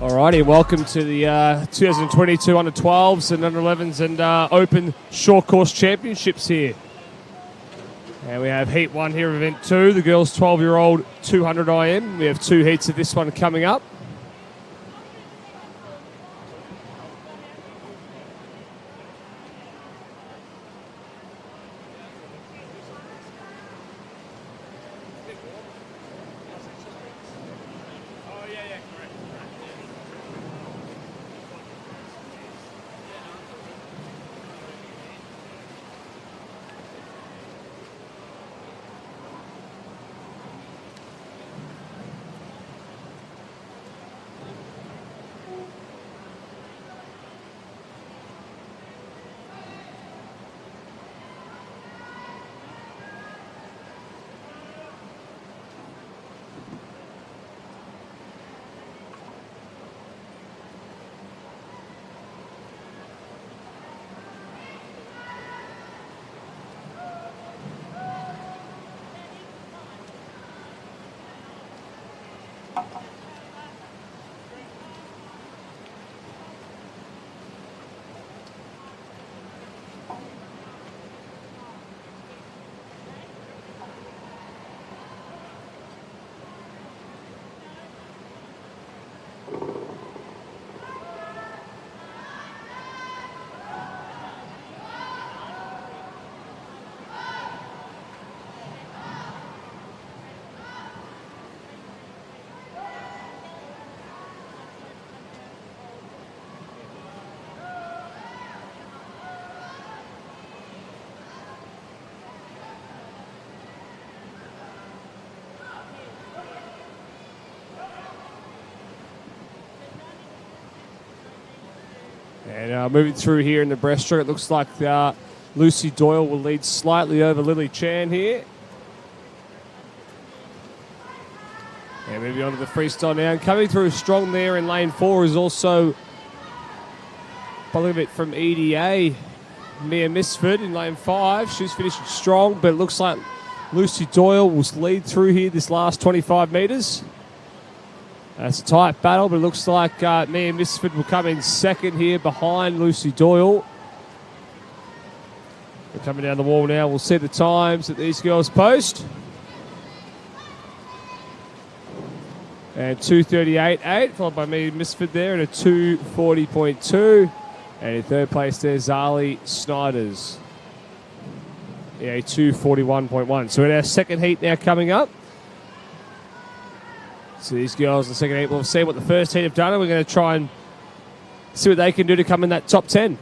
Alrighty, welcome to the 2022 Under-12s and Under-11s and Open Short Course Championships here. And we have Heat 1 here of Event 2, the girls 12-year-old 200 IM. We have 2 heats of this one coming up. And moving through here in the breaststroke, it looks like Lucy Doyle will lead slightly over Lily Chan here. And moving on to the freestyle now. And coming through strong there in lane 4 is also, by the look of it, from EDA, Mia Misford in lane 5. She's finishing strong, but it looks like Lucy Doyle will lead through here this last 25 metres. It's a tight battle, but it looks like Mia Misford will come in second here behind Lucy Doyle. We're coming down the wall now. We'll see the times that these girls post. And 2:38.8, followed by Mia Misford there, and a 2:40.2. And in third place there's Zali Snyders. Yeah, 2:41.1. So in our second heat now coming up. So these girls in the second heat, we'll see what the first heat have done, and we're going to try and see what they can do to come in that top 10.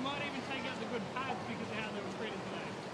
might even take out the good pads because of how they were treated today.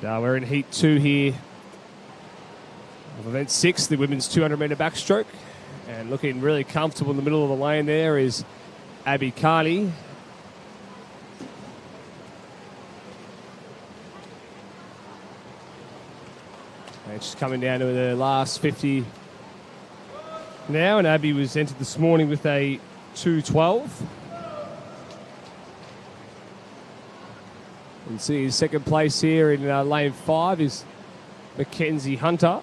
We're in heat 2 here of event 6, the women's 200-metre backstroke. And looking really comfortable in the middle of the lane there is Abby Carney. And she's coming down to the last 50 now, and Abby was entered this morning with a 2:12. You can see his second place here in lane 5 is Mackenzie Hunter.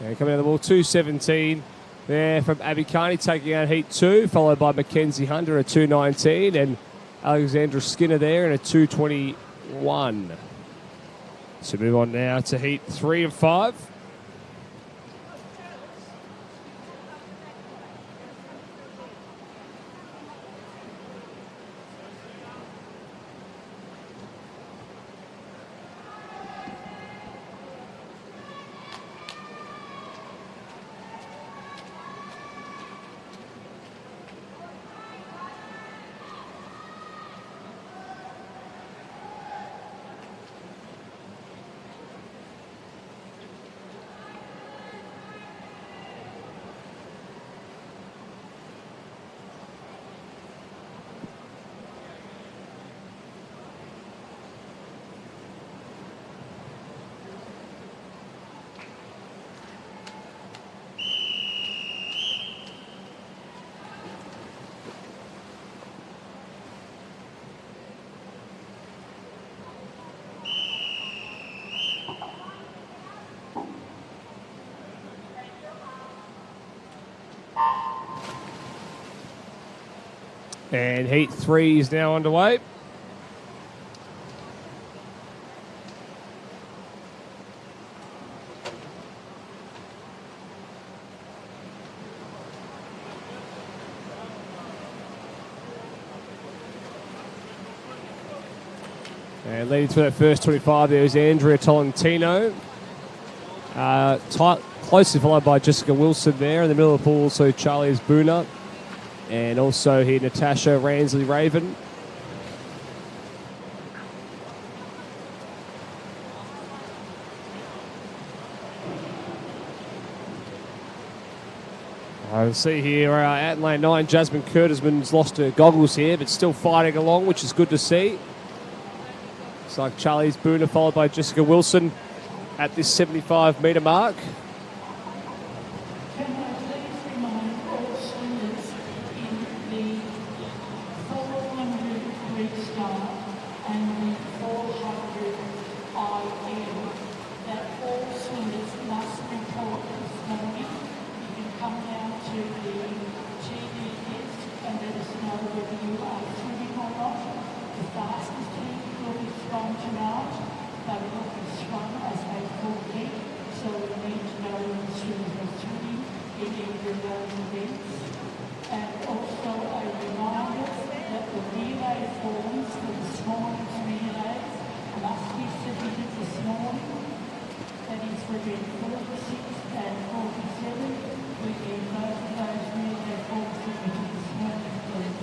And coming out of the wall, 2:17 there from Abby Carney, taking out heat 2, followed by Mackenzie Hunter at 2:19 and Alexandra Skinner there in a 2:21. So move on now to heat 3 and 5. And heat 3 is now underway. And leading through that first 25, there's Andrea Tolentino. Closely followed by Jessica Wilson there. In the middle of the pool, also Charlie Boona. And also here, Natasha Ransley Raven. I can see here at lane 9, Jasmine Curtisman's lost her goggles here, but still fighting along, which is good to see. It's like Charlie's Boona followed by Jessica Wilson at this 75-metre mark. you are swimming or not. The fastest team will be strong tonight. They will be strong as they fall deep, so we need to know when the swimmers are swimming in either of those events. And also a reminder that the relay forms for this morning's relays must be submitted this morning. That is for event 46 and 47. We need both of those relay forms submitted this morning, please.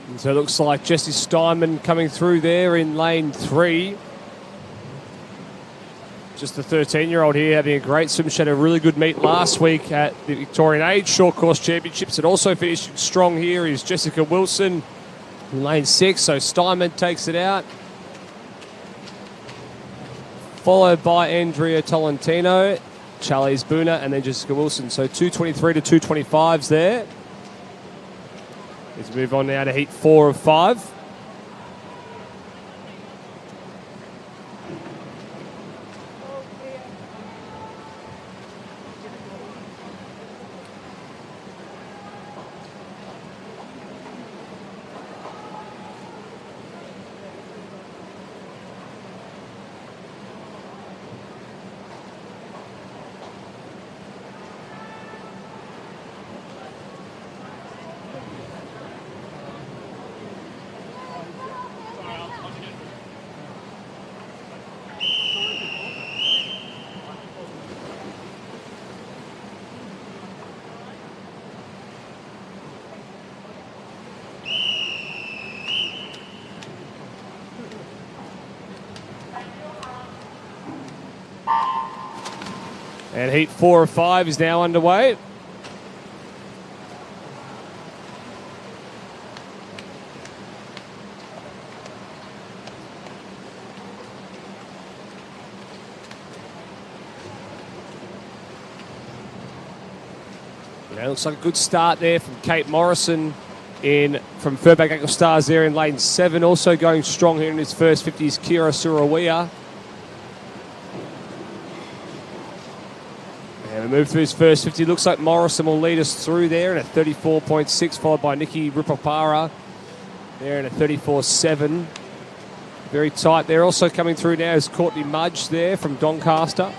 And so it looks like Jesse Steinman coming through there in lane 3. Just the 13-year-old here having a great swim. She had a really good meet last week at the Victorian Age Short Course Championships. And also finishing strong here is Jessica Wilson in lane 6. So Steinman takes it out. Followed by Andrea Tolentino, Charlize Boona, and then Jessica Wilson. So 2:23 to 2:25s there. Let's move on now to heat 4 of 5. And heat 4 of 5 is now underway. Now looks like a good start there from Kate Morrison from Furbank Ankle Stars there in lane 7. Also going strong here in his first 50 is Kira Surawia. And we move through his first 50. Looks like Morrison will lead us through there in a 34.6, followed by Nikki Rupapara there in a 34.7. Very tight there. Also coming through now is Courtney Mudge there from Doncaster.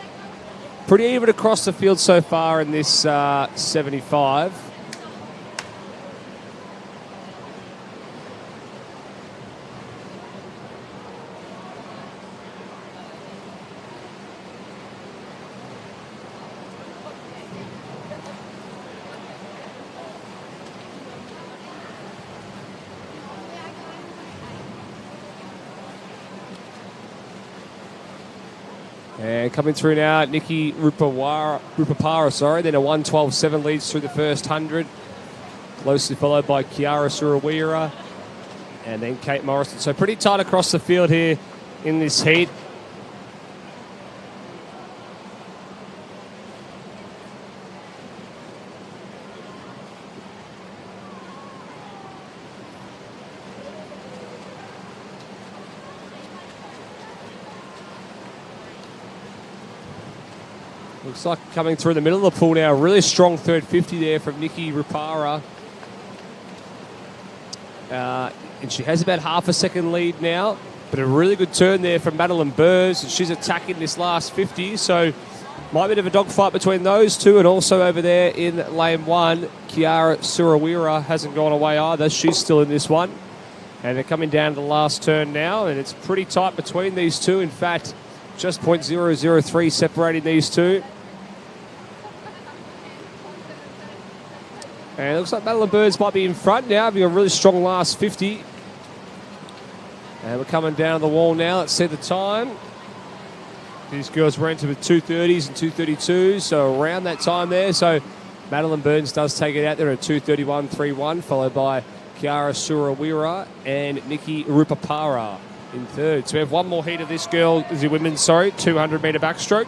Pretty even across the field so far in this 75. And coming through now, Nikki Rupapara, then a 1:12.7 leads through the first 100. Closely followed by Kiara Surawira and then Kate Morrison. So pretty tight across the field here in this heat. Looks like coming through the middle of the pool now. Really strong third 50 there from Nikki Rupara. And she has about half a second lead now. But a really good turn there from Madeline Burrs. And she's attacking this last 50. So might be a bit of a dogfight between those two. And also over there in lane 1, Kiara Surawira hasn't gone away either. She's still in this one. And they're coming down to the last turn now. And it's pretty tight between these two. In fact, just 0.003 separating these two. And it looks like Madeline Burns might be in front now, having a really strong last 50. And we're coming down the wall now. Let's see the time. These girls were into with 2:30s and 2:32s, so around that time there. So Madeline Burns does take it out there at 2:31.31, followed by Kiara Surawira and Nikki Rupapara in third. So we have one more heat of this girl, the women's, 200-metre backstroke.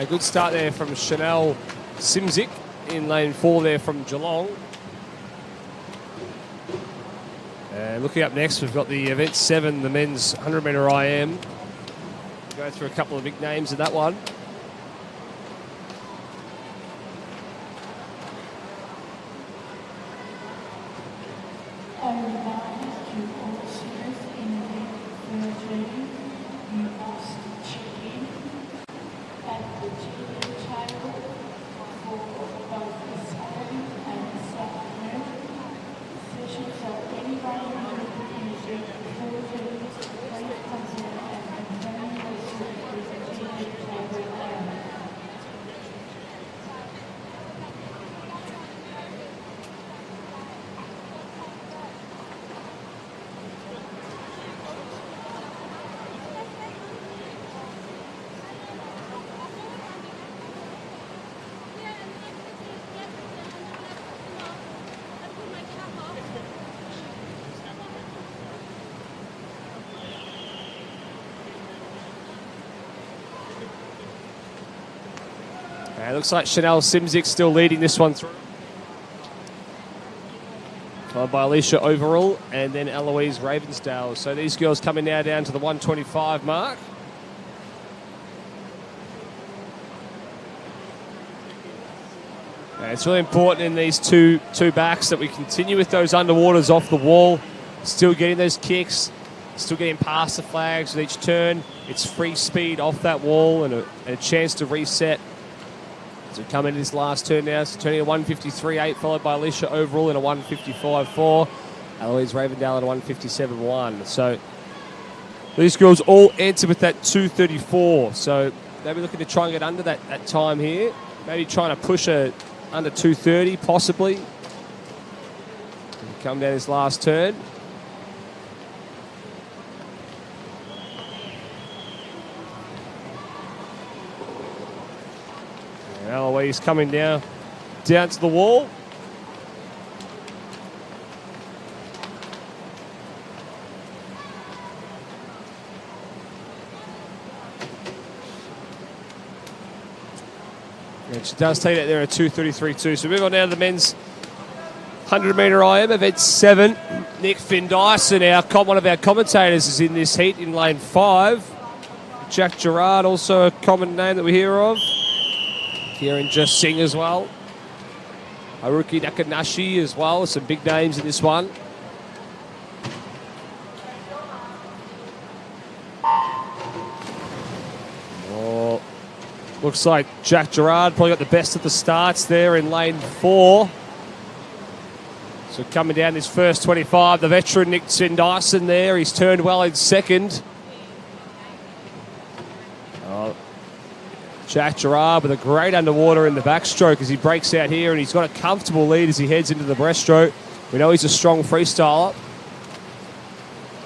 Good start there from Chanel Simzik in lane 4 there from Geelong. Looking up next, we've got the event 7, the men's 100 metre IM. Go through a couple of big names in that one. Looks like Chanel Simzik still leading this one through. Followed by Alicia Overall and then Eloise Ravensdale. So these girls coming now down to the 125 mark. It's really important in these two backs that we continue with those underwaters off the wall, still getting those kicks, still getting past the flags with each turn. It's free speed off that wall and a chance to reset. As we come into this last turn now, so turning a 153.8, followed by Alicia Overall in a 155.4. Eloise Ravendale in a 157.1. So these girls all enter with that 234. So maybe looking to try and get under that time here. Maybe trying to push under 230, possibly. Come down this last turn. Eloise coming down to the wall. And she does take it there at 2:33.2. So move on now to the men's 100 metre IM, event 7. Nick Findyson, one of our commentators, is in this heat in lane 5. Jack Gerard, also a common name that we hear of. Kieran Just Singh as well. Haruki Nakanashi as well. Some big names in this one. Oh, looks like Jack Gerard probably got the best of the starts there in lane 4. So coming down this first 25, the veteran Nick Findyson there. He's turned well in second. Jack Gerard with a great underwater in the backstroke as he breaks out here, and he's got a comfortable lead as he heads into the breaststroke. We know he's a strong freestyler.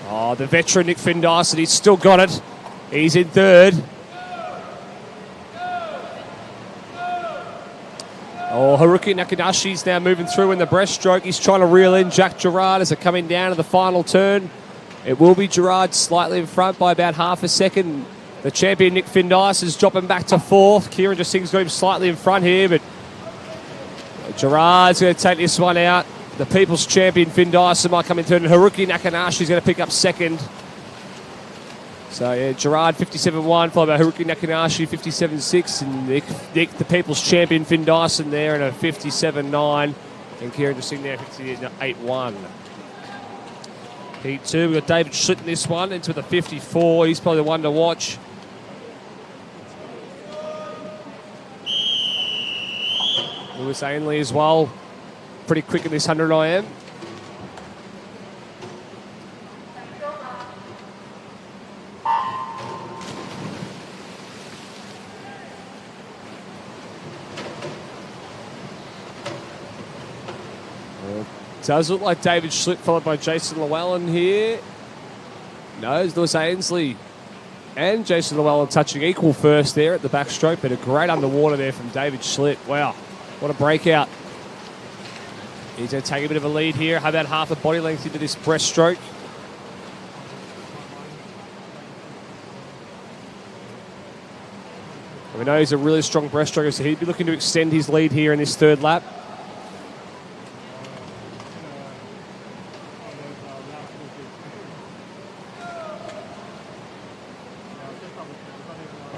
Oh, the veteran Nick Findyson, he's still got it. He's in third. Oh, Haruki Nakanashi's now moving through in the breaststroke. He's trying to reel in Jack Gerard as they're coming down to the final turn. It will be Gerard slightly in front by about half a second. The champion Nick Findyson is dropping back to 4th. Kieran Just Singh's got him slightly in front here, but Gerard's going to take this one out. The people's champion Findyson might come in third, and Haruki Nakanashi's going to pick up second. So yeah, Gerard 57.1, followed by Haruki Nakanashi 57.6, and Nick, the people's champion Findyson there in a 57.9, and Kieran Just Singh there 58.1. Heat 2, we've got David Schlitt in this one, into the 54. He's probably the one to watch. Lewis Ainley as well. Pretty quick in this 100 IM. Does look like David Schlitt followed by Jason Llewellyn here. No, it's Lewis Ainsley and Jason Llewellyn touching equal first there at the backstroke, but a great underwater there from David Schlitt. Wow, what a breakout. He's going to take a bit of a lead here. How about half a body length into this breaststroke? We know he's a really strong breaststroker, so he'd be looking to extend his lead here in this third lap.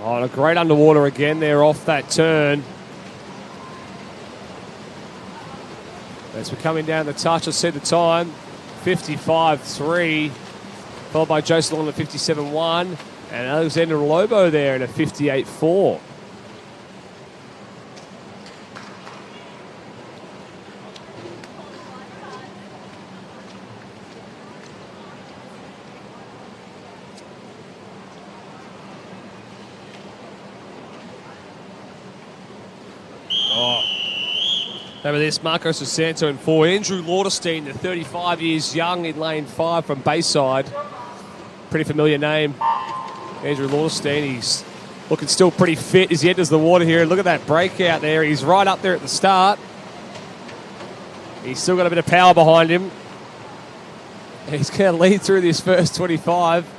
Oh, and a great underwater again there off that turn. As we're coming down the touch, I said the time, 55.3, followed by Joseph Long at 57.1, and Alexander Lobo there at a 58.4. Over this, Marco Susanto in 4. Andrew Lauderstein, the 35 years young in lane 5 from Bayside. Pretty familiar name. Andrew Lauderstein, he's looking still pretty fit as he enters the water here. Look at that breakout there. He's right up there at the start. He's still got a bit of power behind him. He's going to lead through this first 25.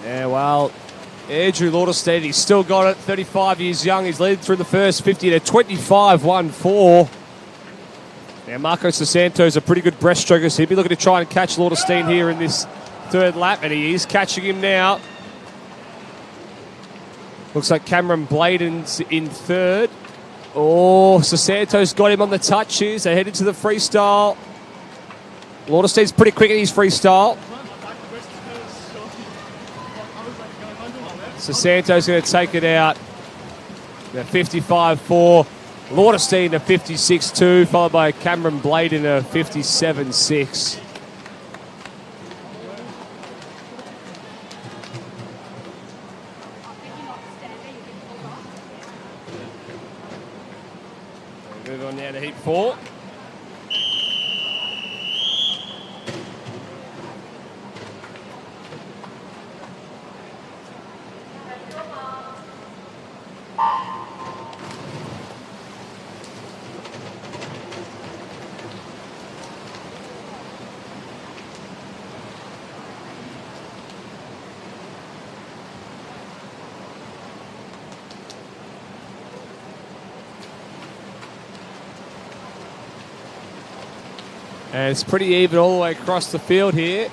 Yeah, well, Andrew Lauderstein, he's still got it. 35 years young. He's leading through the first 50 to 25.14. Now, Marco Susanto's a pretty good breaststroker, so he'll be looking to try and catch Lauderstein here in this third lap, and he is catching him now. Looks like Cameron Bladen's in third. Oh, Susanto's got him on the touches. They're headed to the freestyle. Lauderstein's pretty quick in his freestyle. Susanto's going to take it out. The 55.4. Lauderstein a 56.2, followed by Cameron Bladen a 57.6. Move on now to heat 4. And it's pretty even all the way across the field here.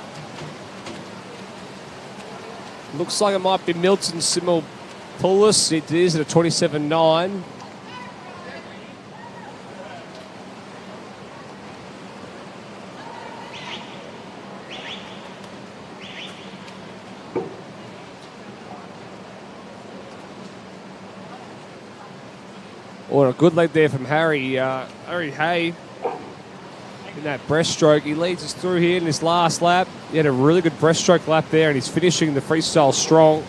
Looks like it might be Milton Simulpoulos. It is at a 27.9. Oh, a good leg there from Harry Hay. In that breaststroke, he leads us through here in this last lap. He had a really good breaststroke lap there, and he's finishing the freestyle strong.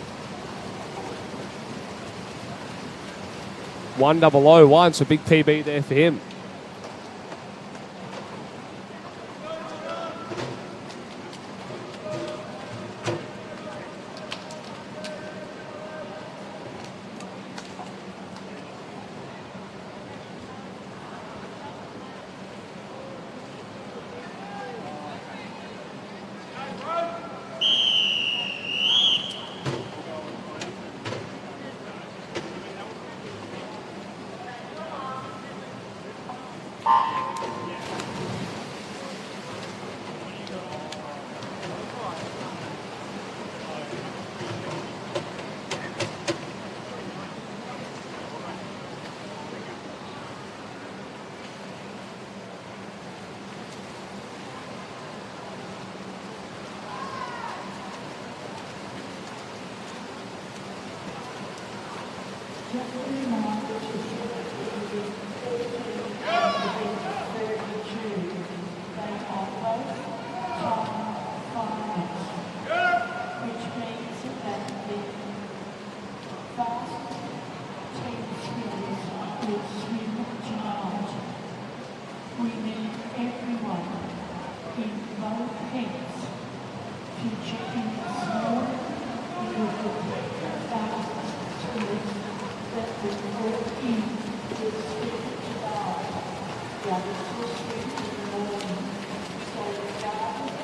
1:00.01, so big PB there for him.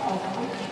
Of which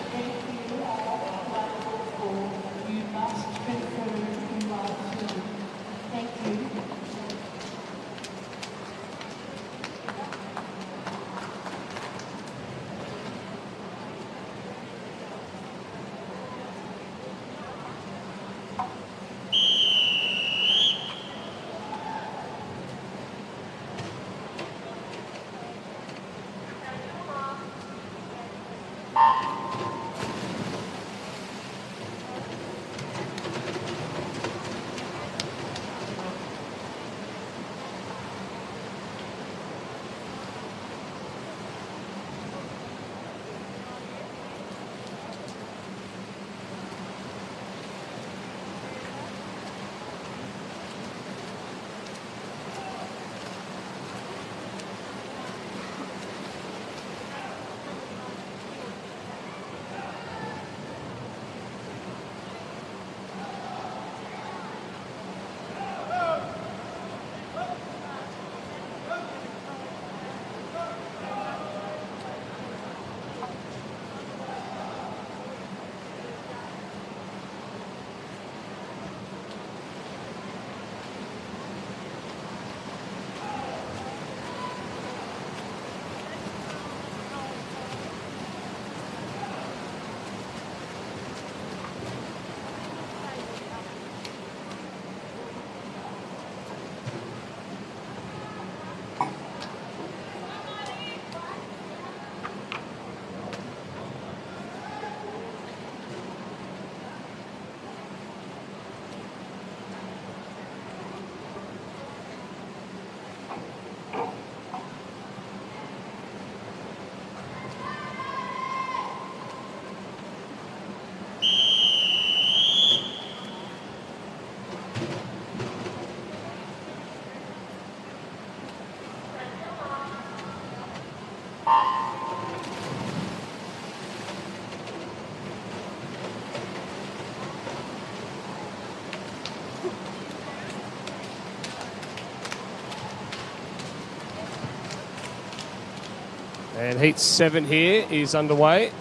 And heat 7 here is underway.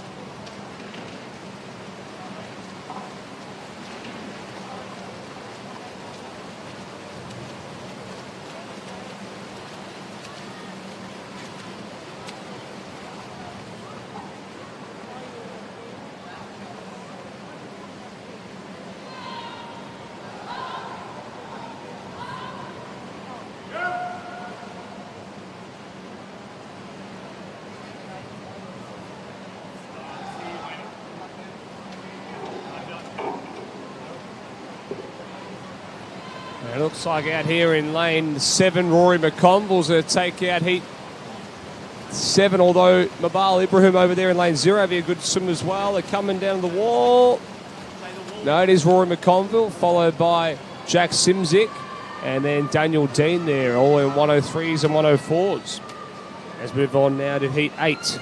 It looks like out here in lane 7, Rory McConville's going to take out heat 7, although Mabal Ibrahim over there in lane 0 having a good swim as well. They're coming down the wall. No, it is Rory McConville, followed by Jack Simzik, and then Daniel Dean there, all in 103s and 104s. Let's move on now to heat 8.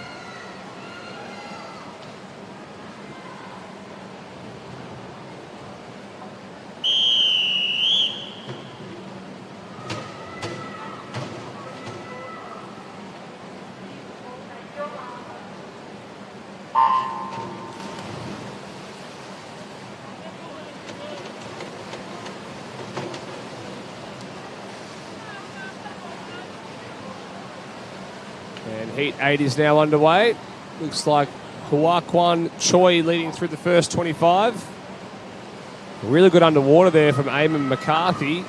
And heat 8 is now underway. Looks like Huakwan Choi leading through the first 25. Really good underwater there from Eamon McCarthy.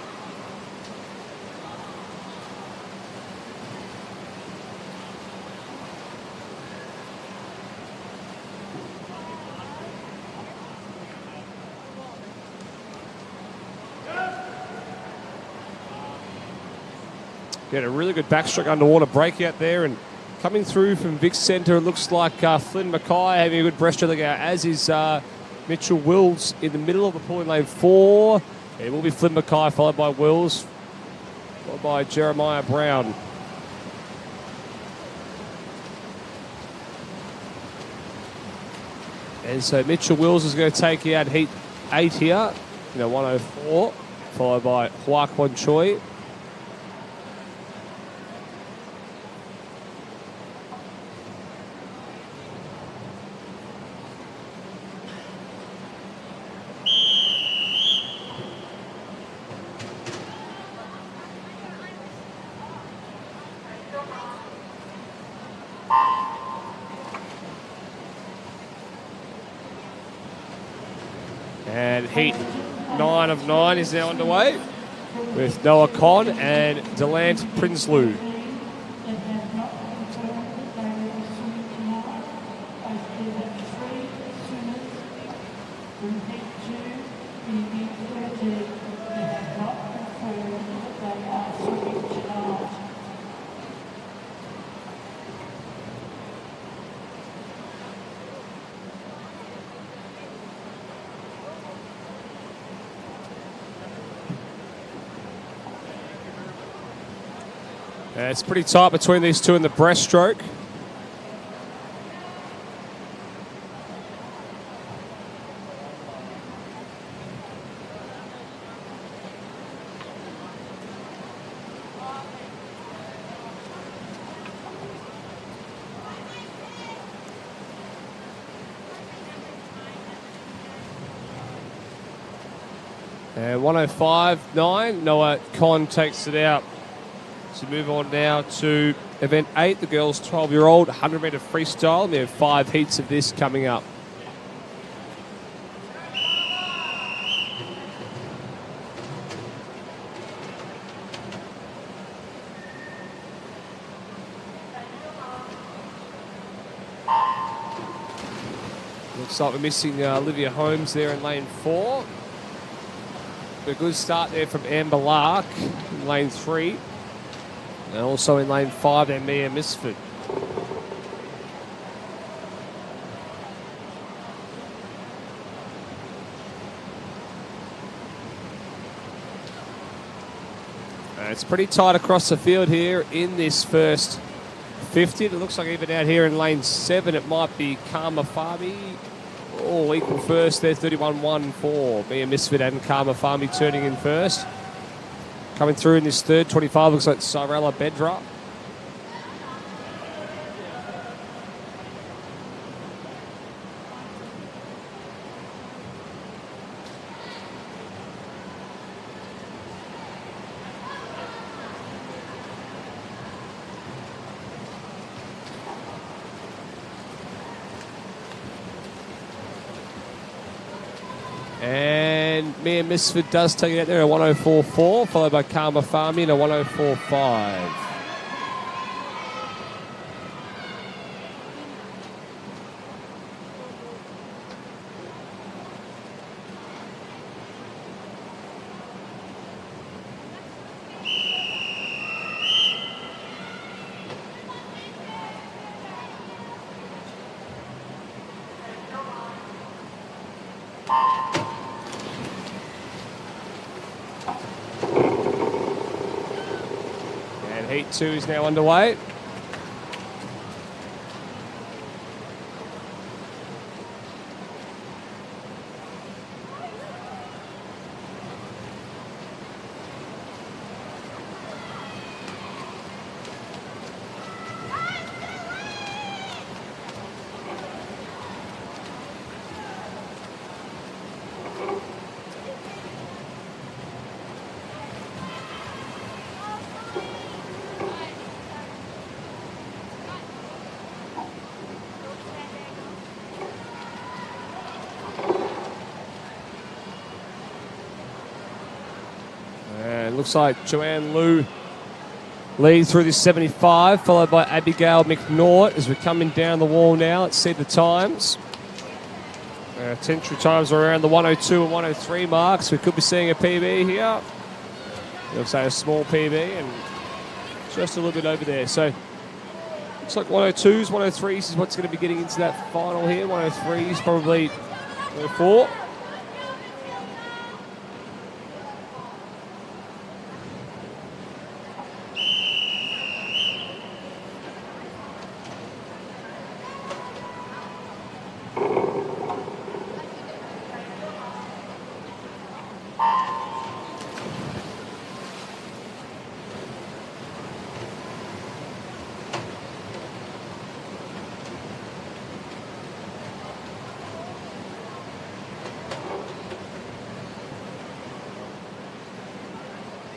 Get a really good backstroke underwater breakout there, and coming through from Vic's centre, it looks like Flynn Mackay having a good breaststroke, as is Mitchell Wills in the middle of the pool in lane 4. It will be Flynn Mackay followed by Wills, followed by Jeremiah Brown. And so Mitchell Wills is going to take out heat 8 here, 104, followed by Huakwan Choi. And heat 9 of 9 is now underway with Noah Conn and Delant Prinsloo. It's pretty tight between these two in the breaststroke. And 105.9, Noah Conn takes it out. So move on now to event 8, the girls 12-year-old 100-metre freestyle. We have 5 heats of this coming up. Looks like we're missing Olivia Holmes there in lane 4. A good start there from Amber Lark in lane 3. And also in lane 5 there, Mia Misford. It's pretty tight across the field here in this first 50. It looks like even out here in lane 7 it might be Karma Farmi. All equal first there, 31-1 for Mia Misford and Karma Farmi turning in first. Coming through in this third 25 looks like Cyrella Bedra. Mia Misford does take it out there at 104.4, followed by Karma Farmi in a 104.5. Heat 2 is now underway. Looks like Joanne Liu leads through this 75, followed by Abigail McNaught as we're coming down the wall now. Let's see the times. Entry times are around the 102 and 103 marks. We could be seeing a PB here. Looks like a small PB and just a little bit over there. So looks like 102s, 103s is what's going to be getting into that final here. 103s, probably 104.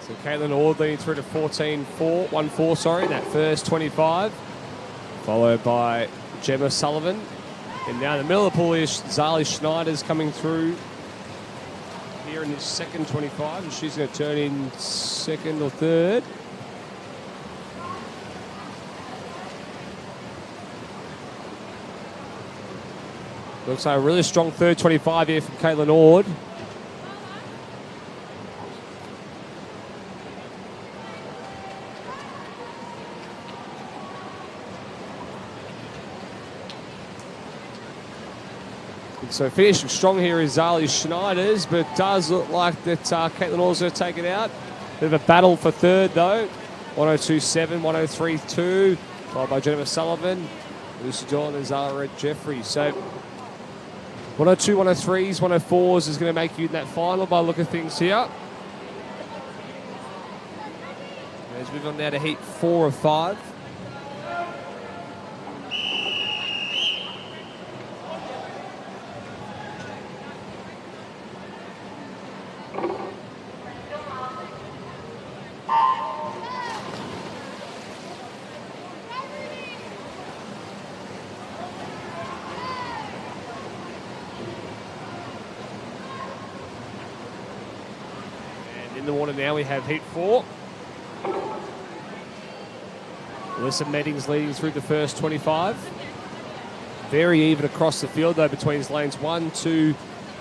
So Caitlin Ord leading through to 14.4 in that first 25, followed by Gemma Sullivan. And now in the middle of the pool is Zali Schneider's coming through here in this second 25, and she's going to turn in second or third. Looks like a really strong third 25 here from Caitlin Ord. So finishing strong here is Zali Schneider's, but it does look like that Caitlin Orr's going to take it out. Bit of a battle for third though. 102.7, 103.2, followed by Jennifer Sullivan, Lucy Dawn and Zara Jeffrey. So 102, 103s, 104s is going to make you in that final by the look of things here. Let's move on now to heat 4 of 5. In the water now we have heat 4. Alyssa Meddings leading through the first 25. Very even across the field though between lanes 1, 2,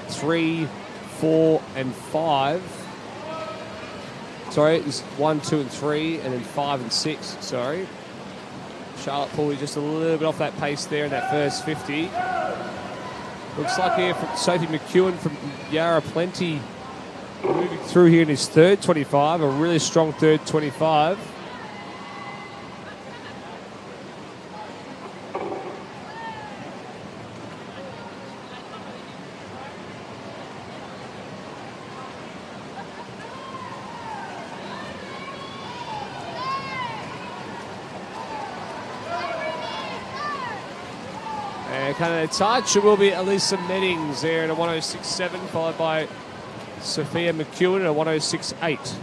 3, 4 and 5. Sorry, it's 1, 2 and 3 and then 5 and 6, sorry. Charlotte Pooley just a little bit off that pace there in that first 50. Looks like here from Sophie McEwen from Yarra Plenty moving through here in his third 25, a really strong third 25. And kind of touch, it will be Alyssa Meddings there in a 106.7, followed by Sophia McEwen at 106.8.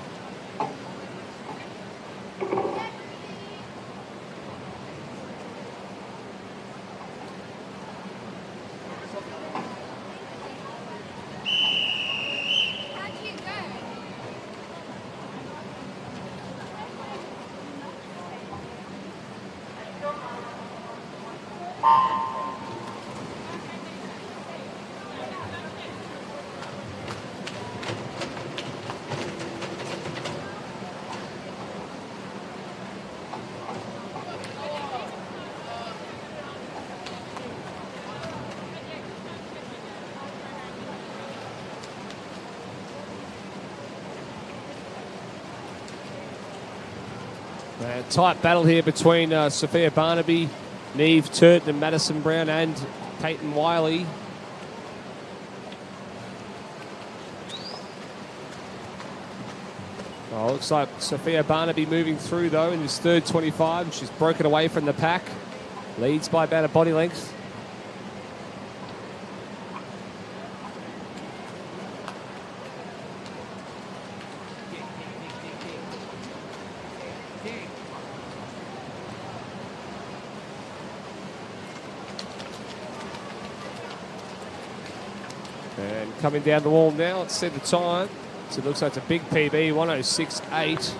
Tight battle here between Sophia Barnaby, Neve Turton and Madison Brown and Peyton Wiley. Oh, looks like Sophia Barnaby moving through though in this third 25. She's broken away from the pack. Leads by about a body length. And coming down the wall now, let's see the time. So it looks like it's a big PB, 106.8.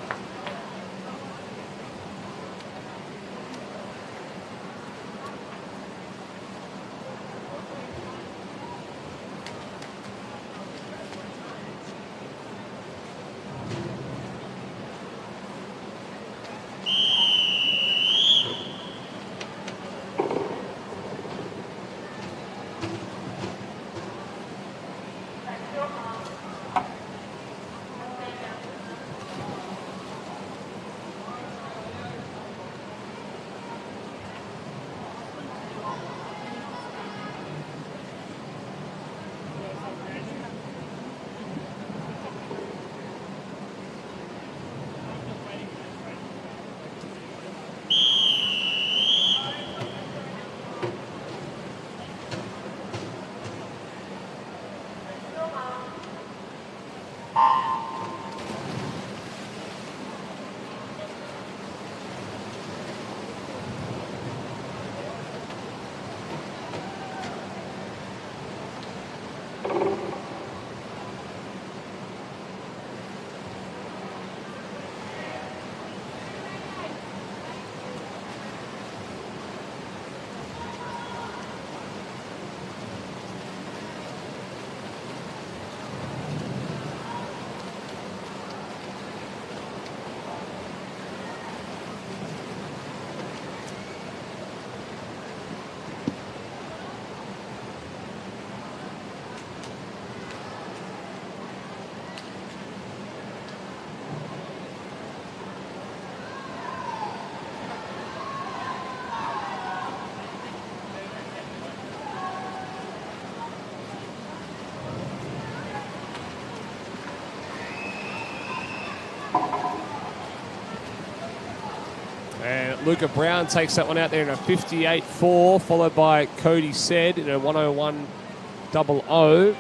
And Luca Brown takes that one out there in a 58.4, followed by Cody Said in a 101.00.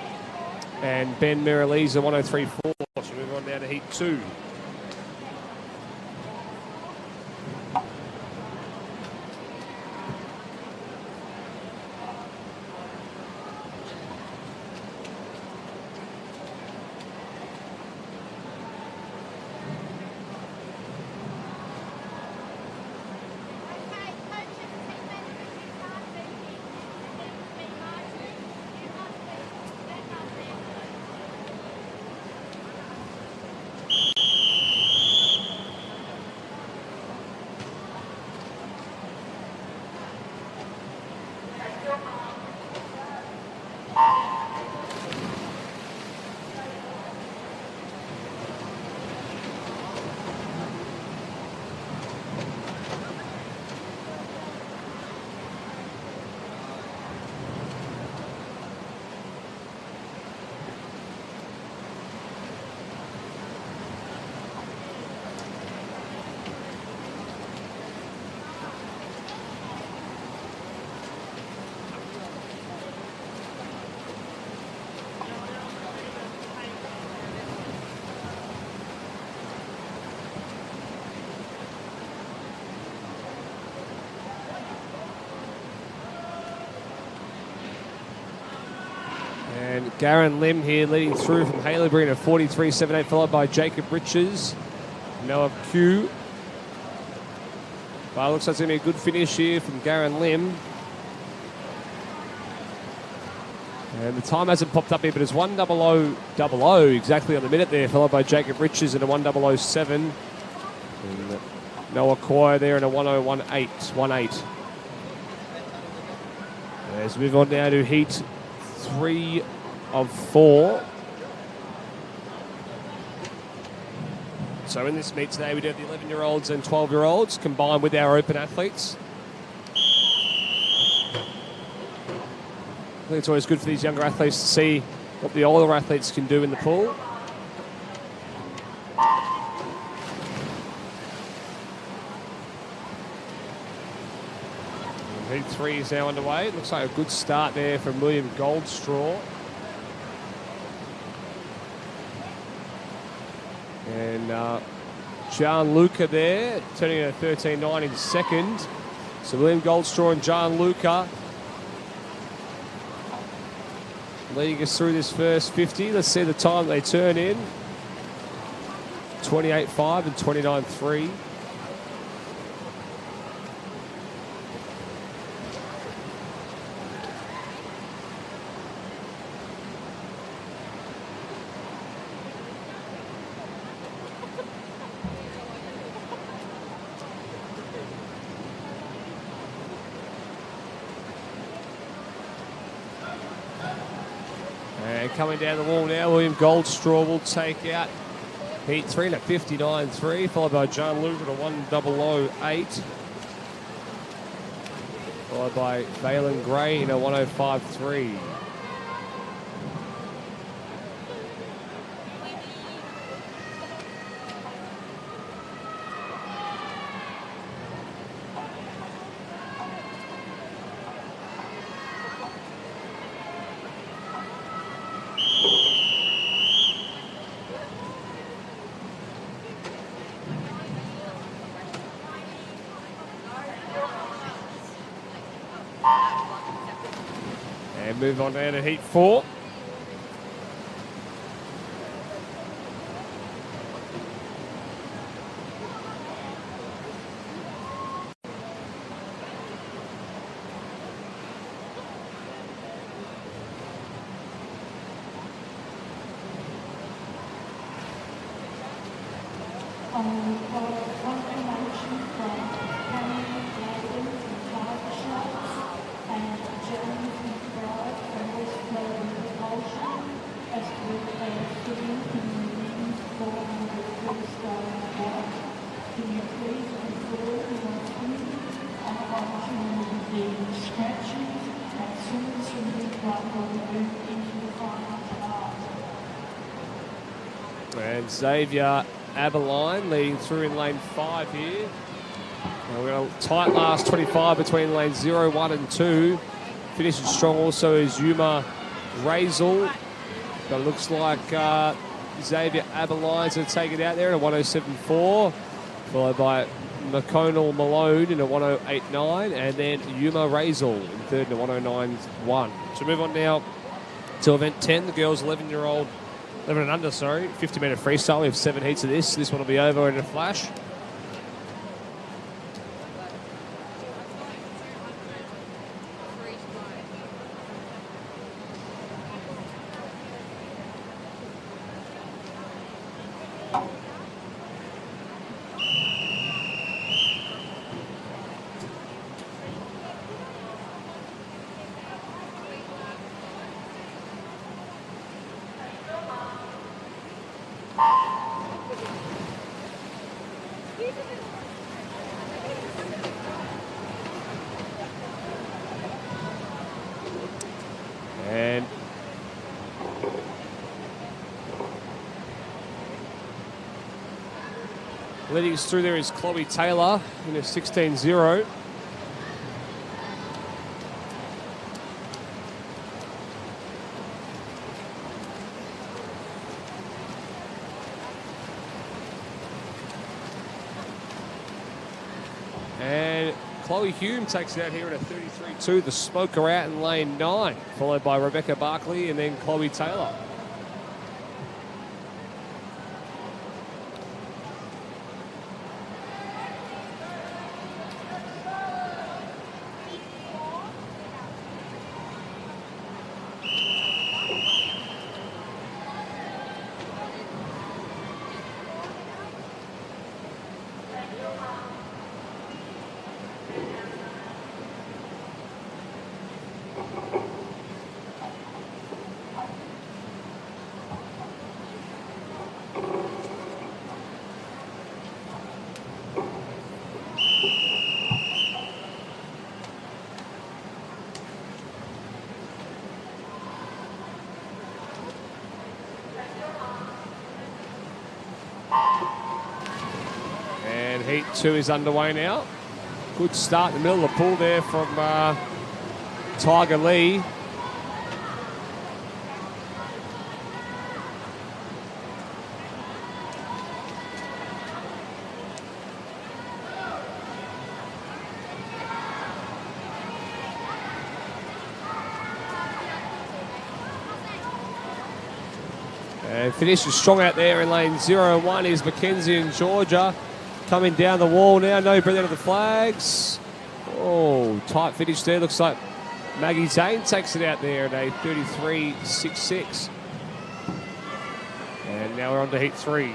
And Ben Miralese a 103.4. So move on down to heat 2. And Garen Lim here leading through from Haileybury in a 43.78, followed by Jacob Riches, Noah Q. Well, looks like it's going to be a good finish here from Garen Lim. And the time hasn't popped up here, but it's 1:00.00 exactly on the minute there, followed by Jacob Riches in a 1:00.07. And Noah Quire there in a 1:01.18. Let's move on now to heat 3 of 4. So in this meet today, we do have the 11-year-olds and 12-year-olds combined with our open athletes. I think it's always good for these younger athletes to see what the older athletes can do in the pool. Heat 3 is now underway. It looks like a good start there from William Goldstraw. And Gianluca there, turning in a 13.9 in second. So William Goldstraw and Gianluca leading us through this first 50. Let's see the time they turn in. 28.5 and 29.3. And coming down the wall now, William Goldstraw will take out Heat 3 at 59.3, followed by Gianluca at a 1.008. Followed by Valen Gray in a 1.05.3. And move on down to Heat 4. And Xavier Abeline leading through in lane 5 here. And we're going to tight last 25 between lanes 0, 1 and 2. Finishing strong also is Yuma Razel. But it looks like Xavier Abeline's going to take it out there at a 107.4. Followed by McConnell Malone in a 108.9. And then Yuma Razel in third in a 109.1. So move on now to event 10, the girls 11-year-old 11 and under, 50-metre freestyle. We have 7 heats of this. This one will be over in a flash. And leading us through there is Chloe Taylor in a 16.0. And Chloe Hume takes it out here at a 33.2. The smoker out in lane 9, followed by Rebecca Barkley and then Chloe Taylor. And heat 2 is underway now. Good start in the middle of the pool there from Tiger Lee. And finishes strong out there in lane 0 and 1 is Mackenzie and Georgia. Coming down the wall now, no breath out of the flags. Oh, tight finish there. Looks like Maggie Zane takes it out there at a 33.66. And now we're on to heat 3.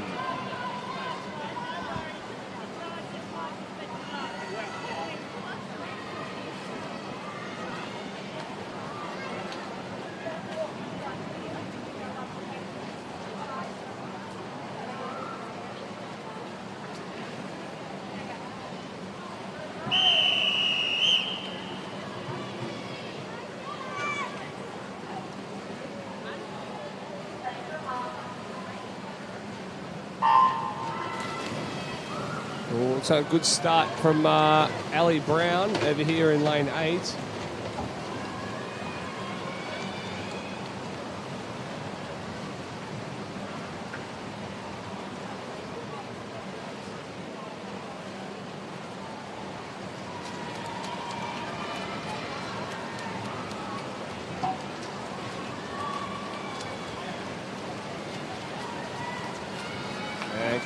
So a good start from Ali Brown over here in lane 8.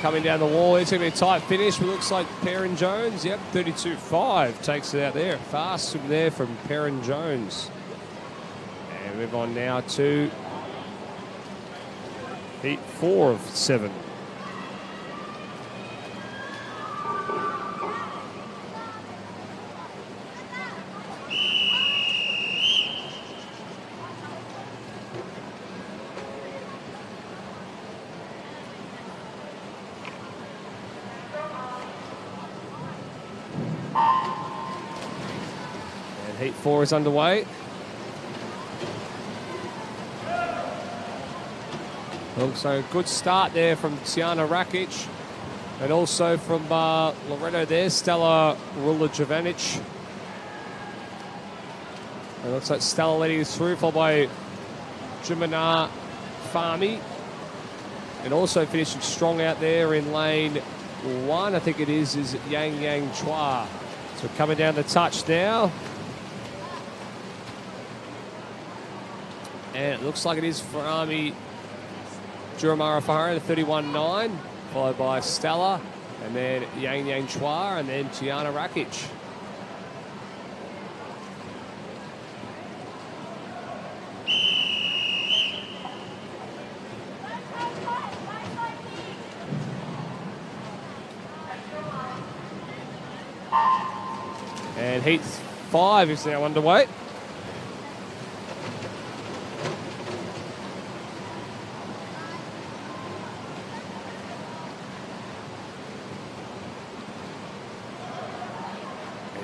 Coming down the wall, it's going to be a tight finish, but looks like Perrin Jones, yep, 32.5 takes it out there. Fast swim there from Perrin Jones. And move on now to heat 4 of 7. Heat 4 is underway. Also, a good start there from Tiana Rakic. And also from Loretto there, Stella Rulajovanic. It looks like Stella letting us through, followed by Jumana Farmi. And also finishing strong out there in lane 1, I think it is Yang Yang Chua. So coming down the touch now. And it looks like it is Farami Juramara Fahara, the 31.9, followed by Stella, and then Yang Yang Chua, and then Tiana Rakic. And heat 5 is now underway.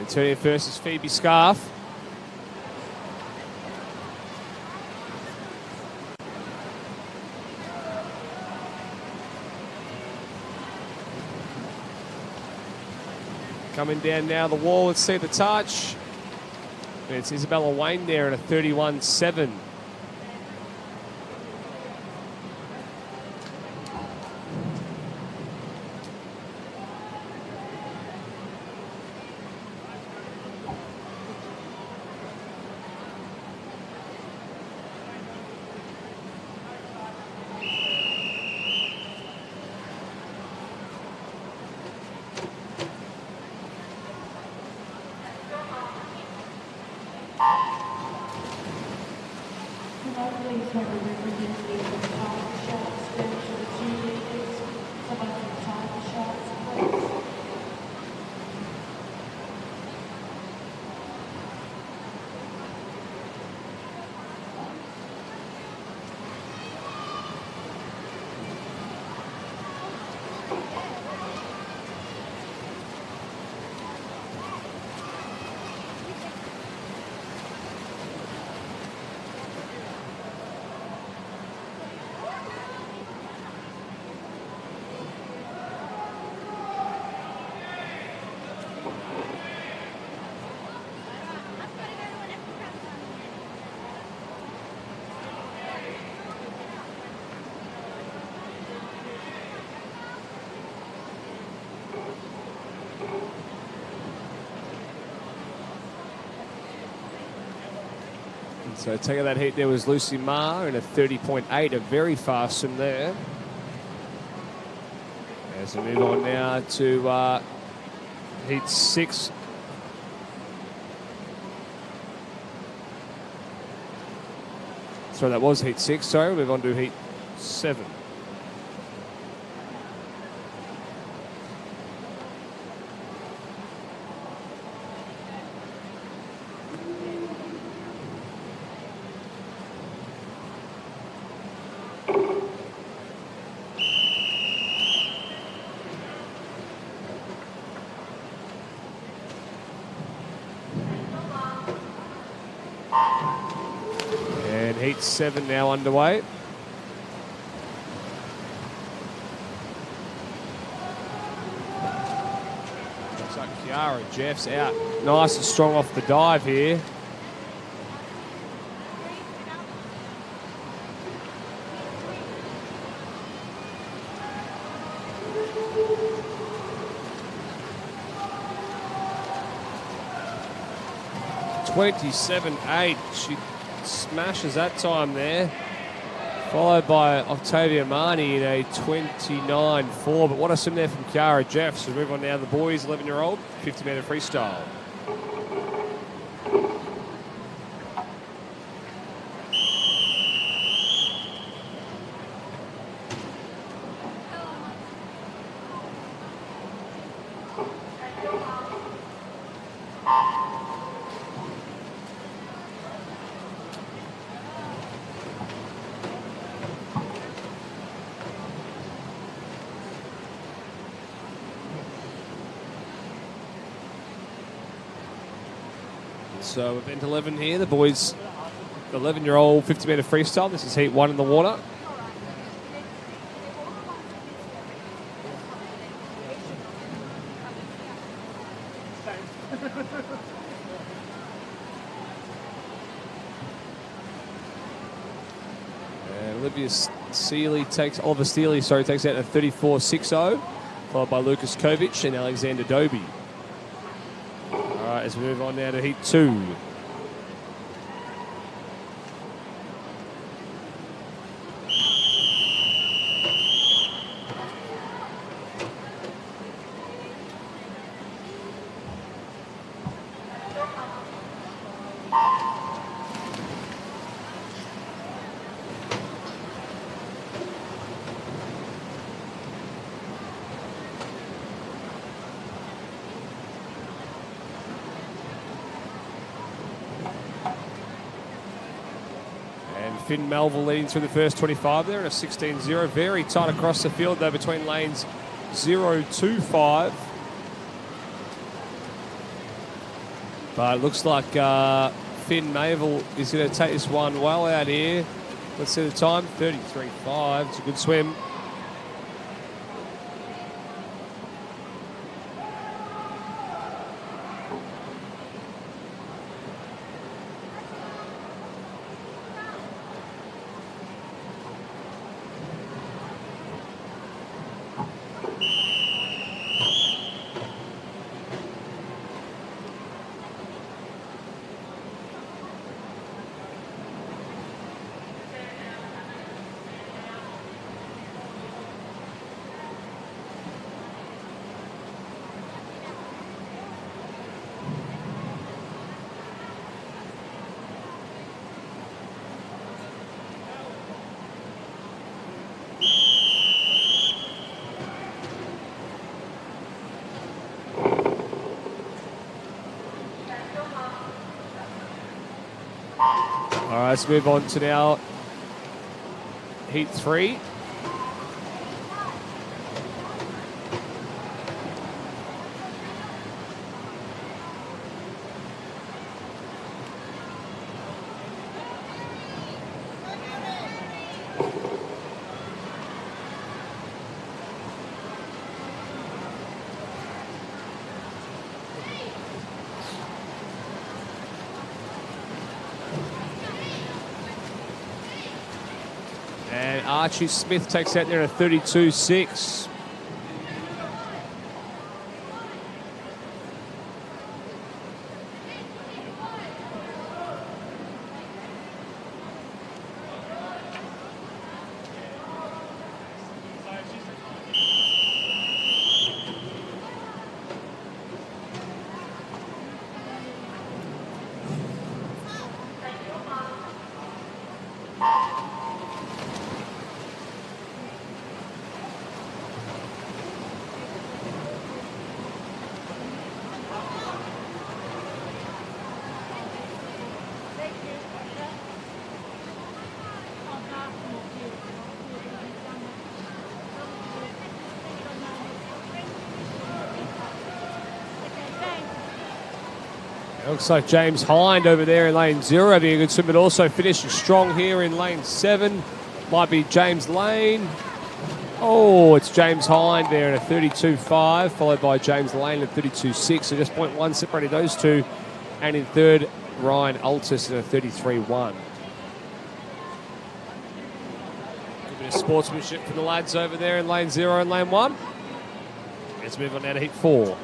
Turning first is Phoebe Scarf. Coming down now the wall, let's see the touch. It's Isabella Wayne there at a 31.7. So taking that heat there was Lucy Ma in a 30.8, a very fast swim there. As we move on now to heat 6. Sorry, that was heat 6. Sorry, we'll move on to heat 7. And heat 7 now underway. Looks like Kiara Jeff's out nice and strong off the dive here. .27.8. She smashes that time there. Followed by Octavia Marnie in a 29.4. But what a swim there from Kiara Jeff. So move on now to the boys, 11-year-old, 50-metre freestyle. So event 11 here, the boys, 11-year-old 50-metre freestyle. This is heat 1 in the water. And Oliver Steely takes out a 34.60, followed by Lucas Kovic and Alexander Doby. As we move on now to heat 2. Finn Melville leading through the first 25 there in a 16.0. Very tight across the field though between lanes 0 to 5. But it looks like Finn Melville is going to take this one well out here. Let's see the time, 33.5. It's a good swim. All right, let's move on to now heat 3. And Archie Smith takes out there at 32.6. Looks like James Hind over there in lane 0 having a good swim, but also finishing strong here in lane 7. Might be James Lane. Oh, it's James Hind there in a 32.5, followed by James Lane at 32.6. So just 0.1 separated those two. And in third, Ryan Altus in a 33.1. Good bit of sportsmanship from the lads over there in lane 0 and lane 1. Let's move on now to heat 4.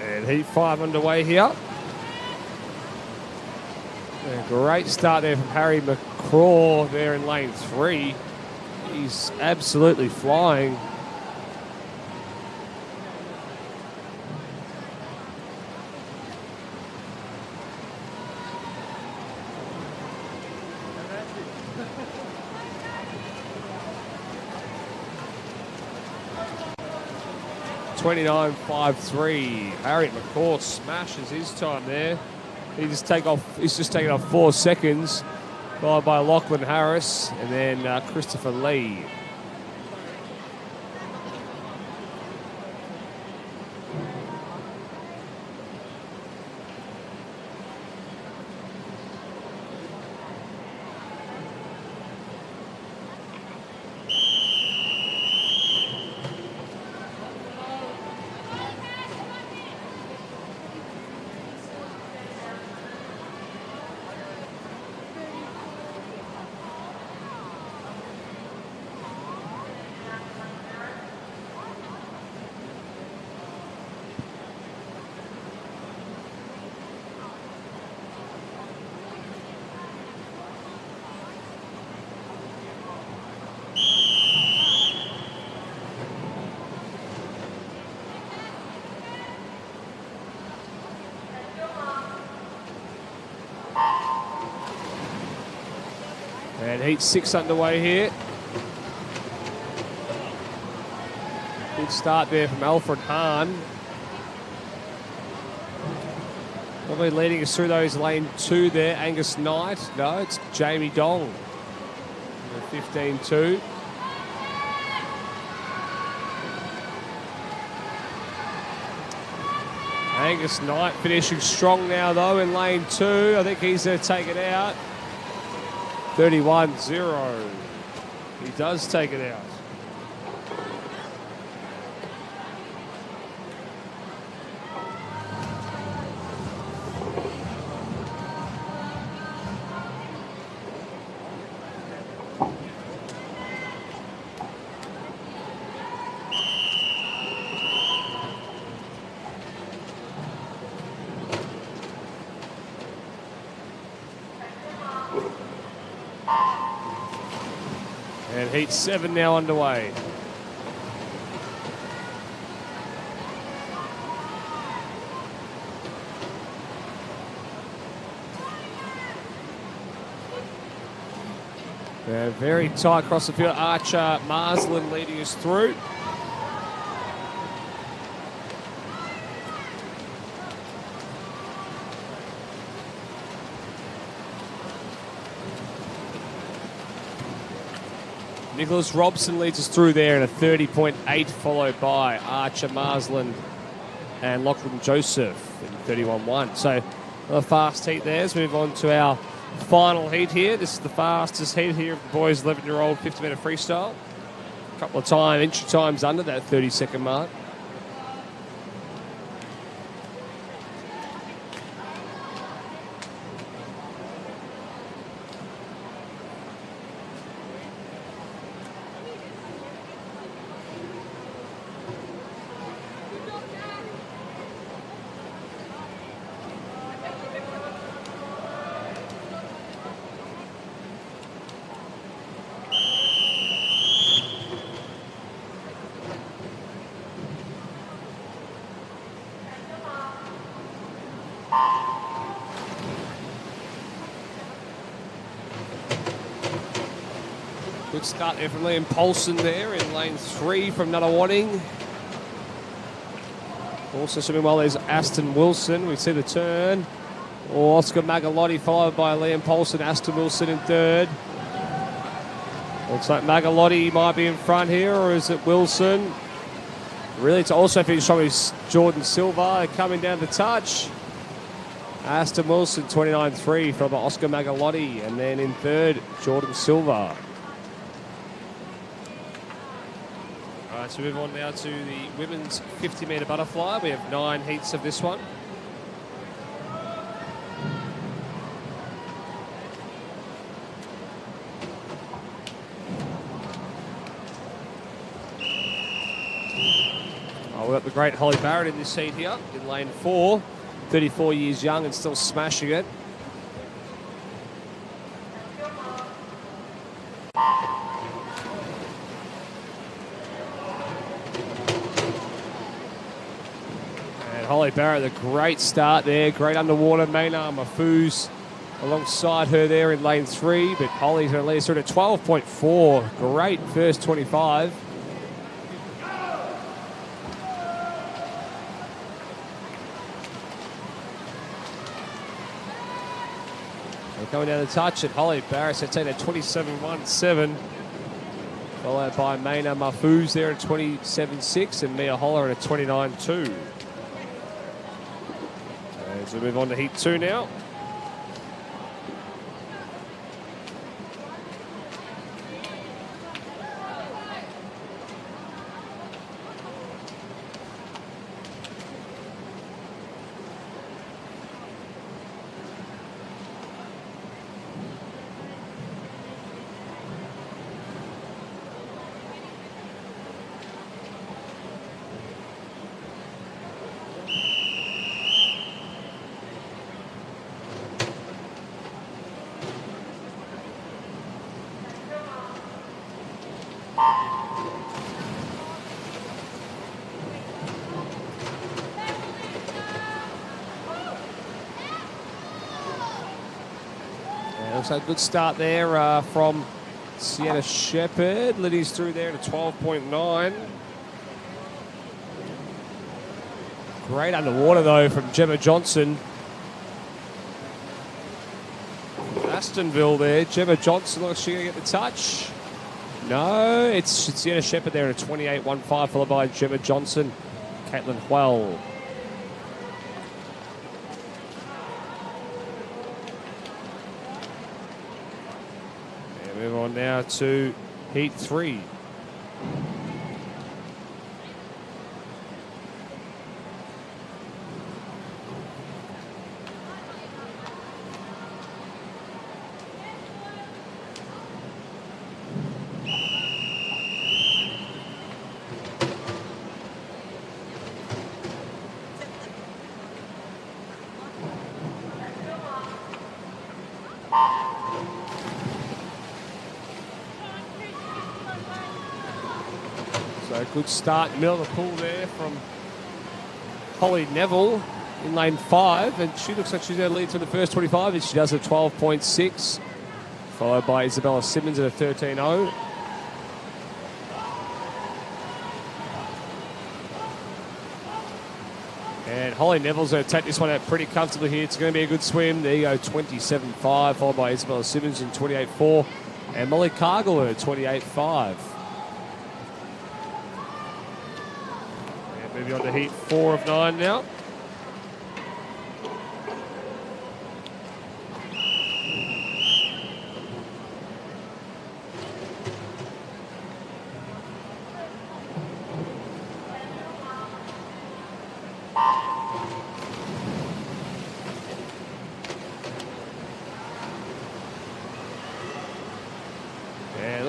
And heat 5 underway here. A great start there from Harry McCraw there in lane 3. He's absolutely flying. .29.53. Harry McCaw smashes his time there. He's just taken off 4 seconds, followed by Lachlan Harris and then Christopher Lee. And heat 6 underway here. Good start there from Alfred Hahn. Probably leading us through those lane 2 there. Angus Knight. No, it's Jamie Dong. 15.2. Angus Knight finishing strong now though in lane 2. I think he's going to take it out. 31.0. He does take it out. And heat 7 now underway. Very tight across the field. Archer Marsland leading us through. Nicholas Robson leads us through there in a 30.8, followed by Archer Marsland and Lachlan Joseph in 31.1. So a fast heat there. Let's move on to our final heat here. This is the fastest heat here of the boys 11-year-old 50-metre freestyle. A couple of entry times under that 30-second mark. Good start there from Liam Paulson there in lane 3 from Nunawading. Also swimming well there's Aston Wilson. We see the turn. Oscar Magalotti followed by Liam Paulson, Aston Wilson in third. Looks like Magalotti might be in front here, or is it Wilson? Really, to also finish strong is Jordan Silva coming down the touch. Aston Wilson 29.3 followed by Oscar Magalotti, and then in third, Jordan Silva. All right, so move on now to the women's 50-metre butterfly. We have 9 heats of this one. We've got the great Holly Barrett in this heat here in lane 4. 34 years young and still smashing it. And Holly Barrett, a great start there. Great underwater. Maynard Mahfouz alongside her there in lane 3. But Holly's going to lead us through to 12.4. Great first 25. Going down the touch at Holly Barrett, so taking at 27.17. Followed by Maynard Mahfouz there at 27.6 and Mia Holler at 29.2. As we move on to heat 2 now. Looks like a good start there from Sienna Shepherd. Liddy's through there to 12.9. Great underwater though from Gemma Johnson. Astonville there. Gemma Johnson, looks she going to get the touch. No, it's Sienna Shepherd there at 28.15, followed by Gemma Johnson, Caitlin Huell. Move on now to heat 3. So good start, middle of the pool there from Holly Neville in lane 5, and she looks like she's going to lead to the first 25, and she does at 12.6, followed by Isabella Simmons at a 13.0. And Holly Neville's going to take this one out pretty comfortably here. It's going to be a good swim. There you go, 27.5, followed by Isabella Simmons in 28.4, and Molly Cargill at 28.5. Moving on to heat 4 of 9 now.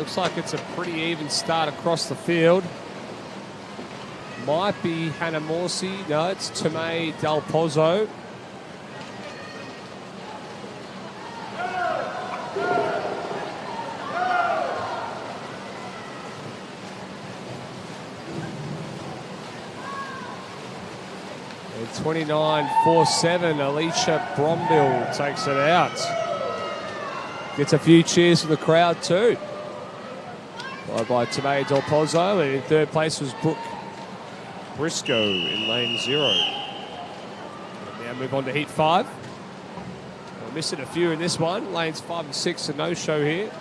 looks like it's a pretty even start across the field. Might be Hannah Morsey. No, it's Tomei Del Pozo. And 29.47, Alicia Brombill takes it out. Gets a few cheers from the crowd too. Followed by Tomei Del Pozo, and in third place was Brooke Briscoe in lane 0. Now move on to heat 5. We're missing a few in this one. Lanes 5 and 6, a no-show here.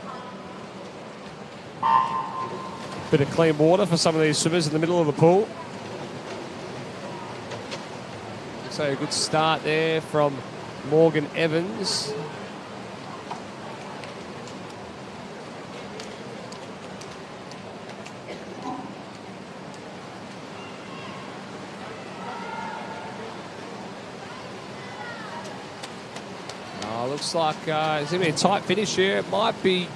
Bit of clean water for some of these swimmers in the middle of the pool. So a good start there from Morgan Evans. Looks like it's going to be a tight finish here. It might be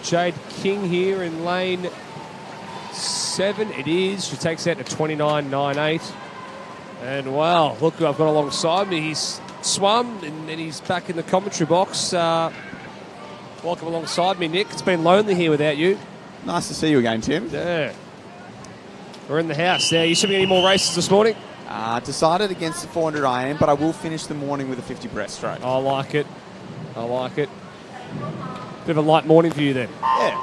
Jade King here in lane 7. It is. She takes out to 29.98. And, wow, look who I've got alongside me. He's swum, and then he's back in the commentary box. Welcome alongside me, Nick. It's been lonely here without you. Nice to see you again, Tim. Yeah. We're in the house. Now, you swimming any more races this morning? Decided against the 400 IM, but I will finish the morning with a 50 breaststroke. I like it. I like it. Bit of a light morning for you then. Yeah.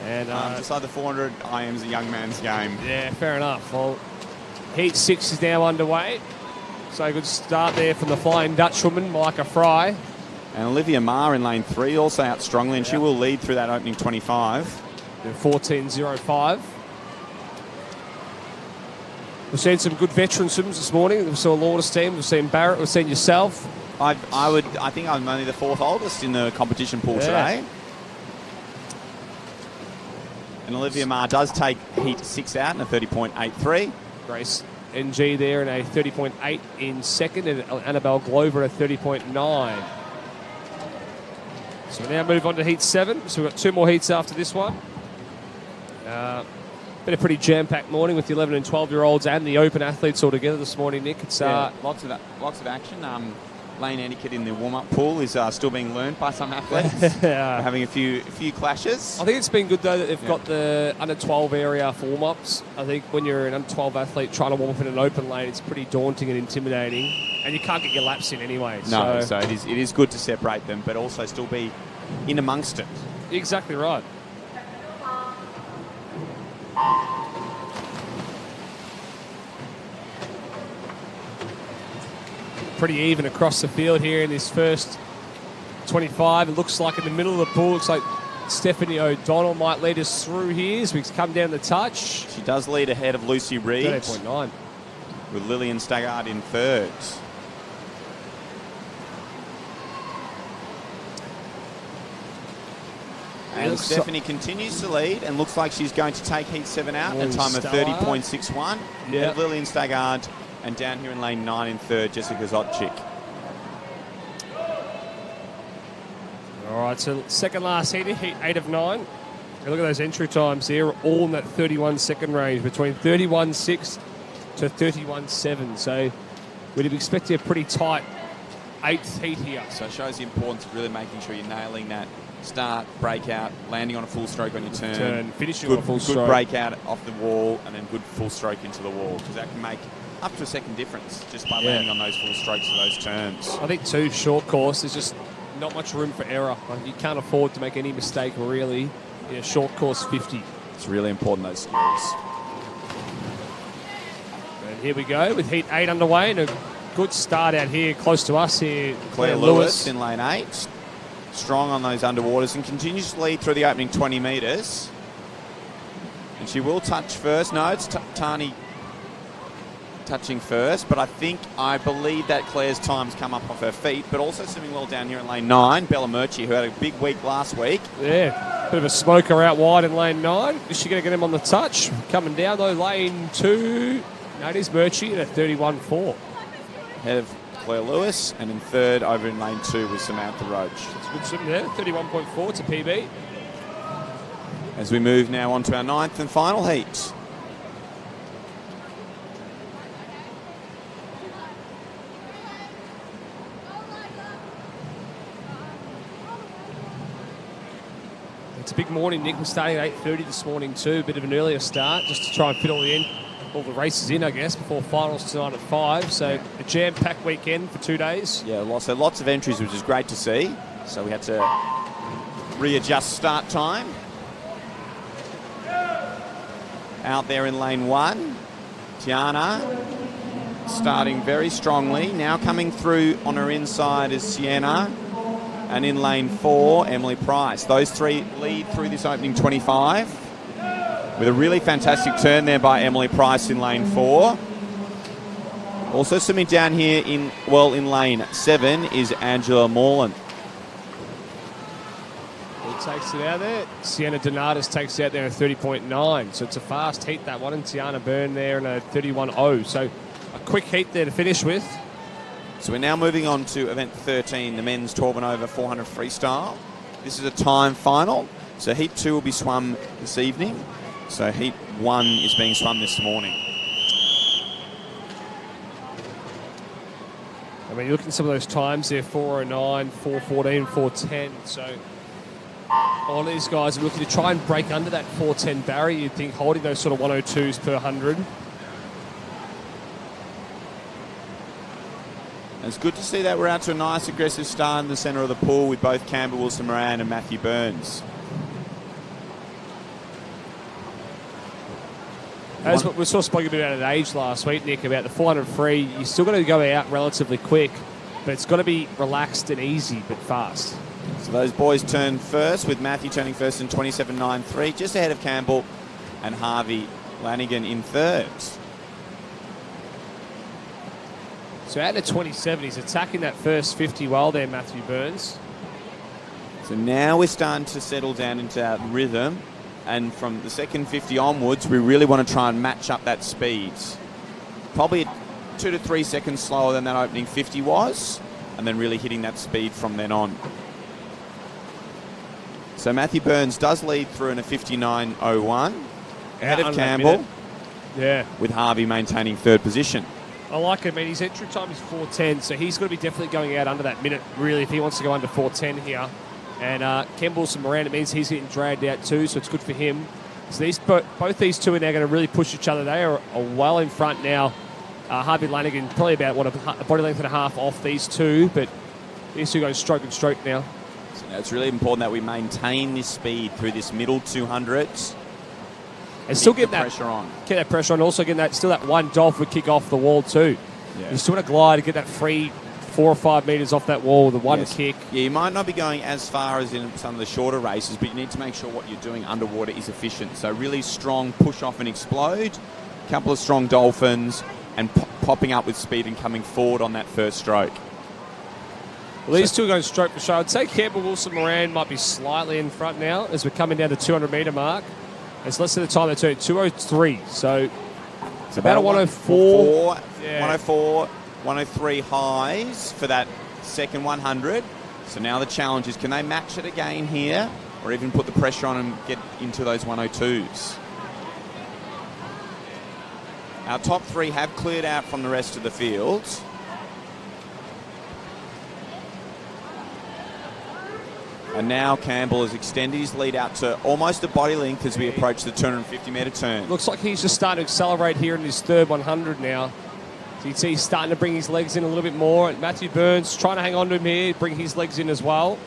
And decided the 400 IM is a young man's game. Yeah, fair enough. Well, heat 6 is now underway. So a good start there from the Flying Dutchwoman, Micah Fry. And Olivia Marr in lane 3 also out strongly, and she will lead through that opening 25. 14.05. We've seen some good veteran swims this morning. We saw Lourdes team, we've seen Barrett, we've seen yourself. I think I'm only the 4th oldest in the competition pool today. And Olivia Marr does take heat 6 out in a 30.83. Grace NG there in a 30.8 in second, and Annabelle Glover at a 30.9. So we now move on to heat 7. So we've got 2 more heats after this one. Been a pretty jam-packed morning with the 11 and 12-year-olds and the open athletes all together this morning, Nick. It's lots of action. Lane etiquette in the warm-up pool is still being learned by some athletes. We're having a few clashes. I think it's been good, though, that they've got the under-12 area for warm-ups. I think when you're an under-12 athlete trying to warm up in an open lane, it's pretty daunting and intimidating, and you can't get your laps in anyway. No, so it is good to separate them, but also still be in amongst it. Exactly right. Pretty even across the field here in this first 25. It looks like in the middle of the pool, looks like Stephanie O'Donnell might lead us through here as we come down the touch. She does lead ahead of Lucy Reed. 30.9. With Lillian Staggart in third. And Stephanie continues to lead and looks like she's going to take heat 7 out at a time of 30.61. Yeah. Lillian Staggart, and down here in lane 9 in third, Jessica Zotchik. All right, so second last heat 8 of 9. And look at those entry times there, all in that 31-second range, between 31.6 to 31.7. So we'd expect a pretty tight 8th heat here. So it shows the importance of really making sure you're nailing that start, breakout, landing on a full stroke on your turn. Finishing on a full stroke. Good breakout off the wall, and then good full stroke into the wall, because that can make up to a second difference just by landing on those full strokes of those turns. I think too, short course, there's just not much room for error. Like, you can't afford to make any mistake really in a short course 50. It's really important, those skills. And here we go with heat 8 underway, and a good start out here close to us here. Claire Lewis in lane 8. Strong on those underwaters and continues to lead through the opening 20 metres. And she will touch first. No, it's Tani touching first, but I believe that Claire's time's come up off her feet, but also swimming well down here in lane 9, Bella Murchie, who had a big week last week. Yeah, bit of a smoker out wide in lane 9. Is she going to get him on the touch? Coming down though, lane 2. No, it is Murchie at a 31.4. Ahead of Claire Lewis, and in third over in lane 2 with Samantha Roach. It's a good swim there, 31.4 to PB. As we move now on to our 9th and final heat. It's a big morning, Nick. We're starting at 8:30 this morning too. A bit of an earlier start just to try and fit all the races in, I guess, before finals tonight at 5. So a jam-packed weekend for 2 days. Yeah, so lots of entries, which is great to see. So we had to readjust start time. Out there in lane 1, Tiana starting very strongly. Now coming through on her inside is Sienna. And in lane 4, Emily Price. Those three lead through this opening 25. With a really fantastic turn there by Emily Price in lane 4. Also swimming down here in lane 7 is Angela Morland. Who takes it out there? Sienna Donatis takes it out there at 30.9. So it's a fast heat, that one. And Tiana Byrne there in a 31.0. So a quick heat there to finish with. So we're now moving on to event 13, the men's 12 and over 400 freestyle. This is a time final. So heat 2 will be swum this evening. So heat 1 is being swum this morning. I mean, you look at some of those times there, 4:09, 4:14, 4:10. So all these guys are looking to try and break under that 4:10 barrier. You'd think holding those sort of 102s per 100. It's good to see that we're out to a nice aggressive start in the centre of the pool with both Campbell Wilson-Moran and Matthew Burns. As we sort of spoke a bit about at age last week, Nick, about the 400 free, you're still got to go out relatively quick, but it's got to be relaxed and easy, but fast. So those boys turn first, with Matthew turning first in 27.93, just ahead of Campbell and Harvey Lanigan in third. So out of 27, he's attacking that first 50 well there, Matthew Burns. So now we're starting to settle down into our rhythm, and from the second 50 onwards, we really want to try and match up that speed. Probably 2 to 3 seconds slower than that opening 50 was, and then really hitting that speed from then on. So Matthew Burns does lead through in a 59.01, ahead of Campbell, with Harvey maintaining third position. I like it, man. His entry time is 4:10, so he's got to be definitely going out under that minute, really, if he wants to go under 4:10 here. And Campbell's and Moran, it means he's getting dragged out too, so it's good for him. So both these two are now going to really push each other. They are well in front now. Harvey Lanigan probably about a body length and a half off these two, but these two go stroke and stroke now. So now it's really important that we maintain this speed through this middle 200s. And still get that pressure on. Get that pressure on. Also getting that one dolphin kick off the wall too. Yeah. You still want to glide to get that free 4 or 5 metres off that wall with the one kick. Yeah, you might not be going as far as in some of the shorter races, but you need to make sure what you're doing underwater is efficient. So really strong push off and explode, a couple of strong dolphins, and popping up with speed and coming forward on that first stroke. Well, these two are going stroke for show. I'd say Campbell Wilson-Moran might be slightly in front now as we're coming down the 200 metre mark. It's less than the time they turn, 2:03. So it's about a 104. 104, 103 highs for that second 100. So now the challenge is, can they match it again here, or even put the pressure on and get into those 102s? Our top 3 have cleared out from the rest of the fields. And now Campbell has extended his lead out to almost a body length as we approach the 250 metre turn. Looks like he's just starting to accelerate here in his third 100 now. So you can see he's starting to bring his legs in a little bit more. And Matthew Burns trying to hang on to him here, bring his legs in as well.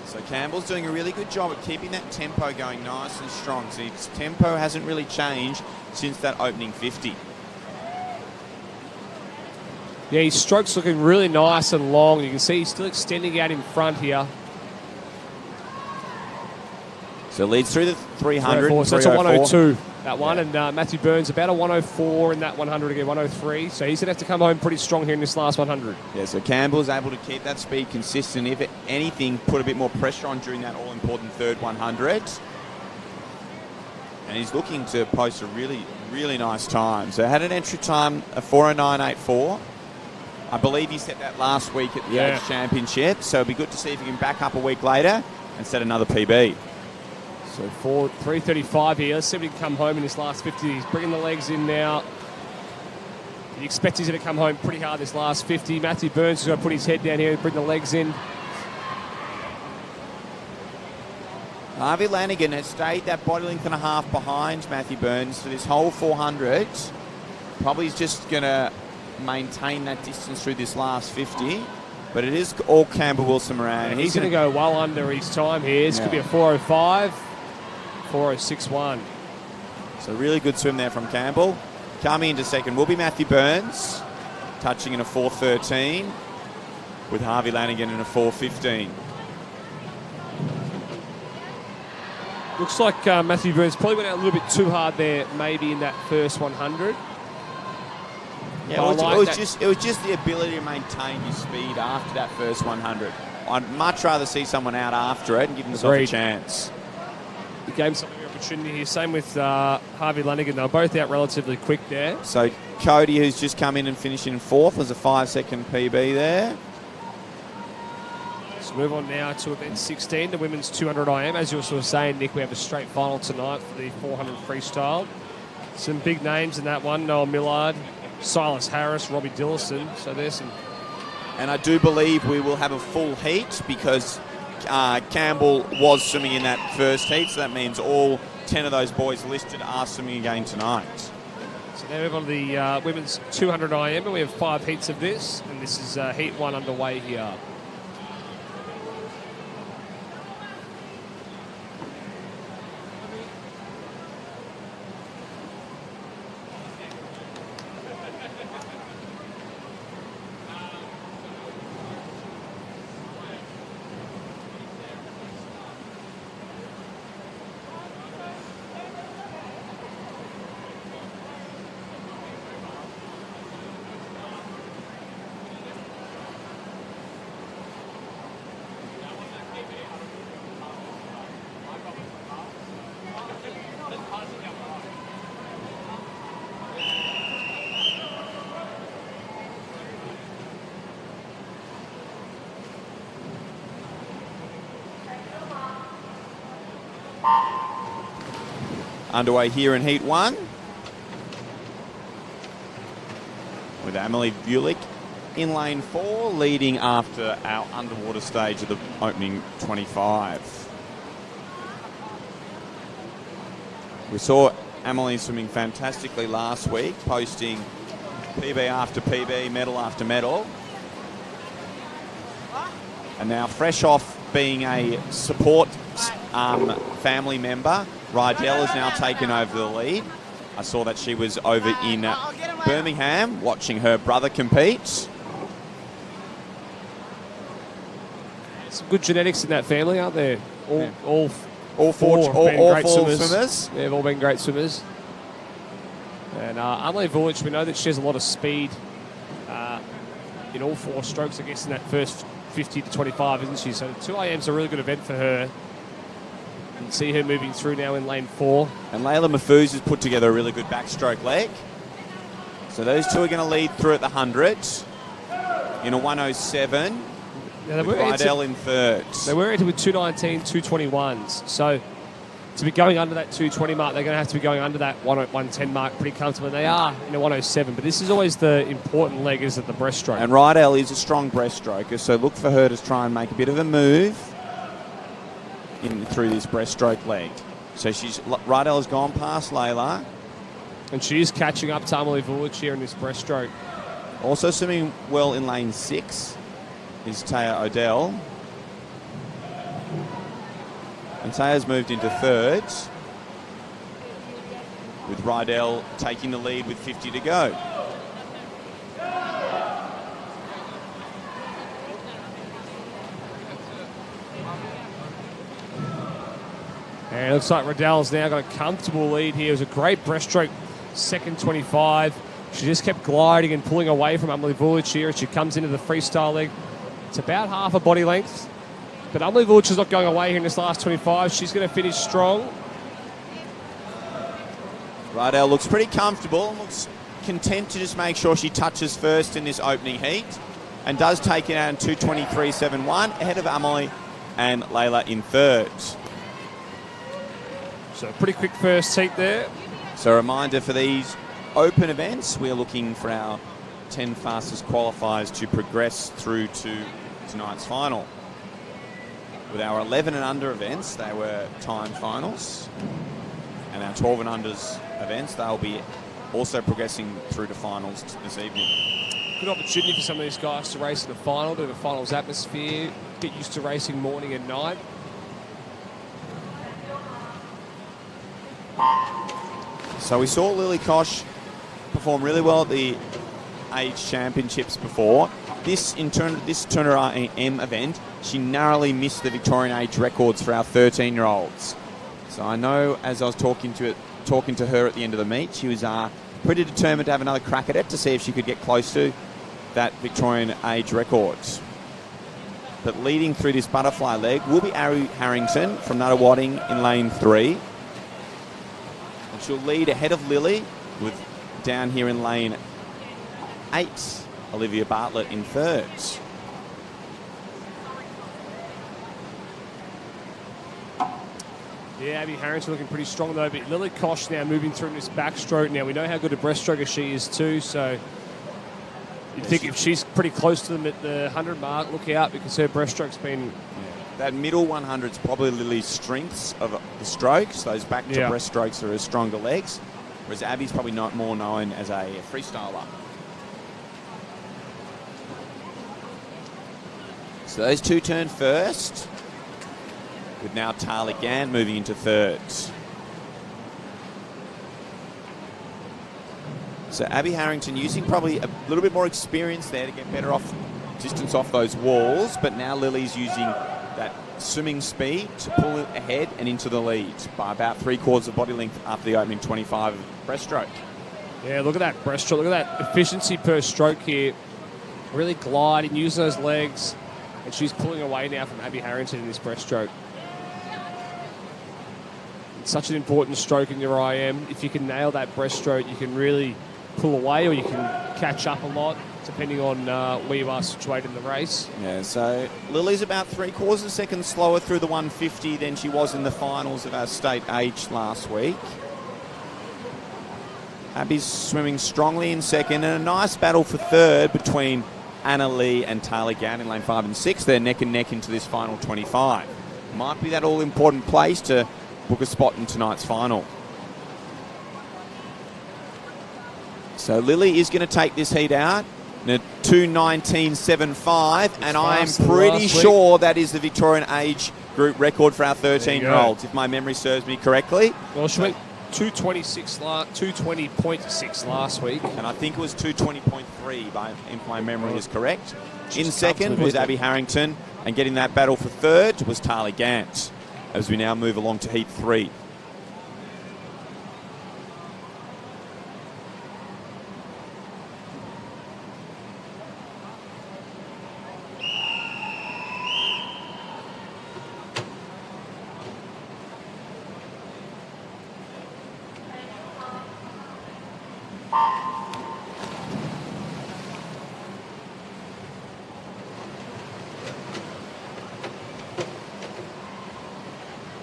So Campbell's doing a really good job at keeping that tempo going nice and strong. So his tempo hasn't really changed since that opening 50. Yeah, his stroke's looking really nice and long. You can see he's still extending out in front here. So leads through the 300. So that's a 102, that one. And Matthew Burns about a 104 in that 100 again, 103. So he's going to have to come home pretty strong here in this last 100. Yeah, so Campbell's able to keep that speed consistent. If anything, put a bit more pressure on during that all-important third 100. And he's looking to post a really, really nice time. So had an entry time of 4:09.84. I believe he set that last week at the Yeah. Age Championship, so it'll be good to see if he can back up a week later and set another PB. So 3:35 here. Let's see if he can come home in this last 50. He's bringing the legs in now. You expect he's going to come home pretty hard this last 50. Matthew Burns is going to put his head down here and bring the legs in. Harvey Lanigan has stayed that body length and a half behind Matthew Burns for this whole 400. Probably is just going to maintain that distance through this last 50. But it is all Campbell Wilson Moran. And he's going to go well under his time here. This could be a 4:05, 4:06.1. So really good swim there from Campbell. Coming into second will be Matthew Burns, touching in a 4:13, with Harvey Lanigan in a 4:15. Looks like Matthew Burns probably went out a little bit too hard there, maybe in that first 100. Yeah, it was just the ability to maintain your speed after that first 100. I'd much rather see someone out after it and give themselves a chance. He gave himself the opportunity here. Same with Harvey Lanigan. They were both out relatively quick there. So Cody, who's just come in and finished in fourth, was a 5-second PB there. Let's move on now to event 16, the women's 200 IM. As you were sort of saying, Nick, we have a straight final tonight for the 400 freestyle. Some big names in that one. Noah Millard, Silas Harris, Robbie Dillison. So there's some... And I do believe we will have a full heat because Campbell was swimming in that first heat, so that means all 10 of those boys listed are swimming again tonight. So now we've on the women's 200 IM, and we have 5 heats of this, and this is heat 1 underway here. Underway here in Heat 1 with Emily Vulik in lane 4, leading after our underwater stage of the opening 25. We saw Emily swimming fantastically last week, posting PB after PB, medal after medal. And now fresh off being a support family member, Rydell has now taken over the lead. I saw that she was over in Birmingham watching her brother compete. Some good genetics in that family, aren't there? All four swimmers. Yeah, they've all been great swimmers. And Amelie Vulic, we know that she has a lot of speed in all 4 strokes, I guess, in that first 50 to 25, isn't she? So the 2 IM's a really good event for her. You can see her moving through now in lane 4. And Layla Mahfouz has put together a really good backstroke leg. So those two are going to lead through at the 100 in a 107. Now, with Rydell in third. They were entered with 219, 221s. So to be going under that 220 mark, they're going to have to be going under that 110 mark pretty comfortably. They are in a 107, but this is always the important leg, is at the breaststroke. And Rydell is a strong breaststroker, so look for her to try and make a bit of a move through this breaststroke leg. So Rydell has gone past Layla. And she is catching up to Amelie Vulic here in this breaststroke. Also swimming well in lane 6 is Taya Odell. And Taya's moved into third, with Rydell taking the lead with 50 to go. And it looks like Rydell's now got a comfortable lead here. It was a great breaststroke, second 25. She just kept gliding and pulling away from Amelie Vulic here as she comes into the freestyle leg. It's about half a body length. But Amelie Vulic is not going away here in this last 25. She's going to finish strong. Rydell looks pretty comfortable and looks content to just make sure she touches first in this opening heat and does take it out in 2:23.71 ahead of Emily and Layla in third. So pretty quick first heat there. So a reminder for these open events, we're looking for our 10 fastest qualifiers to progress through to tonight's final. With our 11 and under events, they were time finals. And our 12 and unders events, they'll be also progressing through to finals this evening. Good opportunity for some of these guys to race in the final, bit of a finals atmosphere, get used to racing morning and night. So we saw Lily Koch perform really well at the age championships before. This Turner AM event, she narrowly missed the Victorian age records for our 13-year-olds. So I know as I was talking to her at the end of the meet, she was pretty determined to have another crack at it to see if she could get close to that Victorian age record. But leading through this butterfly leg will be Ari Harrington from Nuttawading in lane 3. And she'll lead ahead of Lily with down here in lane 8, Olivia Bartlett in third. Yeah, Abby Harrington looking pretty strong though, but Lily Koch now moving through this backstroke. Now we know how good a breaststroker she is too, so you'd think if she's pretty close to them at the 100 mark, look out because her breaststroke's been... That middle 100 is probably Lily's strengths of the strokes. Those back to breaststrokes are her stronger legs, whereas Abby's probably not more known as a freestyler. So those two turn first, with now Tali Gann moving into third. So Abby Harrington using probably a little bit more experience there to get better off distance off those walls, but now Lily's using that swimming speed to pull it ahead and into the lead by about 3/4 of body length after the opening 25 of breaststroke. Yeah, look at that breaststroke. Look at that efficiency per stroke here. Really gliding, using those legs. And she's pulling away now from Abby Harrington in this breaststroke. It's such an important stroke in your IM. If you can nail that breaststroke, you can really pull away or you can catch up a lot, depending on where you are situated in the race. Yeah, so Lily's about 3/4 of a second slower through the 150 than she was in the finals of our state age last week. Abby's swimming strongly in second, and a nice battle for third between Anna Lee and Taylor Gann in lane 5 and 6. They're neck and neck into this final 25. Might be that all-important place to book a spot in tonight's final. So Lily is going to take this heat out in a 2:19.75, and I am pretty sure that is the Victorian age group record for our 13-year-olds, if my memory serves me correctly. Well, she went 2:20.6 last week. And I think it was 2:20.3, if my memory is correct. In second was Abby Harrington, and getting that battle for third was Tali Gant, as we now move along to heat 3.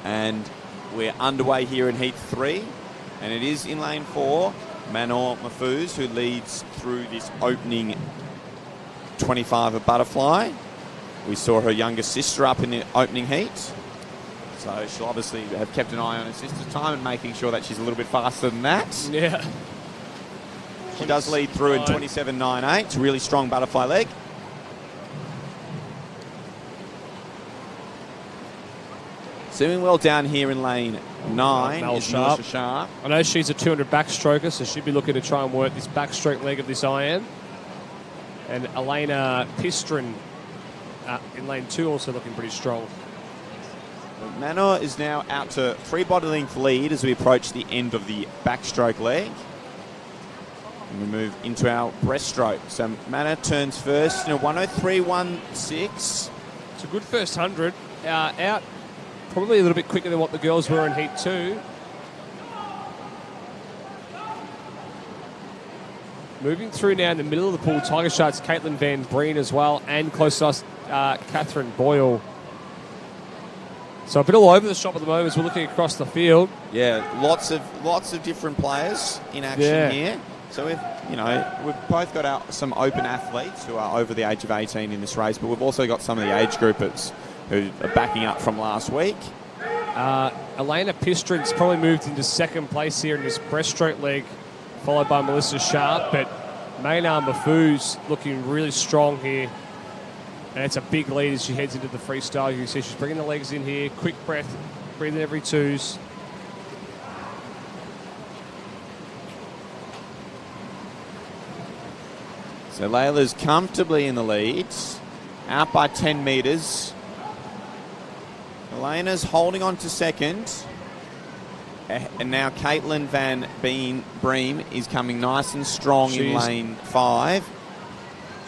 And we're underway here in heat 3, and it is in lane 4, Manor Mahfouz, who leads through this opening 25 of butterfly. We saw her younger sister up in the opening heat, so she'll obviously have kept an eye on her sister's time and making sure that she's a little bit faster than that. Yeah. She does lead through in 27.98. It's a really strong butterfly leg. Swimming well down here in lane 9 is Melissa Sharp. I know she's a 200 backstroker, so she'll be looking to try and work this backstroke leg of this IM. And Elena Pistrin in lane 2 also looking pretty strong. Manor is now out to 3 body length lead as we approach the end of the backstroke leg. And we move into our breaststroke. So Manor turns first in a 1:03.16. It's a good first 100. Out probably a little bit quicker than what the girls were in heat 2. Moving through now in the middle of the pool, Tiger Sharks, Caitlin Van Breen as well, and close to us, Catherine Boyle. So a bit all over the shop at the moment as we're looking across the field. Yeah, lots of different players in action here. So we've both got some open athletes who are over the age of 18 in this race, but we've also got some of the age groupers who are backing up from last week. Elena Pistrin's probably moved into second place here in this breaststroke leg, followed by Melissa Sharp, but Maynard Mafu's looking really strong here. And it's a big lead as she heads into the freestyle. You can see she's bringing the legs in here, quick breath, breathing every twos. So Layla's comfortably in the lead, out by 10 metres. Elena's holding on to second. And now Caitlin Van Breem is coming nice and strong in lane 5.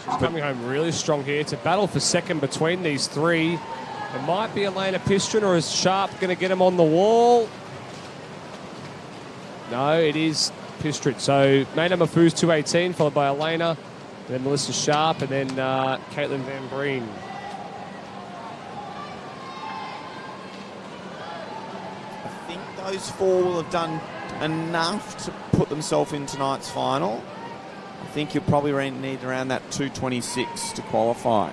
She's coming home really strong here. It's a battle for second between these three. It might be Elena Pistrin, or is Sharp going to get him on the wall? No, it is Pistrin. So Maynard Mafu's 2:18, followed by Elena, and then Melissa Sharp, and then Caitlin Van Breen. I think those four will have done enough to put themselves in tonight's final. I think you'll probably need around that 2:26 to qualify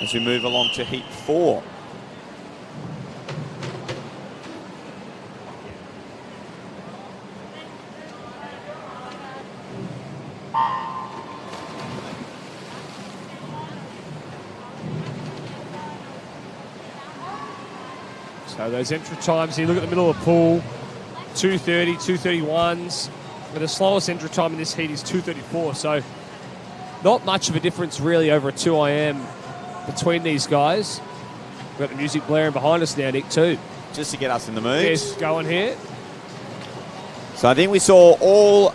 as we move along to heat 4. So those entry times here, look at the middle of the pool, 2:30, 2:31s. But the slowest entry time in this heat is 2:34, so not much of a difference really over a 2 IM between these guys. We've got the music blaring behind us now, Nick, too. Just to get us in the mood. Yes, going here. So I think we saw all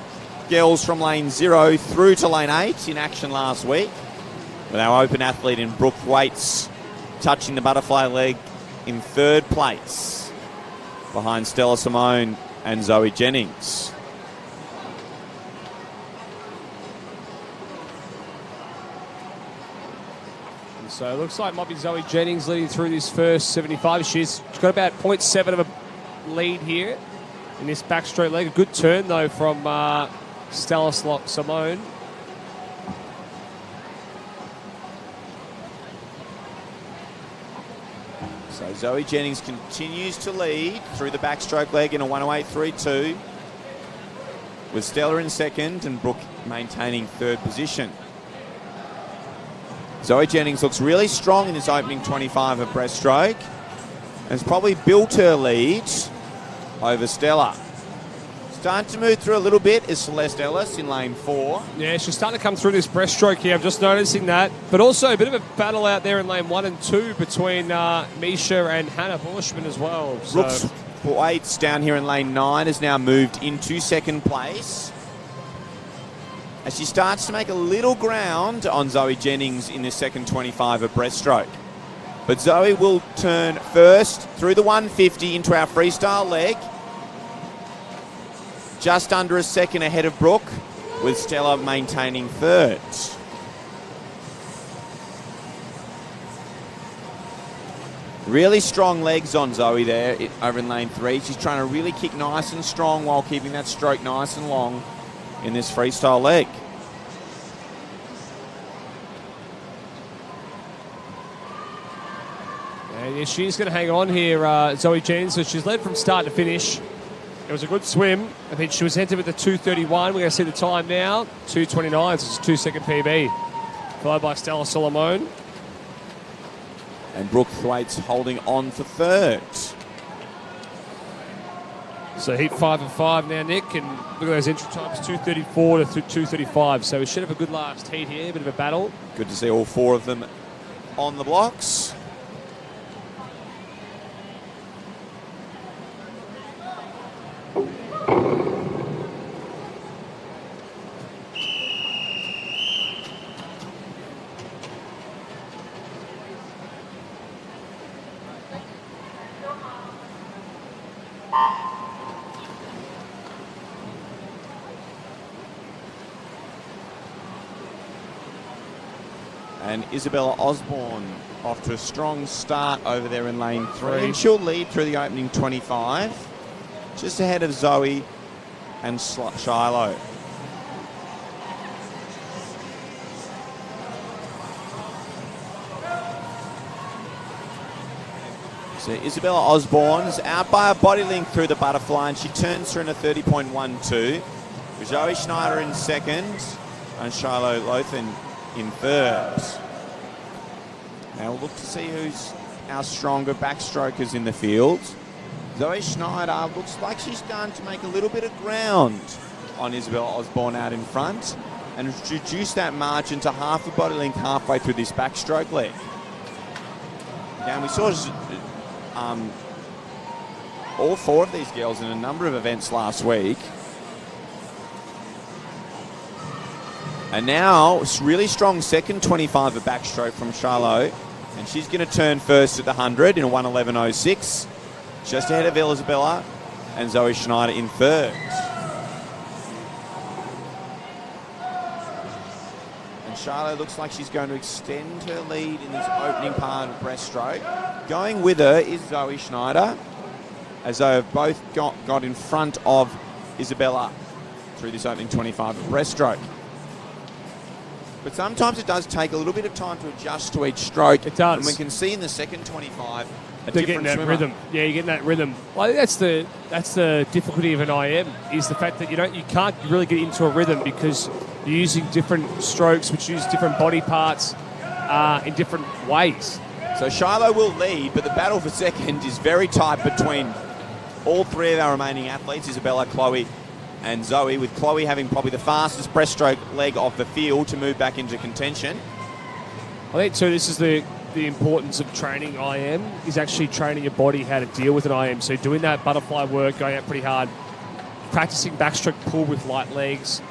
girls from lane 0 through to lane 8 in action last week, with our open athlete in Brooke Waits touching the butterfly leg in 3rd place behind Stella Simone and Zoe Jennings. So it looks like it might be Zoe Jennings leading through this first 75. She's got about 0.7 of a lead here in this backstroke leg. A good turn, though, from Stella Simone. So Zoe Jennings continues to lead through the backstroke leg in a 108.32, with Stella in second and Brooke maintaining 3rd position. Zoe Jennings looks really strong in this opening 25 of breaststroke and has probably built her lead over Stella. Starting to move through a little bit is Celeste Ellis in lane 4. Yeah, she's starting to come through this breaststroke here. I'm just noticing that. But also a bit of a battle out there in lane 1 and 2 between Misha and Hannah Bushman as well. So. Brooks Waits down here in lane 9 has now moved into second place, as she starts to make a little ground on Zoe Jennings in this second 25 of breaststroke. But Zoe will turn first through the 150 into our freestyle leg, just under a second ahead of Brooke, with Stella maintaining 3rd. Really strong legs on Zoe there over in lane 3. She's trying to really kick nice and strong while keeping that stroke nice and long in this freestyle leg. And she's going to hang on here, Zoe Jennings. So she's led from start to finish. It was a good swim. I think she was entered with a 2:31. We're going to see the time now. 2:29. It's a 2-second PB. Followed by Stella Solomon. And Brooke Thwaites holding on for 3rd. So heat 5 and 5 now, Nick. And look at those entry times, 2:34 to 2:35. So we should have a good last heat here. A bit of a battle. Good to see all 4 of them on the blocks. And Isabella Osborne off to a strong start over there in lane 3. And she'll lead through the opening 25, just ahead of Zoe and Shiloh. So Isabella Osborne's out by a body length through the butterfly, and she turns through in a 30.12. Zoe Schneider in second, and Shiloh Lothan in third. Now we'll look to see who's our stronger backstrokers in the field. Zoe Schneider looks like she's starting to make a little bit of ground on Isabella Osborne out in front and reduce that margin to half a body length halfway through this backstroke leg. Again, we saw all 4 of these girls in a number of events last week. And now, really strong second 25 of backstroke from Shiloh. And she's going to turn first at the 100 in a 1:11.06. Just ahead of Isabella and Zoe Schneider in third. And Shiloh looks like she's going to extend her lead in this opening part of breaststroke. Going with her is Zoe Schneider, as they have both got in front of Isabella through this opening 25 of breaststroke. But sometimes it does take a little bit of time to adjust to each stroke. It does. And we can see in the second 25 a They're different getting that swimmer. rhythm. Yeah, you're getting that rhythm. Well, that's the difficulty of an IM, is the fact that you can't really get into a rhythm because you're using different strokes which use different body parts in different ways. So Shiloh will lead, but the battle for second is very tight between all 3 of our remaining athletes, Isabella, Chloe and Zoe, with Chloe having probably the fastest breaststroke leg of the field to move back into contention. I think, too, this is the importance of training IM, is actually training your body how to deal with an IM. So doing that butterfly work, going out pretty hard, practicing backstroke pull with light legs,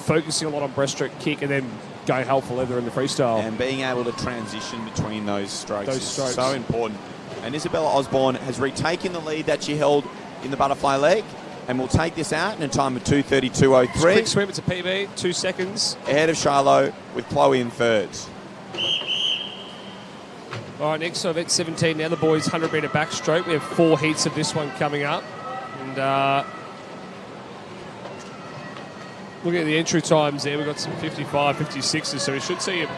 focusing a lot on breaststroke kick, and then going hell for leather in the freestyle. And being able to transition between those strokes is strokes. so important. And Isabella Osborne has retaken the lead that she held in the butterfly leg, and will take this out in a time of 2:32.03. Quick swim, it's a PB, 2 seconds. Ahead of Shiloh, with Chloe in third. All right, next, so event 17, now the boys 100-metre backstroke. We have 4 heats of this one coming up. And looking at the entry times there, we've got some 55, 56s, so we should see a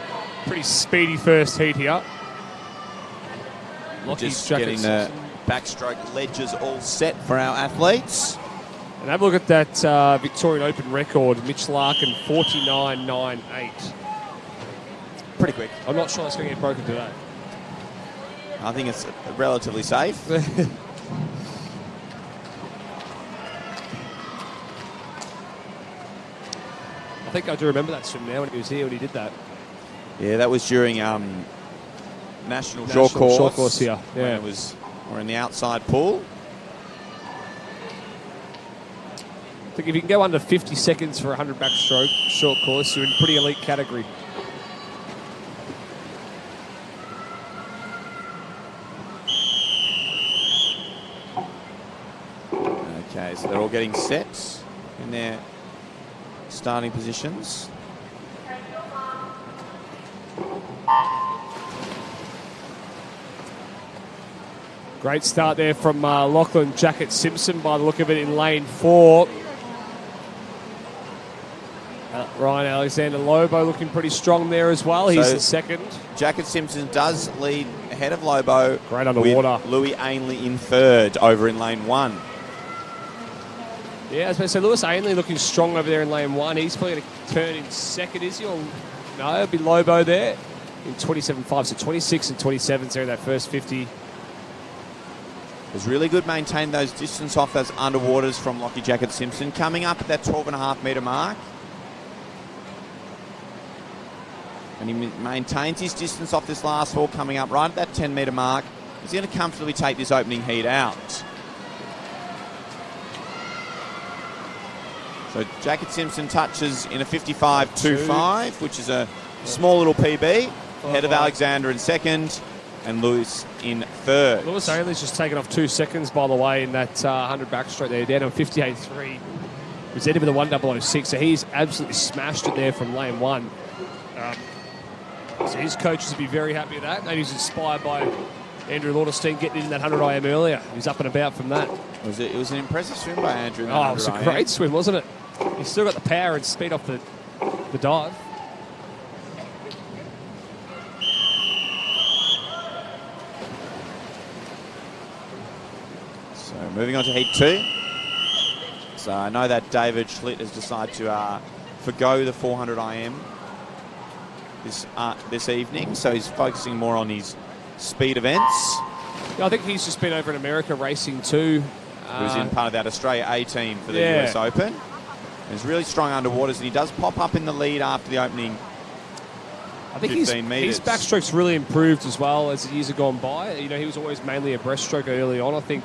pretty speedy first heat here. Just getting the backstroke ledges all set for our athletes. And have a look at that Victorian Open record, Mitch Larkin, 49.98. Pretty quick. I'm not sure that's going to get broken today. I think it's relatively safe. I think I do remember that swim now when he was here when he did that. Yeah, that was during National Short Course here. Yeah, we're in the outside pool. I think if you can go under 50 seconds for 100 backstroke short course, you're in pretty elite category. Okay, so they're all getting set in their starting positions. Great start there from Lachlan Jacket Simpson by the look of it in lane 4. Ryan Alexander Lobo looking pretty strong there as well. He's in second. Jacket Simpson does lead ahead of Lobo. Great underwater. With Louis Ainley in third over in lane 1. Yeah, I was going to say, Lewis Ainley looking strong over there in lane 1. He's probably going to turn in second, is he? Or no, it'll be Lobo there in 27.5. So 26 and 27 there in that first 50. It was really good maintaining those distance off those underwaters from Lockie Jacket Simpson. Coming up at that 12.5 metre mark. And he maintains his distance off this last haul coming up right at that 10 metre mark. He's going to comfortably take this opening heat out. So Jacket Simpson touches in a 55.25, which is a small little PB. Ahead of Alexander in second and Lewis in third. Lewis Ainley's just taken off 2 seconds, by the way, in that 100 backstroke there, down on 58.3. Presented with a 1:00.06, so he's absolutely smashed it there from lane 1. So his coaches would be very happy with that. Maybe he's inspired by Andrew Lauderstein getting in that 100 IM earlier. He's up and about from that. It was an impressive swim by Andrew. In that Oh, it was a 100 IM. great swim, wasn't it? He's still got the power and speed off the dive. So moving on to heat 2. So I know that David Schlitt has decided to forgo the 400 IM this evening. So he's focusing more on his speed events. Yeah, I think he's just been over in America racing too. He was in part of that Australia A team for the Yeah. US Open. He's really strong underwaters, and he does pop up in the lead after the opening I think 15 metres. his backstroke's really improved as well as the years have gone by. You know, he was always mainly a breaststroke early on, I think.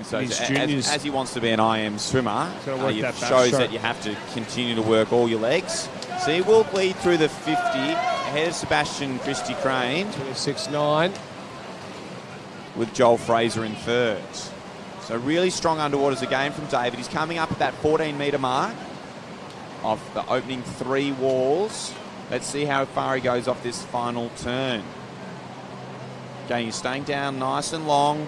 So His juniors- as he wants to be an IM swimmer, He's gotta work it that shows backstroke. that you have to continue to work all your legs. So he will bleed through the 50 ahead of Sebastian Christie Crane 26.9. with Joel Fraser in third. So really strong underwaters again from David. He's coming up at that 14-metre mark of the opening 3 walls. Let's see how far he goes off this final turn. Again, he's staying down nice and long.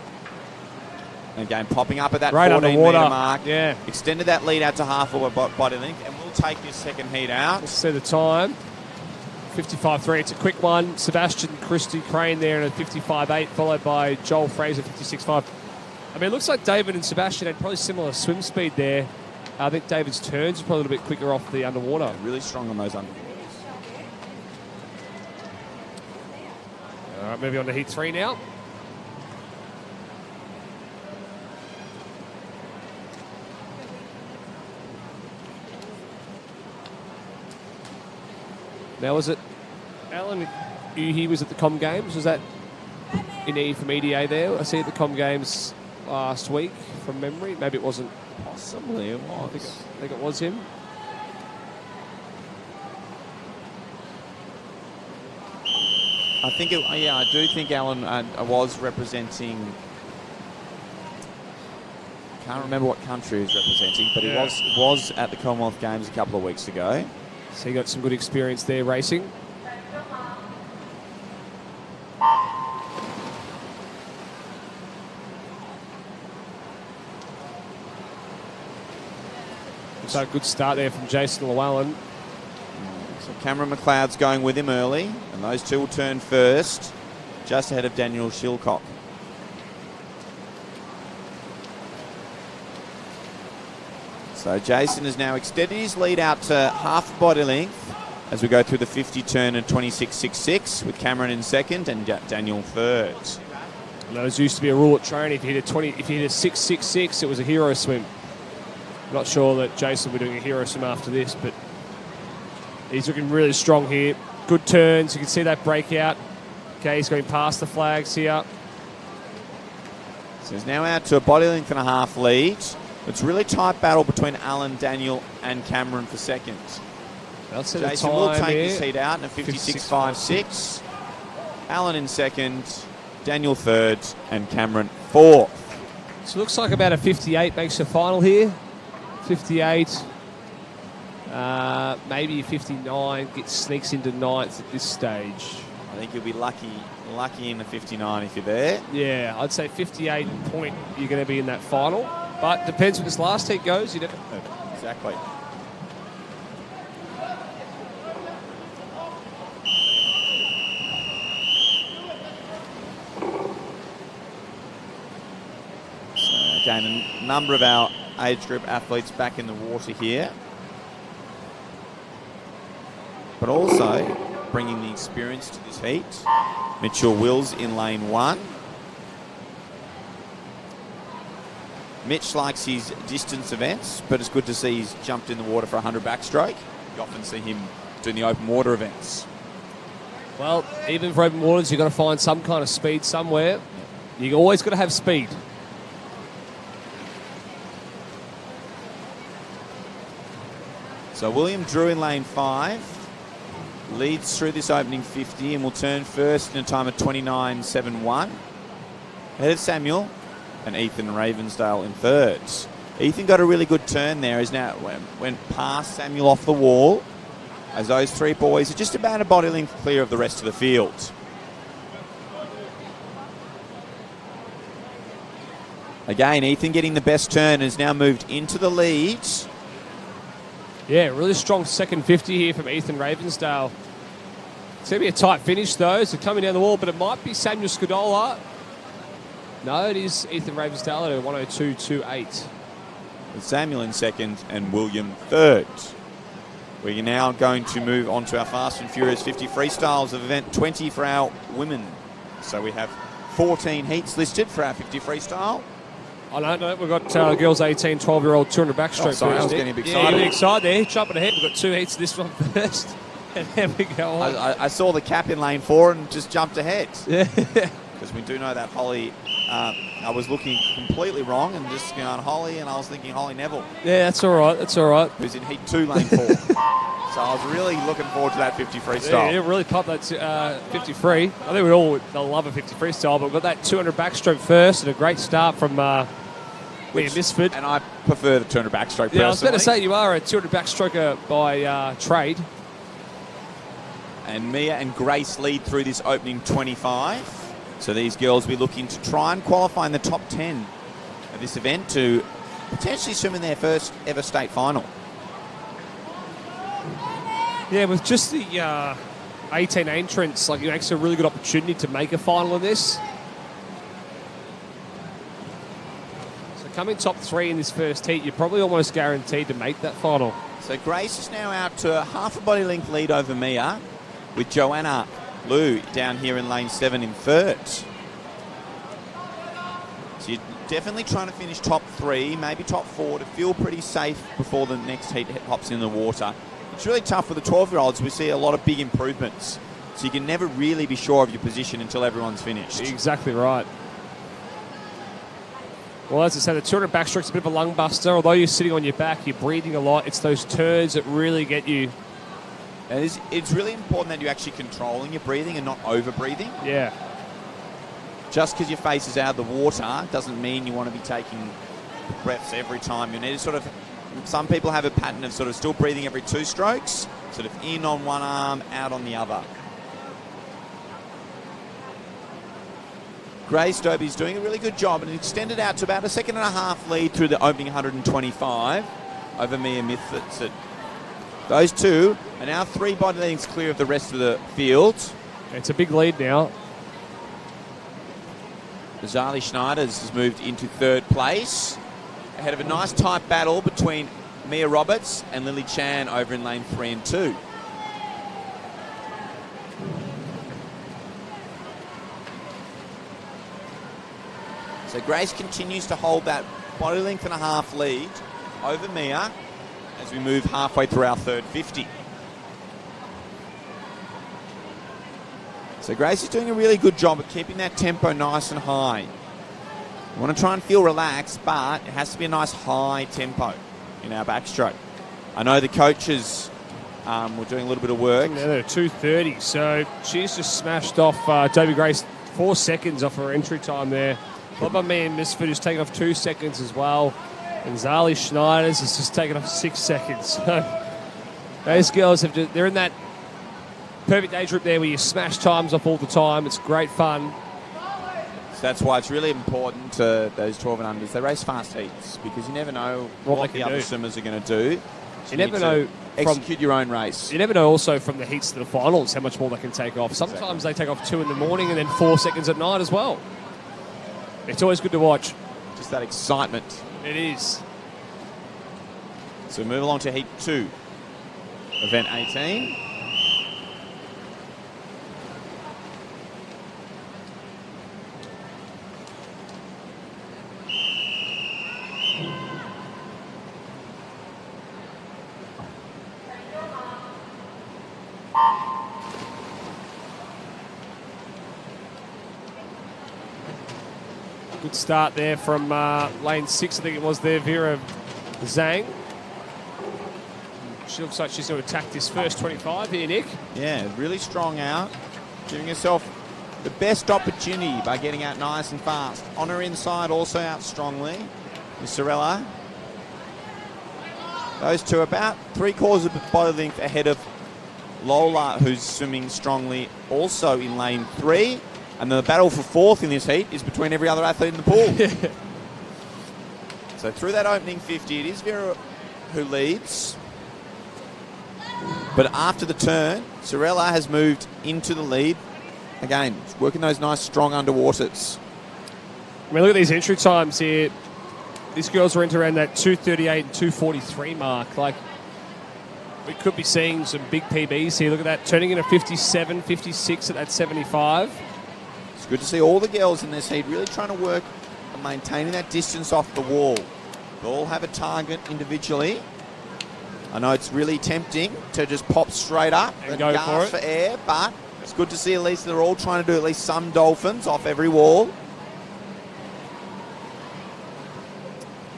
Again, popping up at that Right 14-metre underwater. mark. Yeah. Extended that lead out to half of a body length, and we'll take this second heat out. Let's see the time. 55.3. It's a quick one. Sebastian Christie Crane there in a 55.8, followed by Joel Fraser 56.5. I mean, it looks like David and Sebastian had probably similar swim speed there. I think David's turns are probably a little bit quicker off the underwater. Really strong on those underwaters. All right, moving on to heat 3 now. Now, was it Alan? He was at the Com Games. Was that from EDA there? I see at the Com Games last week from memory. Maybe it wasn't. Possibly it I was. think it was him. I do think Alan was representing. Can't remember what country he was representing, but Yeah. he was at the Commonwealth Games a couple of weeks ago. So he got some good experience there racing. So a good start there from Jason Llewellyn. So Cameron McLeod's going with him early, and those two will turn first, just ahead of Daniel Shilcock. So Jason has now extended his lead out to half body length as we go through the 50 turn at 26.66 with Cameron in second and Daniel third. And those used to be a rule at training. If you hit a 6.66, it was a hero swim. Not sure that Jason will be doing a hero swim after this, but he's looking really strong here. Good turns. You can see that breakout. Okay, he's going past the flags here. So he's now out to a body length and a half lead. It's a really tight battle between Alan, Daniel and Cameron for second. I'll see the Jason time will take here. this heat out in a 56.56. Alan in second, Daniel third and Cameron fourth. So it looks like about a 58 makes the final here. 58, maybe a 59 sneaks into ninth at this stage. I think you'll be lucky in the 59 if you're there. Yeah, I'd say 58 point you're going to be in that final. But depends when this last heat goes. You never know. Exactly. So again, a number of our age group athletes back in the water here. But also bringing the experience to this heat. Mitchell Wills in lane 1. Mitch likes his distance events, but it's good to see he's jumped in the water for 100 backstroke. You often see him doing the open water events. Well, even for open waters, you've got to find some kind of speed somewhere. You always got to have speed. So William Drew in lane 5 leads through this opening 50 and will turn first in a time of 29.71. Ahead of Samuel and Ethan Ravensdale in thirds. Ethan got a really good turn there. He's now went past Samuel off the wall as those three boys are just about a body length clear of the rest of the field. Again, Ethan getting the best turn has now moved into the lead. Yeah, really strong second 50 here from Ethan Ravensdale. It's going to be a tight finish, though, so coming down the wall, but it might be Samuel Scadola. No, it is Ethan Ravensdale at a 102.28. With Samuel in second and William third. We're now going to move on to our Fast and Furious 50 freestyles of event 20 for our women. So we have 14 heats listed for our 50 freestyle. I don't know. We've got girls 18, 12-year-old 200 backstroke. Oh, sorry, I was getting a bit excited. Yeah, you're excited there. Jumping ahead. We've got 2 heats this one first. And then we go on. I saw the cap in lane 4 and just jumped ahead. Yeah. Because we do know that Holly, I was looking completely wrong and just going Holly, and I was thinking Holly Neville. Yeah, that's all right. That's all right. Who's in heat 2, lane 4. So I was really looking forward to that 50 freestyle. Yeah, really popped that 50 free. I think we all love a 50 freestyle, but we've got that 200 backstroke first and a great start from Mia Misford. And I prefer the 200 backstroke personally. Yeah, I was about to say you are a 200 backstroker by trade. And Mia and Grace lead through this opening 25. So these girls will be looking to try and qualify in the top 10 of this event to potentially swim in their first ever state final. Yeah, with just the 18 entrants, like, it makes a really good opportunity to make a final in this. So coming top 3 in this first heat, you're probably almost guaranteed to make that final. So Grace is now out to half a body length lead over Mia, with Joanna Lou down here in lane 7 in third. So you're definitely trying to finish top 3, maybe top 4, to feel pretty safe before the next heat hops in the water. It's really tough with the 12-year-olds. We see a lot of big improvements. So you can never really be sure of your position until everyone's finished. Exactly right. Well, as I said, the 200 backstroke's a bit of a lung buster. Although you're sitting on your back, you're breathing a lot. It's those turns that really get you. And it's really important that you're actually controlling your breathing and not over-breathing. Yeah. Just because your face is out of the water doesn't mean you want to be taking breaths every time. You need to sort of, some people have a pattern of sort of still breathing every 2 strokes, sort of in on one arm, out on the other. Grace Dobie's doing a really good job and extended out to about a 1.5 lead through the opening 125 over Mia Misford. Those two are now 3 body lengths clear of the rest of the field. It's a big lead now. Zali Schneiders has moved into third place, ahead of a nice tight battle between Mia Roberts and Lily Chan over in lane 3 and 2. So Grace continues to hold that body length and a half lead over Mia as we move halfway through our third 50. So Grace is doing a really good job of keeping that tempo nice and high. You want to try and feel relaxed, but it has to be a nice high tempo in our backstroke. I know the coaches were doing a little bit of work. Yeah, they're 2:30, so she's just smashed off Dobie Grace 4 seconds off her entry time there. What about me and Misford, who's taken off 2 seconds as well. And Zali Schneiders has just taken off 6 seconds. So those girls they're in that perfect age group there where you smash times off all the time. It's great fun. So that's why it's really important to those 12 and unders. They race fast heats because you never know what the other swimmers are going to do. So you never know. Execute your own race. You never know also from the heats to the finals how much more they can take off. Sometimes they take off 2 in the morning and then 4 seconds at night as well. It's always good to watch. Just that excitement. It is. So we move along to heat 2, event 18. Good start there from lane 6, I think it was there, Vera Zhang. She looks like she's going to attack this first 25 here, Nick. Yeah, really strong out. Giving herself the best opportunity by getting out nice and fast. On her inside, also out strongly, is Sorella. Those two about 3/4 of the body length ahead of Lola, who's swimming strongly, also in lane 3. And the battle for 4th in this heat is between every other athlete in the pool. So through that opening 50, it is Vera who leads. But after the turn, Sorella has moved into the lead. Again, working those nice, strong underwaters. I mean, look at these entry times here. These girls are into around that 2:38 and 2:43 mark. Like, we could be seeing some big PBs here. Look at that, turning into 57, 56 at that 75. It's good to see all the girls in this heat really trying to work on maintaining that distance off the wall. They all have a target individually. I know it's really tempting to just pop straight up and go gasp for it. for air, but it's good to see at least they're all trying to do at least some dolphins off every wall.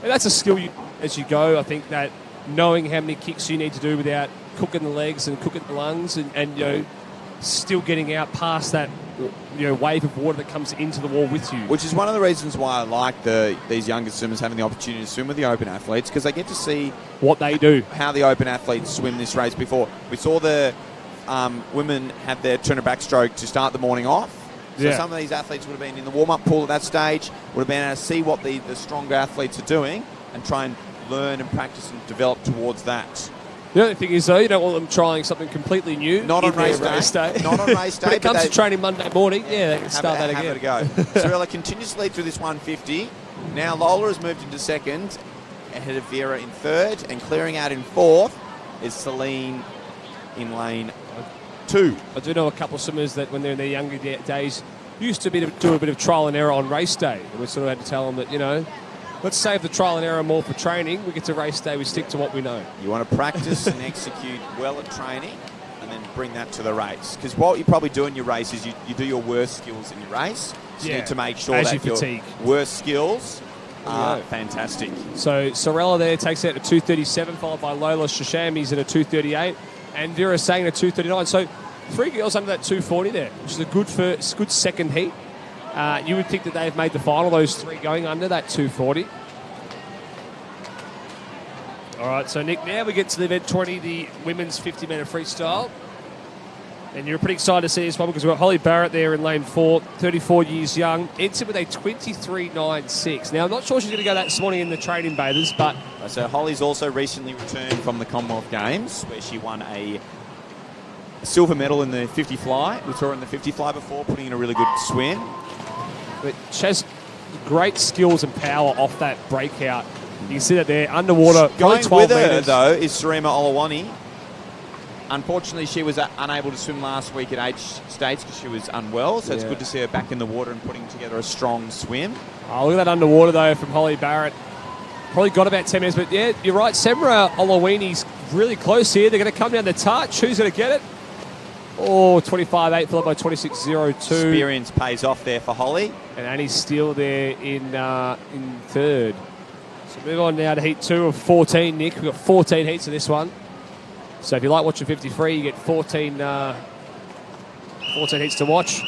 And that's a skill as you go. I think that knowing how many kicks you need to do without cooking the legs and cooking the lungs and you know, still getting out past that wave of water that comes into the wall with you. Which is one of the reasons why I like these younger swimmers having the opportunity to swim with the open athletes, because they get to see what they do, how the open athletes swim this race before. We saw the women have their turner backstroke to start the morning off. So some of these athletes would have been in the warm-up pool at that stage, would have been able to see what the stronger athletes are doing and try and learn and practice and develop towards that. The only thing is, though, you don't want them trying something completely new. Not on race day. Not on race day. When it comes to training Monday morning, they can start that again. Have it a go. Sorella continues to lead through this 150. Now Lola has moved into second, ahead of Vera in third, and clearing out in fourth is Celine in lane 2. I do know a couple of swimmers that when they're in their younger days used to do a bit of trial and error on race day. And we sort of had to tell them that, let's save the trial and error more for training. We get to race day, we stick to what we know. You want to practice and execute well at training and then bring that to the race. Because what you probably do in your race is you do your worst skills in your race. So you need to make sure that your worst skills are fantastic. So Sorella there takes out a 2:37, followed by Lola Shashambi's at a 2:38, and Vera Sang at a 2:39. So 3 girls under that 2:40 there, which is a good second heat. You would think that they've made the final, those 3 going under that 2:40. All right, so Nick, now we get to the event 20, the women's 50-metre freestyle. And you're pretty excited to see this one because we've got Holly Barrett there in lane 4, 34 years young, entered with a 23.96. Now, I'm not sure she's going to go that this morning in the training bathers, but... So Holly's also recently returned from the Commonwealth Games, where she won a silver medal in the 50 fly. We saw her in the 50 fly before, putting in a really good swim. But she has great skills and power off that breakout. You can see that there, underwater, going 12 with her, metres. though, is Sarima Olawani. Unfortunately, she was unable to swim last week at age states because she was unwell, so it's good to see her back in the water and putting together a strong swim. Oh, look at that underwater, though, from Holly Barrett. Probably got about 10 minutes, but yeah, you're right. Semra Olawini's really close here. They're going to come down the touch. Who's going to get it? Oh, 25.8 followed by 26.02. Experience pays off there for Holly. And Annie Steele there in third. So move on now to heat 2 of 14, Nick. We've got 14 heats of this one. So if you like watching 53, you get 14 heats to watch.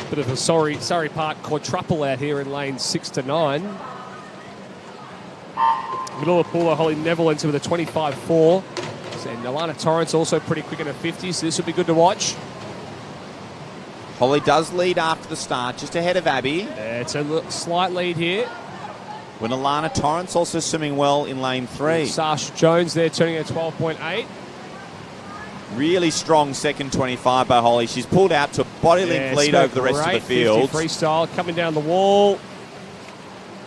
Bit of a Surrey Park quadruple out here in lane 6 to 9. Middle of the pool, Holly Neville into with a 25.4. And Alana Torrance also pretty quick in a 50, so this will be good to watch. Holly does lead after the start, just ahead of Abby. Yeah, it's a slight lead here. When Alana Torrance also swimming well in lane 3. Sasha Jones there turning at 12.8. Really strong second 25 by Holly. She's pulled out to a body length lead over the rest of the field. 50 freestyle coming down the wall.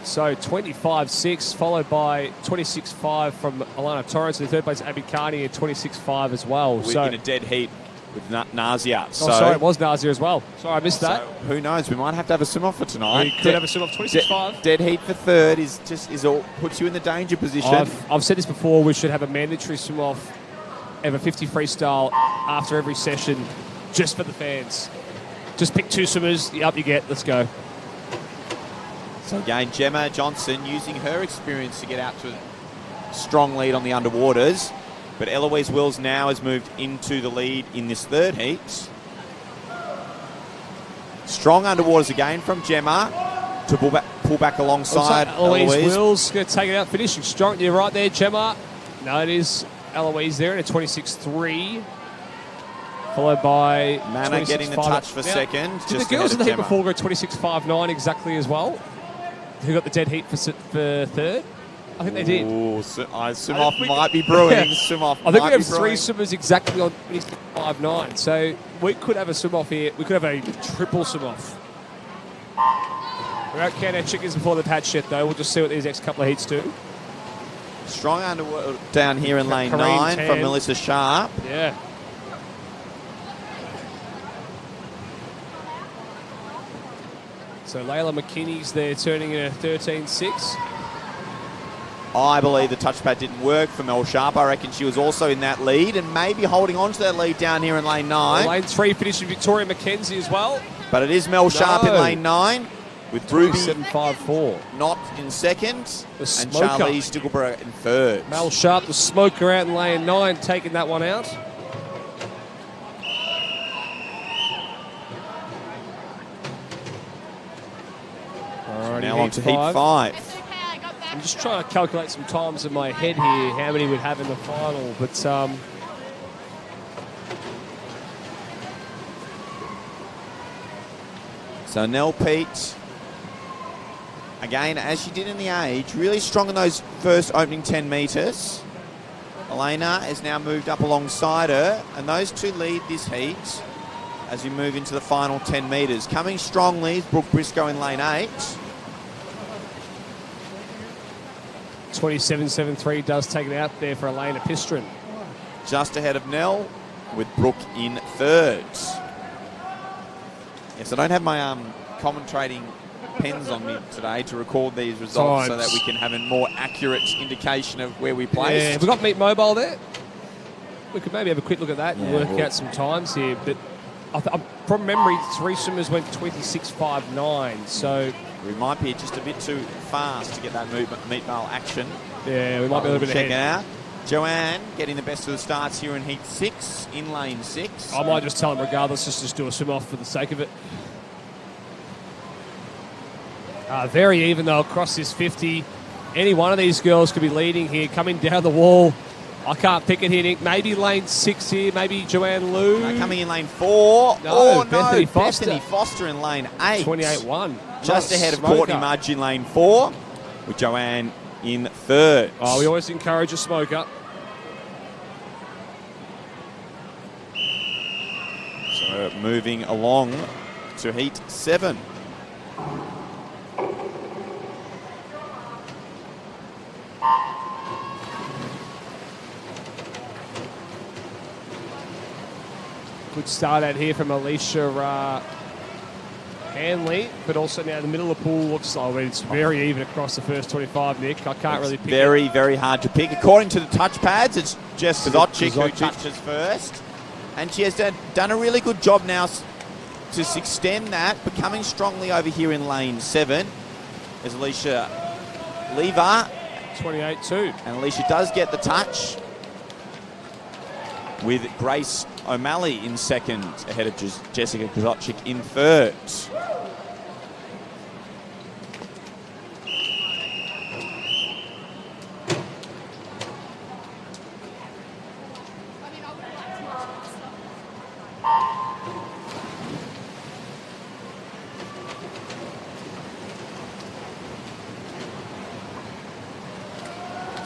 So 25.6 followed by 26.5 from Alana Torrance. In third place, Abby Carney at 26.5 as well. We're in a dead heat with Nazia. Sorry, it was Nazia as well. Sorry, I missed that. So who knows? We might have to have a swim off for tonight. We could have a swim off 26.5. Dead heat for third is all puts you in the danger position. I've said this before. We should have a mandatory swim off of a 50 freestyle after every session, just for the fans. Just pick 2 swimmers. The up you get. Let's go. So again, Gemma Johnson using her experience to get out to a strong lead on the underwaters. But Eloise Wills now has moved into the lead in this third heat. Strong underwaters again from Gemma to pull back alongside Eloise. Wills going to take it out, finishing strong. You're right there, Gemma. No, it is Eloise there in a 26.3. Followed by Manna getting the touch for second. Did just the girls in the heat Gemma. before go 26.59 exactly as well? Who got the dead heat for third? I think they did. Ooh, Simoff might be brewing. Simoff I think might we have be three brewing. swimmers exactly on 26.59. So we could have a swim off here. We could have a triple swim off. We won't count our chickens before they've hatched yet, though. We'll just see what these next couple of heats do. Strong underwater down here in lane Kareem 9 Tan. from Melissa Sharp. Yeah. So Layla McKinney's there turning in a 13.6. I believe the touchpad didn't work for Mel Sharp. I reckon she was also in that lead and maybe holding on to that lead down here in lane 9. Lane 3 finishing Victorian McKenzie as well. But it is Mel Sharp in No. lane 9 with Ruby 27.54. not in second The and smoker. Charlize Stickleborough in third. Mel Sharp, the smoker out in lane 9, taking that one out. Alrighty, Now on to heat 5. I'm just trying to calculate some times in my head here, how many we'd have in the final, but So Nell Pete, again, as she did in the age, really strong in those first opening 10 metres. Elena has now moved up alongside her, and those two lead this heat as we move into the final 10 metres. Coming strongly is Brooke Briscoe in lane 8. 27.73 does take it out there for Elena Pistrin. Just ahead of Nell, with Brooke in third. Yes, I don't have my commentating pens on me today to record these results so that we can have a more accurate indication of where we placed. Yeah, we've got Meet Mobile there. We could maybe have a quick look at that and Yeah, work out some times here. But from memory, 3 swimmers went 26.59. So We might be just a bit too fast to get that meet mile action. yeah, we might be a little bit Check it ahead. out. Joanne getting the best of the starts here in heat 6 in lane 6. I might just tell them regardless, just do a swim off for the sake of it. Very even though across this 50. Any one of these girls could be leading here, coming down the wall. I can't pick it here, Nick. Maybe lane 6 here, maybe Joanne Liu. Coming in lane 4. No, Bethany Foster. Bethany Foster in lane 8. 28.1. Just Nice ahead of smoker. Courtney Mudge in lane 4, with Joanne in third. Oh, we always encourage a smoker. So moving along to heat 7. Good start out here from Alicia Hanley, but also now the middle of the pool looks like it's very even across the first 25, Nick. I can't really pick Very, it. very hard to pick. According to the touch pads, it's Jess Kozotchik who Kozotchik. touches first. And she has done a really good job now to extend that, but coming strongly over here in lane 7 is Alicia Lever. 28.2. And Alicia does get the touch with Grace O'Malley in second, ahead of Jessica Kozotchik in third.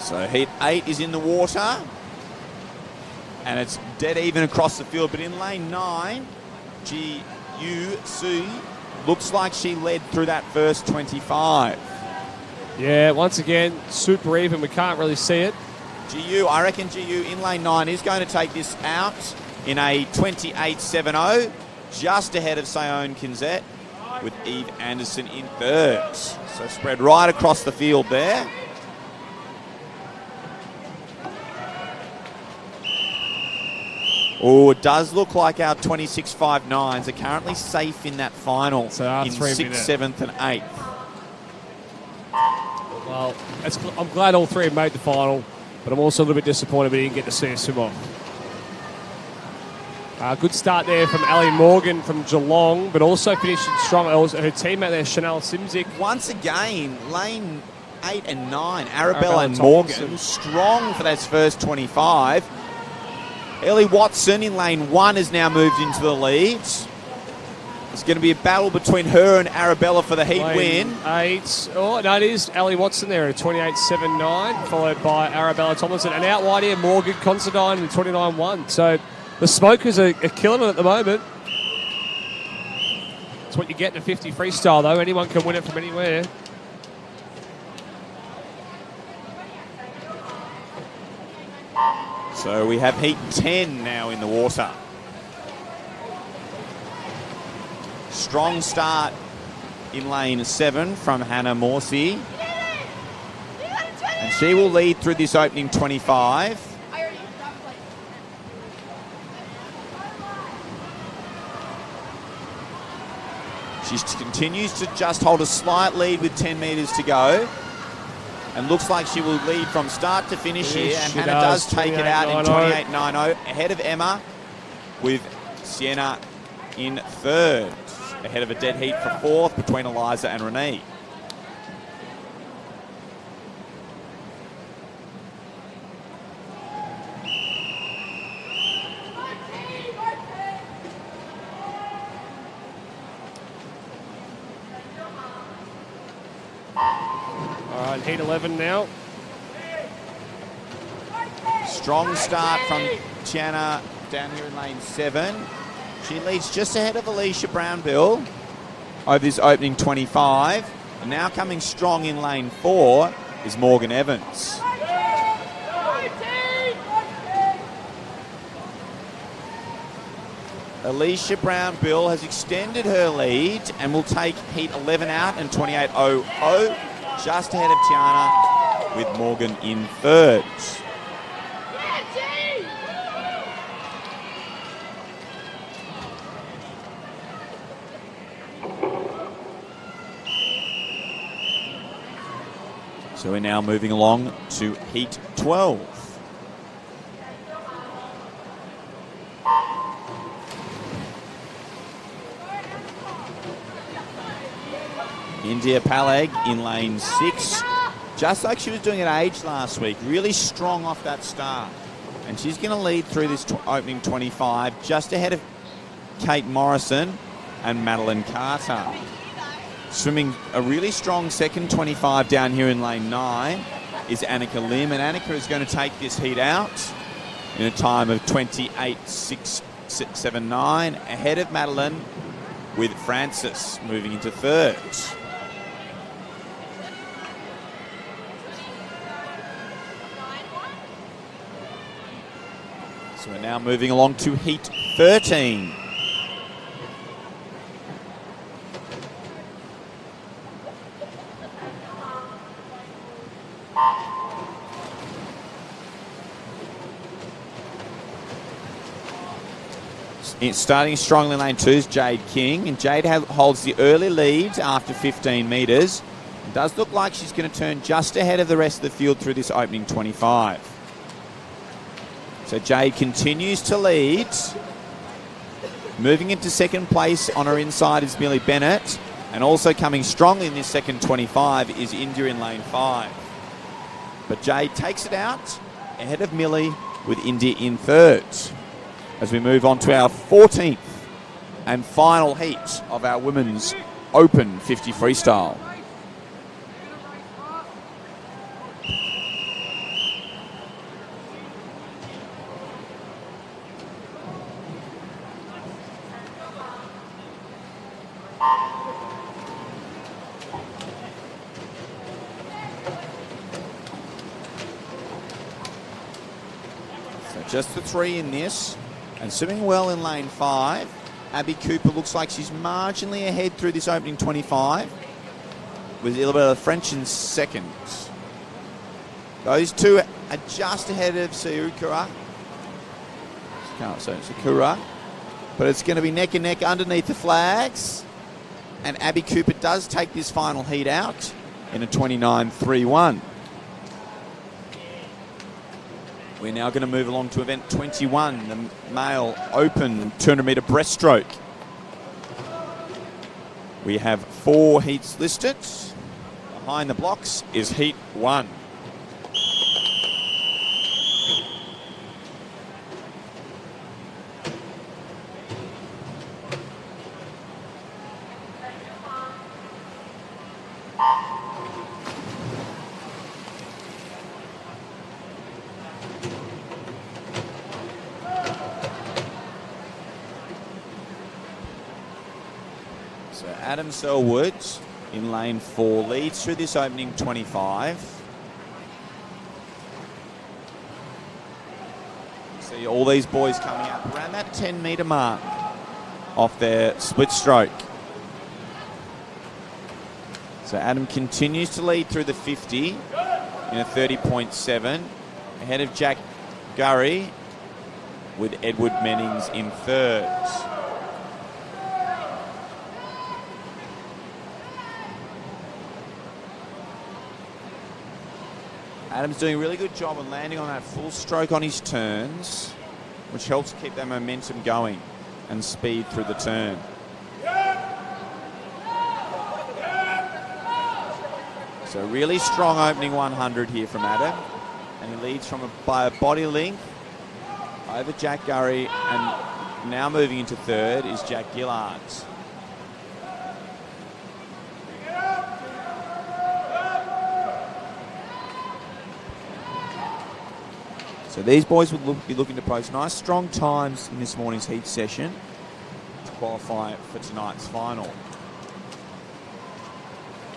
So heat 8 is in the water. And it's dead even across the field. But in lane 9, Ji-Yu Sui looks like she led through that first 25. Yeah, once again, super even. We can't really see it. Ji-Yu, I reckon Ji-Yu in lane 9 is going to take this out in a 28.70, just ahead of Sion Kinzet, with Eve Anderson in third. So spread right across the field there. Oh, it does look like our 26.59s are currently safe in that final So our in three 6th, minute. 7th and 8th. Well, I'm glad all three have made the final, but I'm also a little bit disappointed we didn't get to see a swim off. Good start there from Ali Morgan from Geelong, but also finishing strong. Also, her teammate there, Chanel Simzik. Once again, lane 8 and 9. Arabella and Tomlinson. Morgan strong for that first 25. Ellie Watson in lane 1 has now moved into the lead. It's going to be a battle between her and Arabella for the heat win. 8. Oh, no, it is Ellie Watson there at 28.79, followed by Arabella Tomlinson. And out wide here, Morgan Considine in 29.1. So the smokers are killing it at the moment. That's what you get in a 50 freestyle, though. Anyone can win it from anywhere. So we have heat 10 now in the water. Strong start in lane 7 from Hannah Morsey. And she will lead through this opening 25. She continues to just hold a slight lead with 10 metres to go. And looks like she will lead from start to finish here. And Hannah does take it out in 28.90, ahead of Emma, with Sienna in third. Ahead of a dead heat for fourth between Eliza and Renee. All right, heat 11 now. Strong start from Tiana down here in lane 7. She leads just ahead of Alicia Brownbill over this opening 25. And now coming strong in lane 4 is Morgan Evans. Alicia Brownbill has extended her lead and will take heat 11 out in 28.00, just ahead of Tiana, with Morgan in third. So we're now moving along to heat 12. India Palag in lane 6, just like she was doing at Age last week, really strong off that start. And she's going to lead through this opening 25, just ahead of Kate Morrison and Madeline Carter. Swimming a really strong second 25 down here in lane 9 is Annika Lim, and Annika is going to take this heat out in a time of 28.679, ahead of Madeline, with Francis moving into third. So we're now moving along to heat 13. Starting strongly in lane 2 is Jade King, and Jade holds the early lead after 15 metres. It does look like she's going to turn just ahead of the rest of the field through this opening 25. So Jade continues to lead. Moving into second place on her inside is Millie Bennett, and also coming strongly in this second 25 is India in lane 5. But Jade takes it out ahead of Millie, with India in third. As we move on to our 14th and final heat of our women's Open 50 freestyle. So just the 3 in this. And swimming well in lane 5, Abby Cooper looks like she's marginally ahead through this opening 25, with Isabella French in second. Those two are just ahead of Sakura. Can't say Sakura. But it's going to be neck and neck underneath the flags. And Abby Cooper does take this final heat out in a 29.31. We're now going to move along to event 21, the male open 200-metre breaststroke. We have 4 heats listed. behind the blocks is heat 1. So Adam Selwood in lane 4 leads through this opening 25. See all these boys coming up around that 10-metre mark off their split stroke. So Adam continues to lead through the 50 in a 30.7, ahead of Jack Gurry with Edward Mennings in third. Adam's doing a really good job on landing on that full stroke on his turns, which helps keep that momentum going and speed through the turn. So really strong opening 100 here from Adam, and he leads by a body length over Jack Gurry, and now moving into third is Jack Gillard. So these boys will be looking to post nice strong times in this morning's heat session to qualify for tonight's final.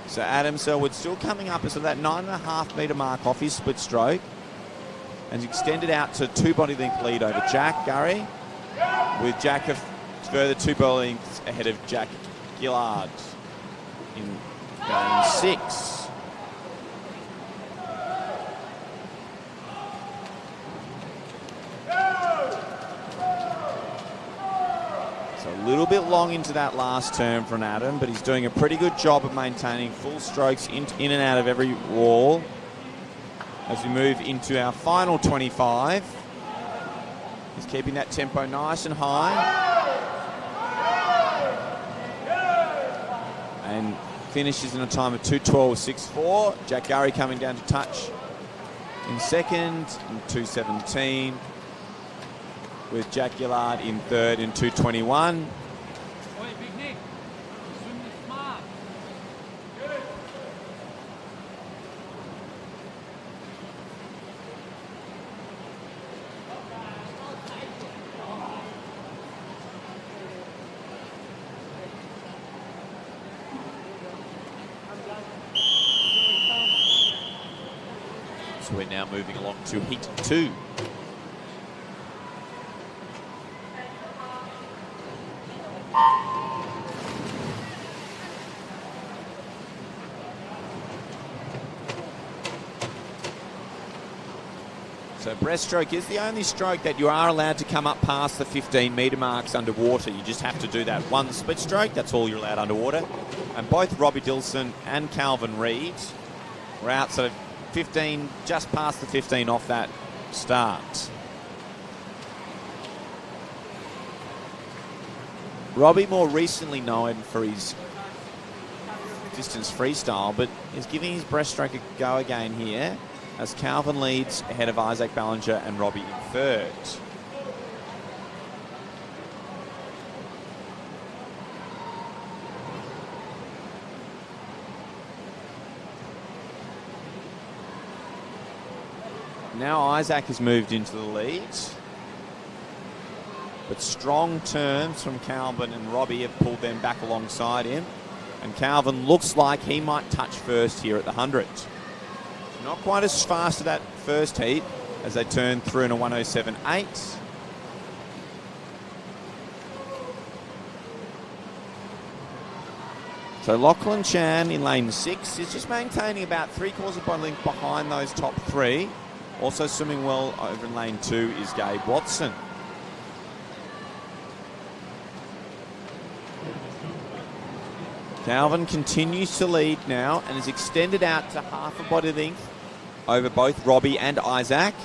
So Adam Selwood still coming up as that 9.5 metre mark off his split stroke, and extended out to 2 body length lead over Jack Gurry, with Jack a further 2 body lengths ahead of Jack Gillard in game 6. A little bit long into that last turn for an Adam, but he's doing a pretty good job of maintaining full strokes in and out of every wall as we move into our final 25. He's keeping that tempo nice and high and finishes in a time of 2:12.64. Jack Gurry coming down to touch in second in 2:17. With Jack Gillard in third in 2:21. Oi, Big Nick, swim the smart. So we're now moving along to heat 2. So breaststroke is the only stroke that you are allowed to come up past the 15 metre marks underwater. You just have to do that one split stroke. That's all you're allowed underwater. And both Robbie Dilson and Calvin Reid were out sort of 15, just past the 15 off that start. Robbie more recently known for his distance freestyle, but is giving his breaststroke a go again here, as Calvin leads ahead of Isaac Ballinger and Robbie in third. Now Isaac has moved into the lead, but strong turns from Calvin and Robbie have pulled them back alongside him, and Calvin looks like he might touch first here at the 100. Not quite as fast as that first heat as they turn through in a 1:07.8. So Lachlan Chan in lane 6 is just maintaining about 3/4 of body length behind those top 3. Also swimming well over in lane 2 is Gabe Watson. Calvin continues to lead now and is extended out to half a body length over both Robbie and Isaac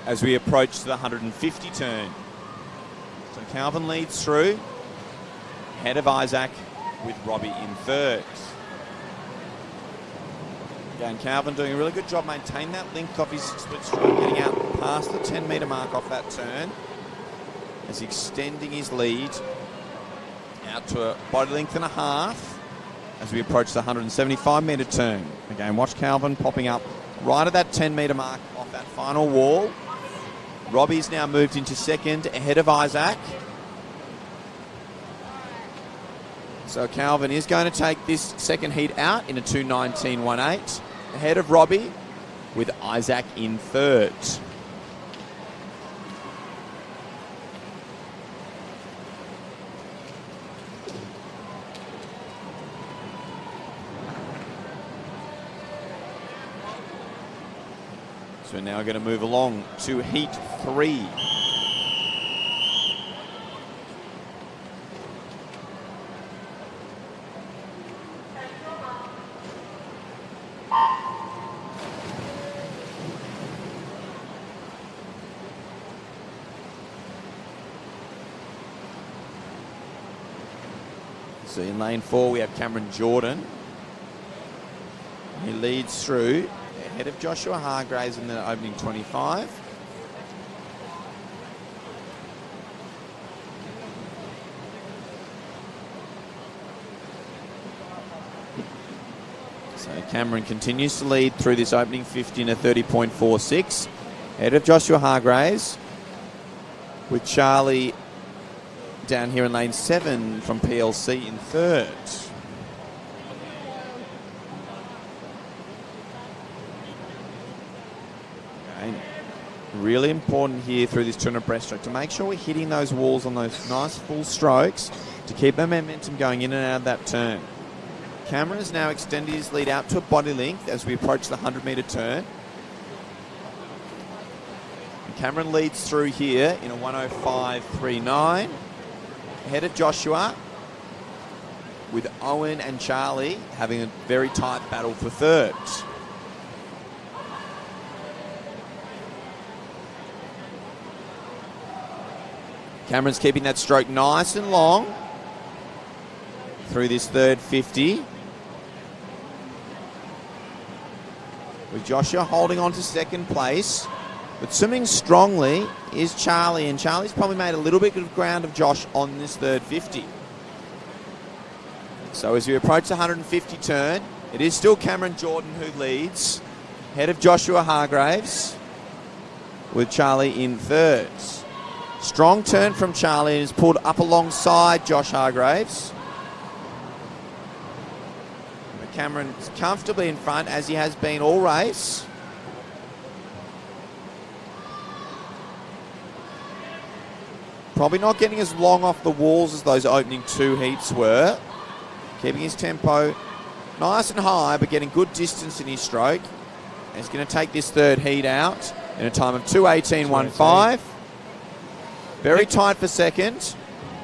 as we approach the 150 turn. So Calvin leads through, ahead of Isaac with Robbie in third. Again, Calvin doing a really good job maintaining that length off his split stroke, getting out past the 10-metre mark off that turn. As extending his lead out to a body length and a half as we approach the 175-metre turn. Again, watch Calvin popping up right at that 10-metre mark off that final wall. Robbie's now moved into second ahead of Isaac. So Calvin is going to take this second heat out in a 2:19.18 ahead of Robbie, with Isaac in third. So we're now going to move along to heat 3. So in lane 4 we have Cameron Jordan. He leads through ahead of Joshua Hargraves in the opening 25. So Cameron continues to lead through this opening 50 in a 30.46 ahead of Joshua Hargraves, with Charlie down here in lane 7 from PLC in third. Okay. Really important here through this 200 breaststroke to make sure we're hitting those walls on those nice full strokes to keep the momentum going in and out of that turn. Cameron has now extended his lead out to a body length as we approach the 100-metre turn. And Cameron leads through here in a 1:05.39. Ahead of Joshua, with Owen and Charlie having a very tight battle for third. Cameron's keeping that stroke nice and long through this third 50. With Joshua holding on to second place. But swimming strongly is Charlie, and Charlie's probably made a little bit of ground of Josh on this third 50. So as we approach the 150 turn, it is still Cameron Jordan who leads, ahead of Joshua Hargraves, with Charlie in third. Strong turn from Charlie, and is pulled up alongside Josh Hargraves. But Cameron's comfortably in front, as he has been all race. Probably not getting as long off the walls as those opening 2 heats were. Keeping his tempo nice and high, but getting good distance in his stroke. And he's going to take this third heat out in a time of 2:18.15. Very tight for second,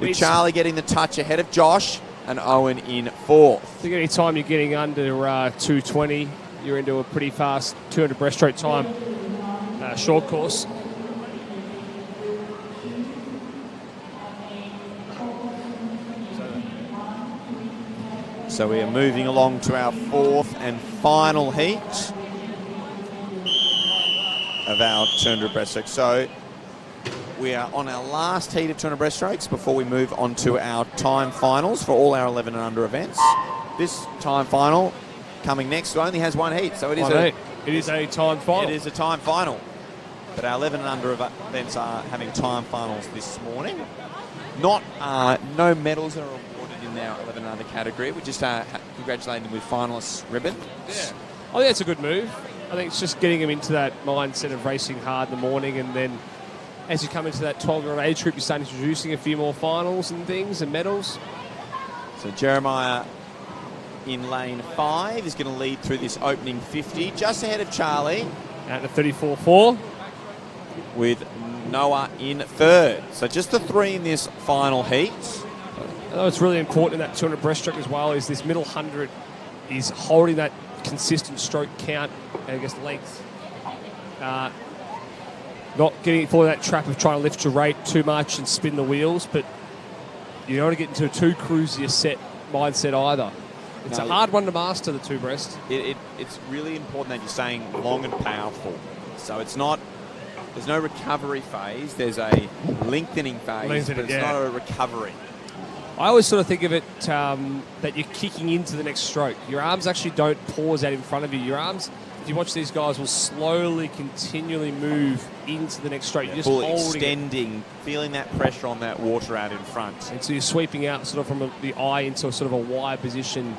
with Charlie getting the touch ahead of Josh and Owen in fourth. I think any time you're getting under 2:20, you're into a pretty fast 200 breaststroke time short course. So we are moving along to our 4th and final heat of our 200 breaststroke. So we are on our last heat of 200 breaststrokes before we move on to our time finals for all our 11 and under events. This time final coming next only has 1 heat, so it is a time final. It is a time final. But our 11 and under events are having time finals this morning. No medals are awarded in our 11 and under category. We just congratulating them with finalists ribbon. Yeah, I think that's a good move. I think it's just getting them into that mindset of racing hard in the morning, and then as you come into that 12-year-old age group, you start introducing a few more finals and things and medals. So Jeremiah in lane 5 is going to lead through this opening 50, just ahead of Charlie. Out to 34.4. With Noah in third. So just the 3 in this final heat. I know it's really important in that 200 breaststroke as well, is this middle 100 is holding that consistent stroke count, I guess, length. Not getting for that trap of trying to lift your rate too much and spin the wheels, but you don't want to get into a too cruisier set mindset either. It's No, a hard one to master, the two breast. It's really important that you're staying long and powerful. So it's not, there's no recovery phase. There's a lengthening phase, but it's not a recovery. I always sort of think of it that you're kicking into the next stroke. Your arms actually don't pause out in front of you. Your arms, if you watch these guys, will slowly, continually move into the next stroke. You're just Full holding extending, feeling that pressure on that water out in front. And so you're sweeping out sort of from the eye into a sort of a wide position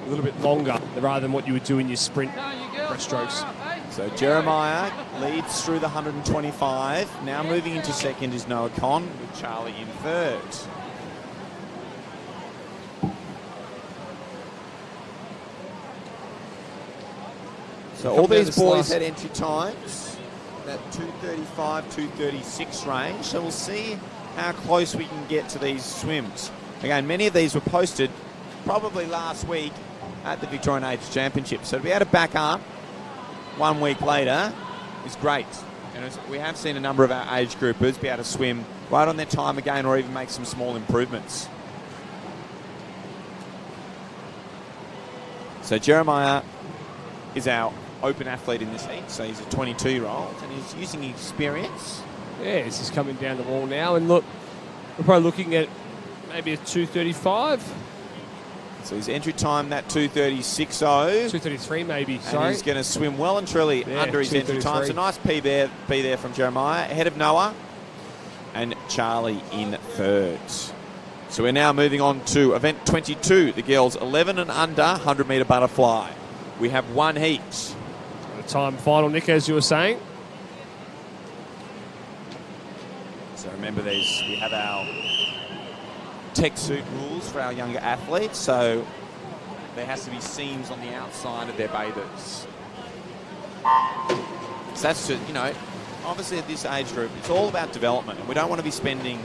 a little bit longer rather than what you would do in your sprint breaststrokes. So Jeremiah leads through the 125. Now moving into second is Noah Conn with Charlie in third. So all these boys had entry times, that 2:35, 2:36 range. So we'll see how close we can get to these swims. Again, many of these were posted probably last week at the Victorian Age Championship. So to be able to back up 1 week later is great. And we have seen a number of our age groupers be able to swim right on their time again or even make some small improvements. So Jeremiah is our open athlete in this heat, so he's a 22-year-old and he's using his experience. Yeah, this is coming down the wall now, and look, we're probably looking at maybe a 2:35. So his entry time, that 2:36.0. 2:33 maybe, And sorry. he's going to swim well and truly under his entry time. So nice P there from Jeremiah, ahead of Noah and Charlie in third. So we're now moving on to event 22, the girls 11 and under 100-metre butterfly. We have one heat. The time final, Nick, as you were saying. So remember these, we have our tech suit rules for our younger athletes, so there has to be seams on the outside of their bathers. So that's to, you know, obviously at this age group, it's all about development, and we don't want to be spending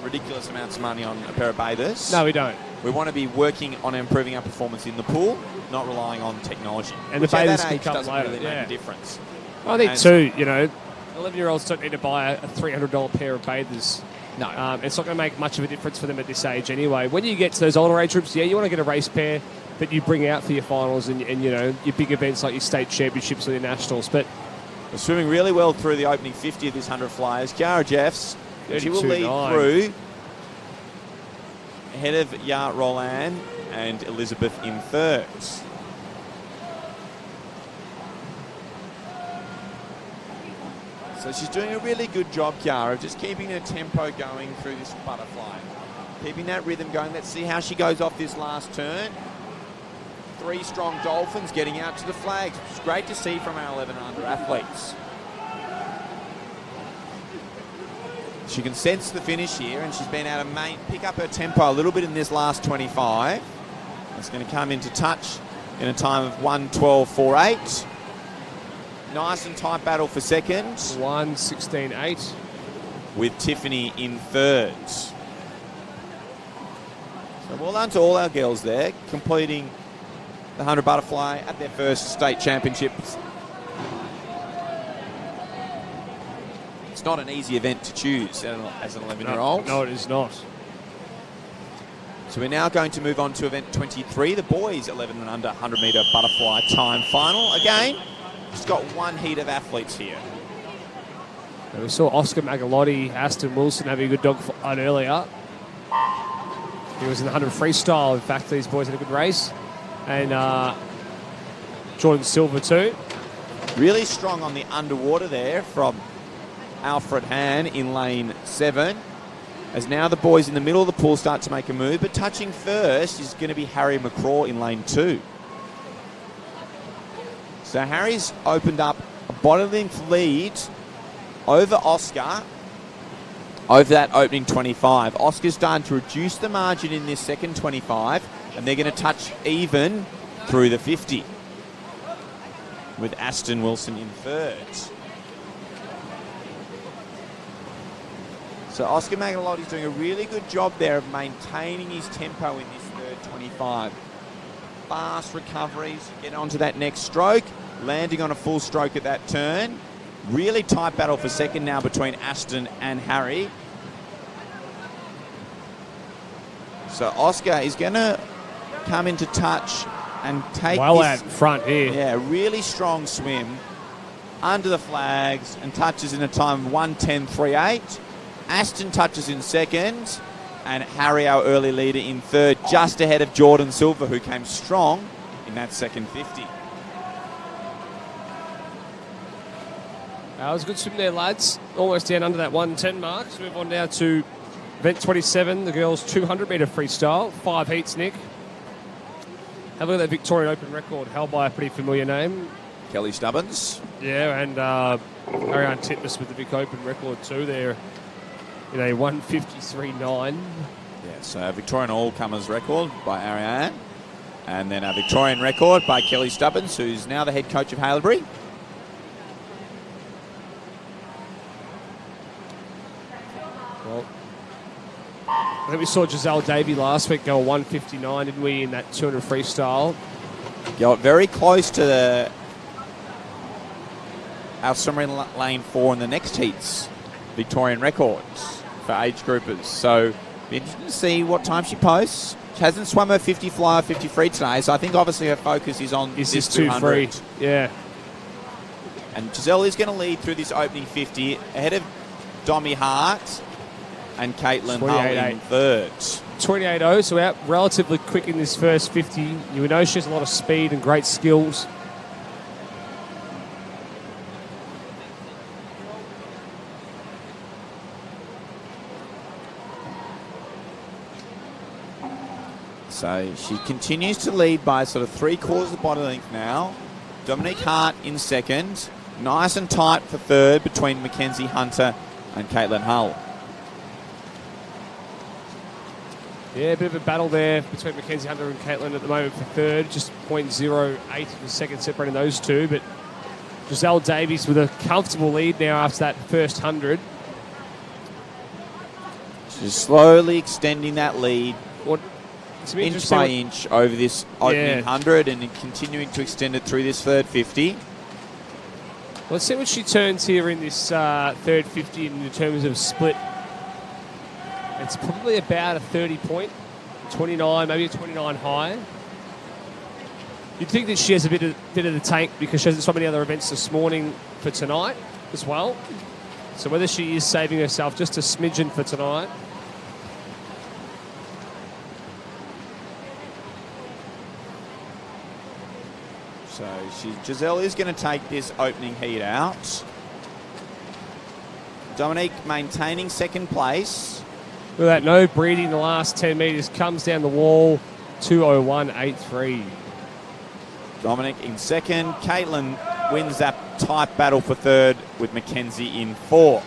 ridiculous amounts of money on a pair of bathers. No, we don't. We want to be working on improving our performance in the pool, not relying on technology. And which the at bathers that can age come doesn't later, really yeah. make a difference. I think And too, you know, 11-year-olds don't need to buy a $300 pair of bathers. No. It's not going to make much of a difference for them at this age anyway. When you get to those older age groups, yeah, you want to get a race pair that you bring out for your finals and you know, your big events like your state championships or your nationals. But We're swimming really well through the opening 50 of this 100 flyers. Kiara Jeffs, she will lead 32.9. through ahead of Yart Roland and Elizabeth in third. So she's doing a really good job, Kiara, of just keeping her tempo going through this butterfly. Keeping that rhythm going. Let's see how she goes off this last turn. 3 strong dolphins getting out to the flags, which is great to see from our 11 and under athletes. She can sense the finish here, and she's been able to pick up her tempo a little bit in this last 25. It's going to come into touch in a time of 1:12.48. Nice and tight battle for second. 1:16.8. With Tiffany in third. So well done to all our girls there, completing the 100 butterfly at their first state championships. It's not an easy event to choose as an 11-year-old. No, it is not. So we're now going to move on to event 23, the boys 11 and under 100-metre butterfly time final. Again, just got one heat of athletes here. And we saw Oscar Magalotti, Aston Wilson having a good dog fight earlier. He was in the 100 freestyle. In fact, these boys had a good race. And Jordan Silver too. Really strong on the underwater there from Alfred Hahn in lane 7. As now the boys in the middle of the pool start to make a move, but touching first is going to be Harry McCraw in lane 2. So Harry's opened up a bottom length lead over Oscar over that opening 25. Oscar's starting to reduce the margin in this second 25, and they're going to touch even through the 50 with Aston Wilson in third. So Oscar Magalotti's doing a really good job there of maintaining his tempo in this third 25. Fast recoveries, get onto that next stroke, landing on a full stroke at that turn. Really tight battle for second now between Aston and Harry. So Oscar is going to come into touch and take Well this. out in front here. Yeah, really strong swim under the flags and touches in a time of 1:10.38. Aston touches in second, and Harry, our early leader, in third, just ahead of Jordan Silver, who came strong in that second 50. That was a good swim there, lads. Almost down under that 110 mark. So move on now to event 27, the girls' 200-metre freestyle. 5 heats, Nick. Have a look at that Victorian Open record, held by a pretty familiar name. Kelly Stubbins. Yeah, and Ariane Titmus with the Vic Open record too there in a 1:53.9. Yeah, so Victorian all-comers record by Ariane. And then a Victorian record by Kelly Stubbins, who's now the head coach of Haileybury. Well, I think we saw Giselle Davey last week go a 1:59, didn't we, in that 200 freestyle? Got very close to our swimming lane 4 in the next heats. Victorian records for age groupers. So, be interesting to see what time she posts. She hasn't swum her 50 fly or 50 free today, so I think obviously her focus is on Is this this 2 200. free? Yeah. And Giselle is going to lead through this opening 50 ahead of Domi Hart and Caitlin Hull in 28.8. third. 28.0, so out relatively quick in this first 50. You know she has a lot of speed and great skills. So she continues to lead by sort of 3/4 of the body length now. Dominique Hart in second. Nice and tight for third between Mackenzie Hunter and Caitlin Hull. Yeah, a bit of a battle there between Mackenzie Hunter and Caitlin at the moment for third. Just 0.08 of a second separating those two. But Giselle Davies with a comfortable lead now after that first 100. She's slowly extending that lead What, it's been inch interesting by what- inch over this opening Yeah. 100 and continuing to extend it through this third 50. Let's see what she turns here in this third 50 in terms of split. It's probably about a 30 point, 29, maybe a 29 high. You'd think that she has a bit of the tank because she hasn't swum any other events this morning for tonight as well. So whether she is saving herself just a smidgen for tonight. So Giselle is going to take this opening heat out. Dominique maintaining second place. Look at that, no breathing the last 10 metres, comes down the wall, 2:01.83. Dominic in second. Caitlin wins that tight battle for third with Mackenzie in fourth.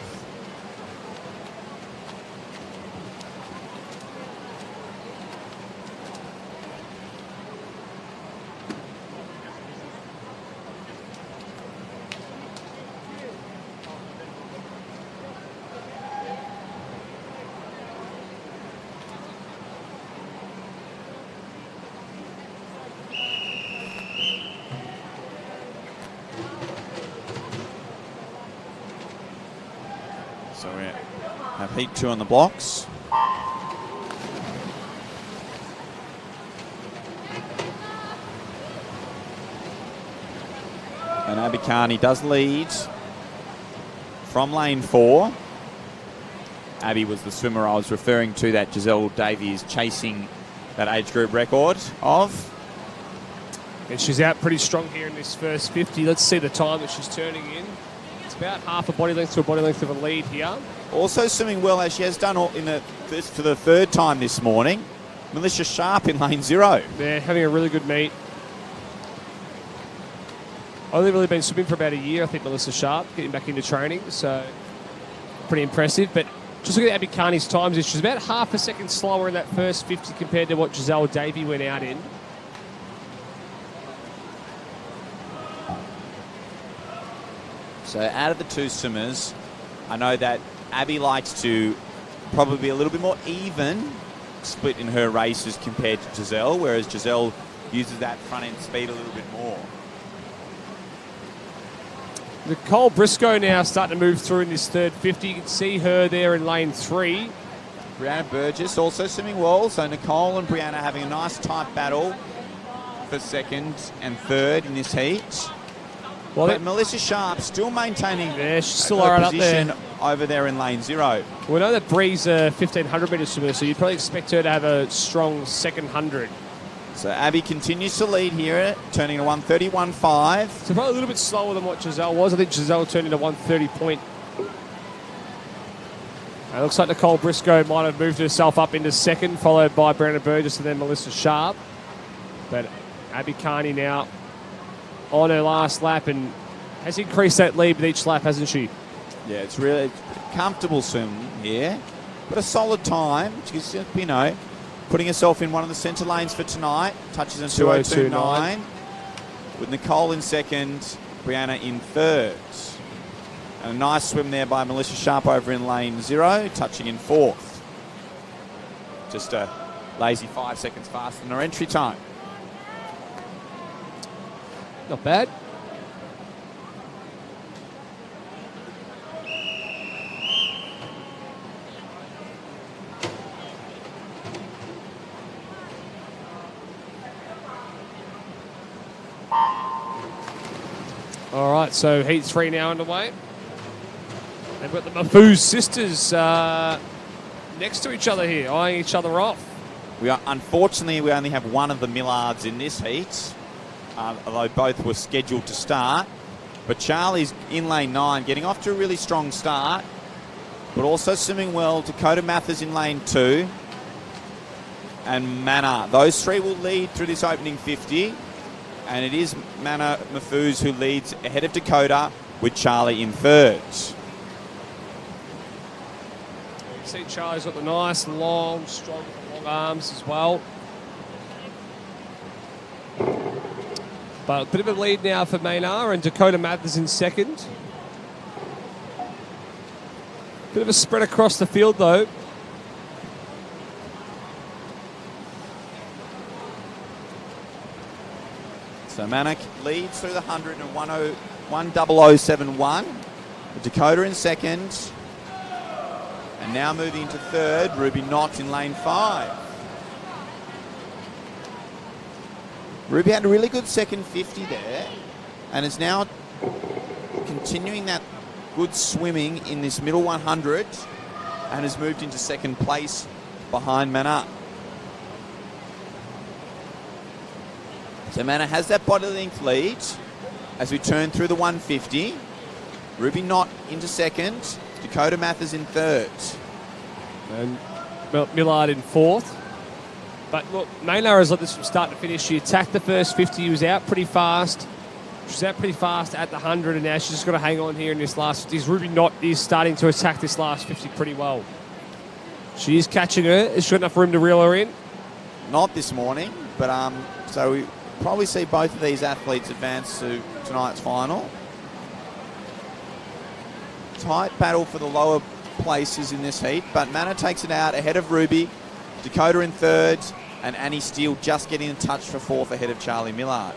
So we have heat 2 on the blocks. And Abby Carney does lead from lane 4. Abby was the swimmer I was referring to that Giselle Davies chasing that age group record of. And she's out pretty strong here in this first 50. Let's see the time that she's turning in. It's about half a body length to a body length of a lead here. Also swimming well as she has done for the third time this morning. Melissa Sharp in lane 0. They're having a really good meet. Only really been swimming for about a year, I think, Melissa Sharp, getting back into training, so pretty impressive. But just look at Abby Carney's times. She's about half a second slower in that first 50 compared to what Giselle Davey went out in. So out of the two swimmers, I know that Abby likes to probably be a little bit more even split in her races compared to Giselle, whereas Giselle uses that front end speed a little bit more. Nicole Briscoe now starting to move through in this third 50. You can see her there in lane 3. Brianna Burgess also swimming well. So Nicole and Brianna having a nice tight battle for second and third in this heat. Well, but Melissa Sharp still maintaining she's still her right up position there. over there in lane 0. We know that Bree's a 1,500 metre swimmer, so you'd probably expect her to have a strong second 100. So Abby continues to lead here, turning to 1:31.5. So probably a little bit slower than what Giselle was. I think Giselle turned into 1:30 point. It looks like Nicole Briscoe might have moved herself up into second, followed by Brianna Burgess and then Melissa Sharp. But Abby Carney now on her last lap and has increased that lead with each lap, hasn't she? Yeah, it's really comfortable swim here, but a solid time. She's, putting herself in one of the centre lanes for tonight. Touches in 2:02.9. With Nicole in second, Brianna in third. And a nice swim there by Melissa Sharp over in lane 0, touching in fourth. Just a lazy 5 seconds faster than her entry time. Not bad. All right, so heat 3 now underway. They've got the Mafuz sisters next to each other here, eyeing each other off. Unfortunately, we only have one of the Millards in this heat, although both were scheduled to start. But Charlie's in lane 9, getting off to a really strong start, but also swimming well. Dakota Mathers in lane 2, and Manna. Those three will lead through this opening 50, and it is Manna Mafuz who leads ahead of Dakota, with Charlie in third. See, Charlie's got the nice, long, strong, long arms as well. But a bit of a lead now for Maynard, and Dakota Mathers in second. Bit of a spread across the field, though. So Manna leads through the 100 and 1:00.71. Dakota in second. And now moving to third, Ruby Knott in lane 5. Ruby had a really good second 50 there, and is now continuing that good swimming in this middle 100, and has moved into second place behind Manna. So Manna has that body length lead as we turn through the 150. Ruby Knott into second. Dakota Mathers in third. And Millard in fourth. But look, Maynard has let this from start to finish. She attacked the first 50. She was out pretty fast. She's out pretty fast at the 100, and now she's just got to hang on here in this last 50. Ruby Knott is starting to attack this last 50 pretty well. She is catching her. Has she got enough room to reel her in? Not this morning, but so we probably see both of these athletes advance to tonight's final. Tight battle for the lower places in this heat, but Manna takes it out ahead of Ruby, Dakota in third, and Annie Steele just getting in touch for fourth ahead of Charlie Millard.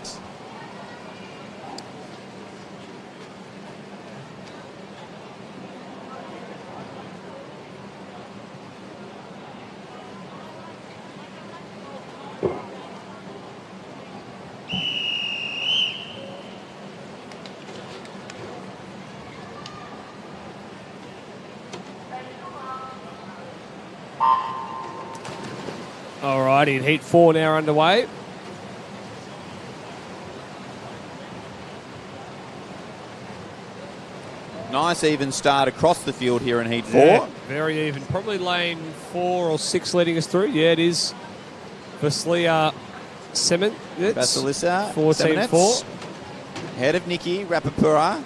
Alrighty, and heat 4 now underway. Nice even start across the field here in heat 4. Yeah, very even. Probably lane 4 or 6 leading us through. Yeah, it is. Vaslia Semen. Vasilisa 14-4. Ahead of Nikki Rapapura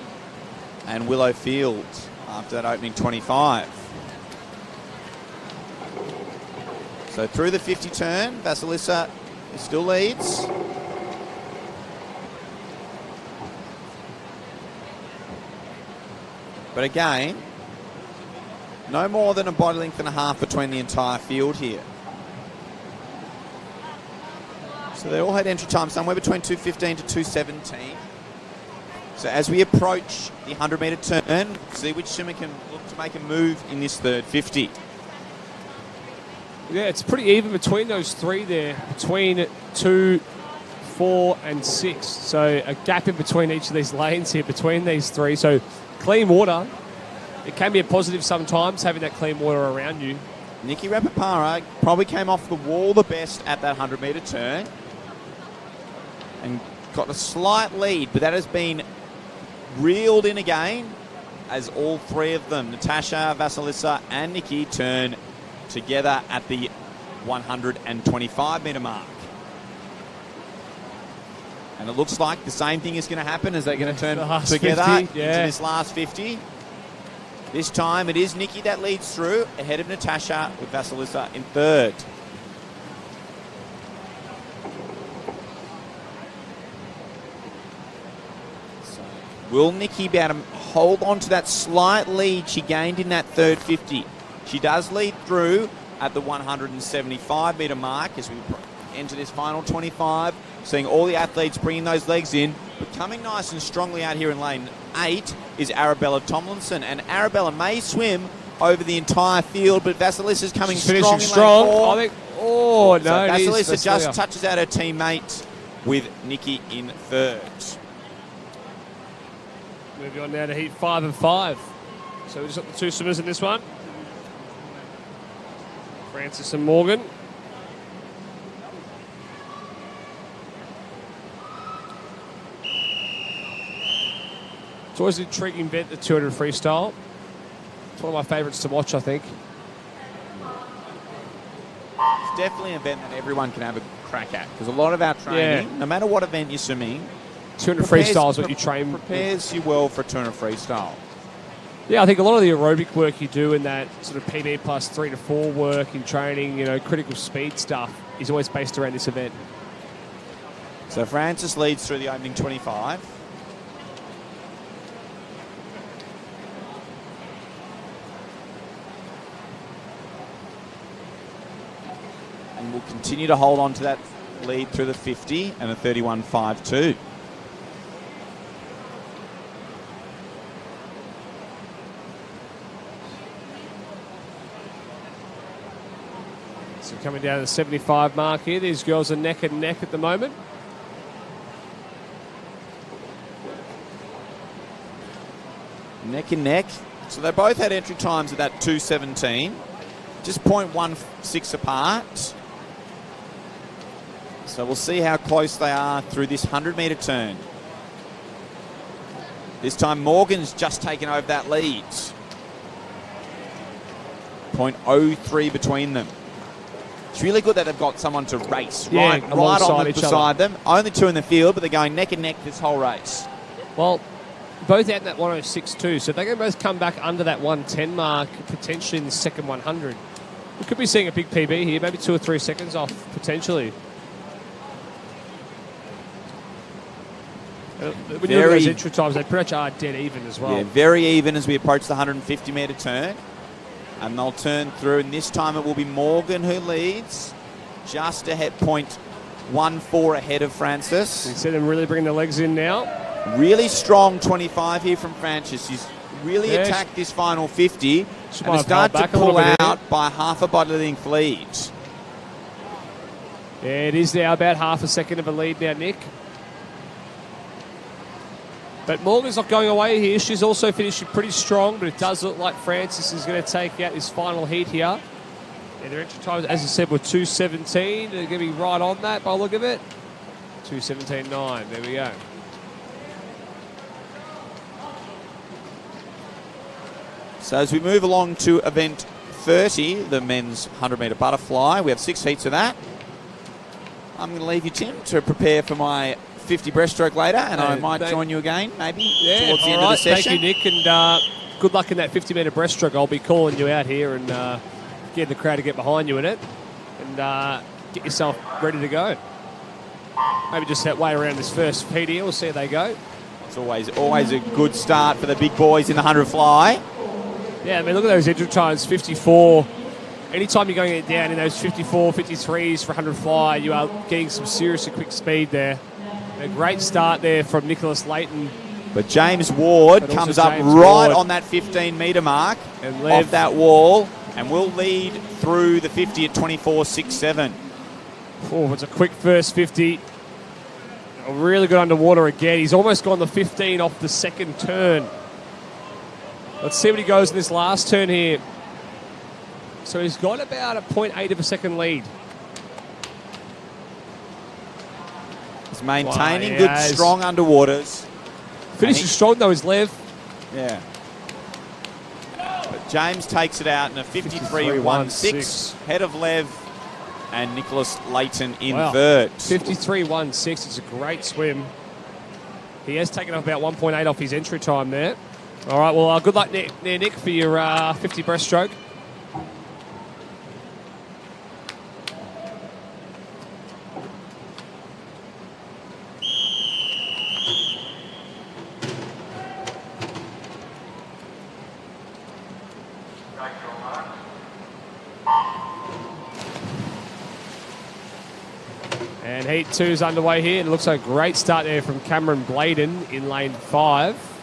and Willow Field after that opening 25. So through the 50 turn, Vasilisa still leads. But again, no more than a body length and a half between the entire field here. So they all had entry time somewhere between 2:15 to 2:17. So as we approach the 100-metre turn, see which swimmer can look to make a move in this third 50. Yeah, it's pretty even between those three there, between 2, 4 and 6. So a gap in between each of these lanes here, between these three. So clean water, it can be a positive sometimes, having that clean water around you. Nikki Rapapara probably came off the wall the best at that 100-metre turn and got a slight lead, but that has been reeled in again as all three of them, Natasha, Vasilisa and Nikki, turn together at the 125-metre mark. And it looks like the same thing is going to happen as they're going to turn together 50, into this last 50. This time it is Nikki that leads through, ahead of Natasha, with Vasilisa in third. So, will Nikki be able to hold on to that slight lead she gained in that third 50? She does lead through at the 175-metre mark as we enter this final 25, seeing all the athletes bringing those legs in, but coming nice and strongly out here in lane 8 is Arabella Tomlinson, and Arabella may swim over the entire field, but Vasilisa's coming strong in lane 4. I think. Oh, no, so it is Vasilisa just touches out her teammate with Nikki in third. Moving on now to heat 5 and 5. So we've just got the two swimmers in this one. Francis and Morgan. It's always an intriguing event, the 200 freestyle. It's one of my favourites to watch, I think. It's definitely an event that everyone can have a crack at, because a lot of our training, no matter what event you're swimming, 200 freestyle is what you train. Prepares you well for 200 freestyle. Yeah, I think a lot of the aerobic work you do in that sort of PB plus 3 to 4 work in training, you know, critical speed stuff is always based around this event. So Francis leads through the opening 25. And will continue to hold on to that lead through the 50 and a 31.52. So coming down to the 75 mark here, these girls are neck and neck at the moment. Neck and neck. So they both had entry times at that 2:17, just 0.16 apart. So we'll see how close they are through this 100-metre turn. This time Morgan's just taken over that lead. 0.03 between them. It's really good that they've got someone to race right on beside them. Only two in the field, but they're going neck and neck this whole race. Well, both out in that 106 too, so they can both come back under that 110 mark, potentially in the second 100. We could be seeing a big PB here, maybe 2 or 3 seconds off, potentially. When you look at those entry times, they pretty much are dead even as well. Yeah, very even as we approach the 150-metre turn. And they'll turn through, and this time it will be Morgan who leads, just ahead, 0.14 ahead of Francis. You see them really bringing the legs in now. Really strong 25 here from Francis. She's really attacked this final 50 and has started to pull out by half a body length lead. Yeah, it is now about half a second of a lead now, Nick. But Morgan's not going away here. She's also finishing pretty strong, but it does look like Francis is going to take out this final heat here. Yeah, their entry times, as I said, were 2:17. They're going to be right on that by the look of it. 2:17.9. There we go. So as we move along to event 30, the men's 100-metre butterfly, we have 6 heats of that. I'm going to leave you, Tim, to prepare for my 50 breaststroke later, and I might join you again, maybe, towards the end of the session. Thank you, Nick, and good luck in that 50-metre breaststroke. I'll be calling you out here and getting the crowd to get behind you in it and get yourself ready to go. Maybe just that way around this first heat here. We'll see how they go. It's always a good start for the big boys in the 100 fly. Yeah, I mean, look at those entry times, 54. Anytime you're going down in those 54, 53s for 100 fly, you are getting some seriously quick speed there. A great start there from Nicholas Leighton. But James Ward comes up right on that 15-metre mark of that wall and will lead through the 50 at 24.67. Oh, it's a quick first 50. Really good underwater again. He's almost gone the 15 off the second turn. Let's see what he goes in this last turn here. So he's got about a 0.8 of a second lead. He's maintaining Wow, good, strong underwaters. Finishes strong though, is Lev. Yeah. But James takes it out in a 53.16, head of Lev and Nicholas Leighton in third. 53.16. It's a great swim. He has taken off about 1.8 off his entry time there. All right, well, good luck, Nick, for your 50 breaststroke. And heat 2 is underway here. It looks like a great start there from Cameron Bladen in lane 5.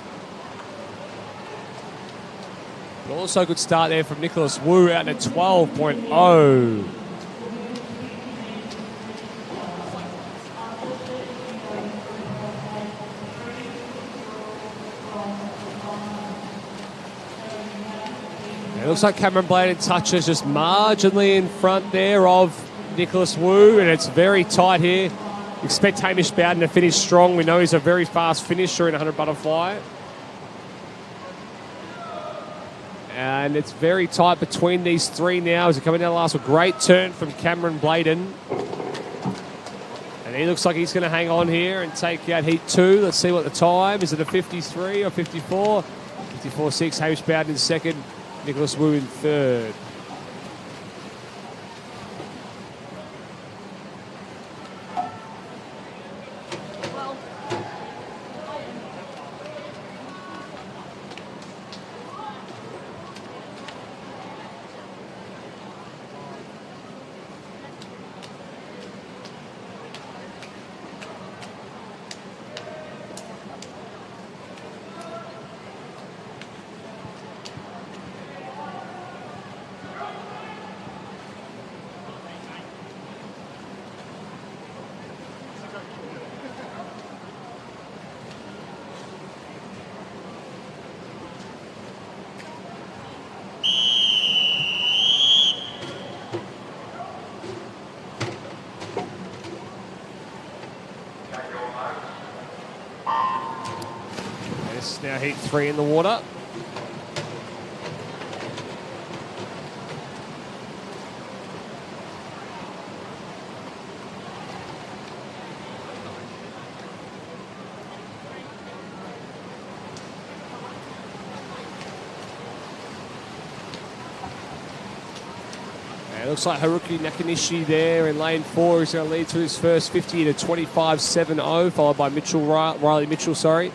But also a good start there from Nicholas Wu out at 12.0. It looks like Cameron Bladen touches just marginally in front there of Nicholas Wu, and it's very tight here. Expect Hamish Bowden to finish strong. We know he's a very fast finisher in 100 butterfly. And it's very tight between these three now as they're coming down the last. A great turn from Cameron Bladen. And he looks like he's going to hang on here and take out heat 2. Let's see what the time. Is it a 53 or 54? 54.6. Hamish Bowden in second. Nicholas Wu in third. Now heat 3 in the water. And it looks like Haruki Nakanishi there in lane 4 is going to lead to his first 50 to 25.70, followed by Riley Mitchell, sorry.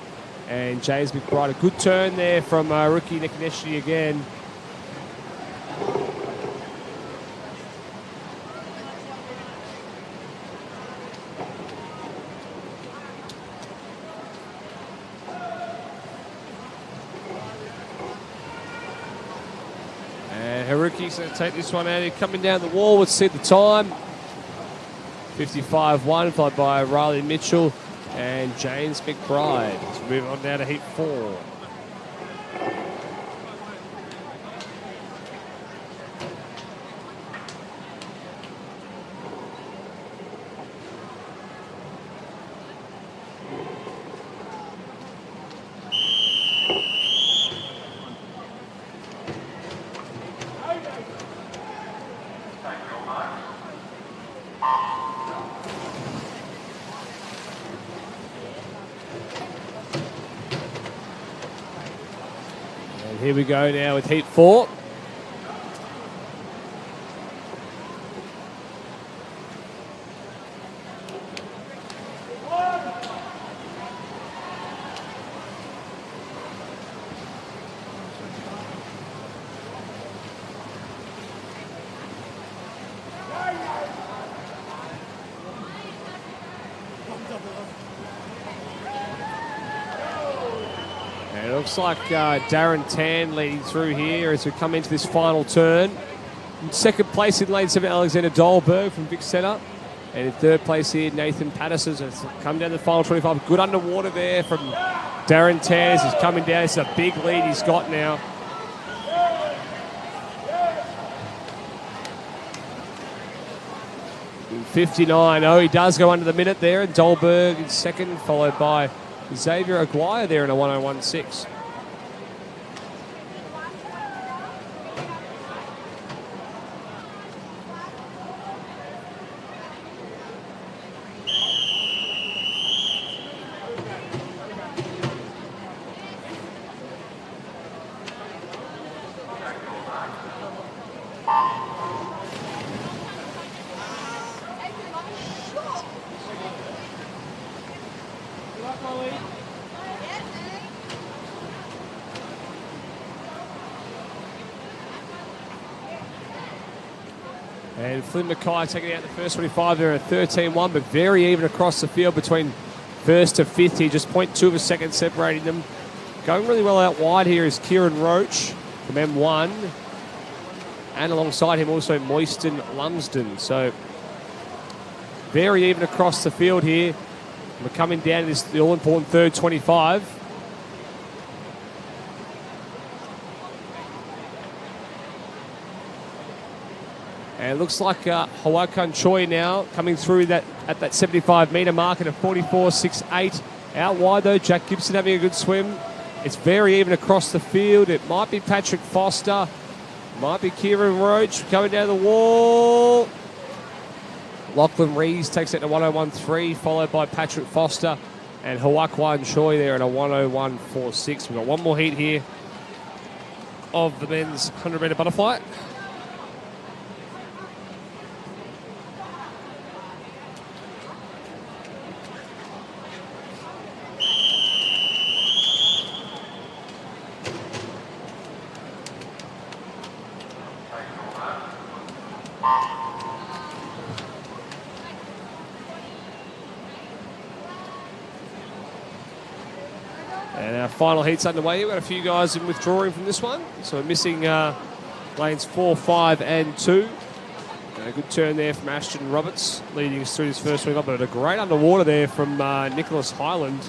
And James McBride, a good turn there from Rookie Nakaneshi again. And Haruki's going to take this one out here, coming down the wall. Let's see the time. 55.1, followed by Riley Mitchell and James McBride. Let's move on down to heat 4. Here we go now with heat 4. It looks like Darren Tan leading through here as we come into this final turn. In second place in lane 7, Alexander Dolberg from Vic Centre. And in third place here, Nathan Patterson has come down to the final 25. Good underwater there from Darren Taz. He's coming down. It's a big lead he's got now. In 59. Oh, he does go under the minute there. And Dolberg in second, followed by Xavier Aguirre there in a 101.6. And Flynn Mackay taking out the first 25 there at 13-1, but very even across the field between first to fifth here, just 0.2 of a second separating them. Going really well out wide here is Kieran Roach from M1, and alongside him also Moiston Lumsden. So very even across the field here. We're coming down to this the all-important third 25. And it looks like Hawakan Choi now coming through that at that 75-metre mark at a 44.68. Out wide, though, Jack Gibson having a good swim. It's very even across the field. It might be Patrick Foster. Might be Kieran Roach coming down the wall. Lachlan Rees takes it to 101.3, followed by Patrick Foster and Hawakan Choi there at a 101.46. We've got one more heat here of the men's 100-metre butterfly. And our final heat's underway. We've got a few guys in withdrawing from this one. So we're missing lanes 4, 5 and 2. And a good turn there from Ashton Roberts, leading us through this first swing up. But a great underwater there from Nicholas Highland.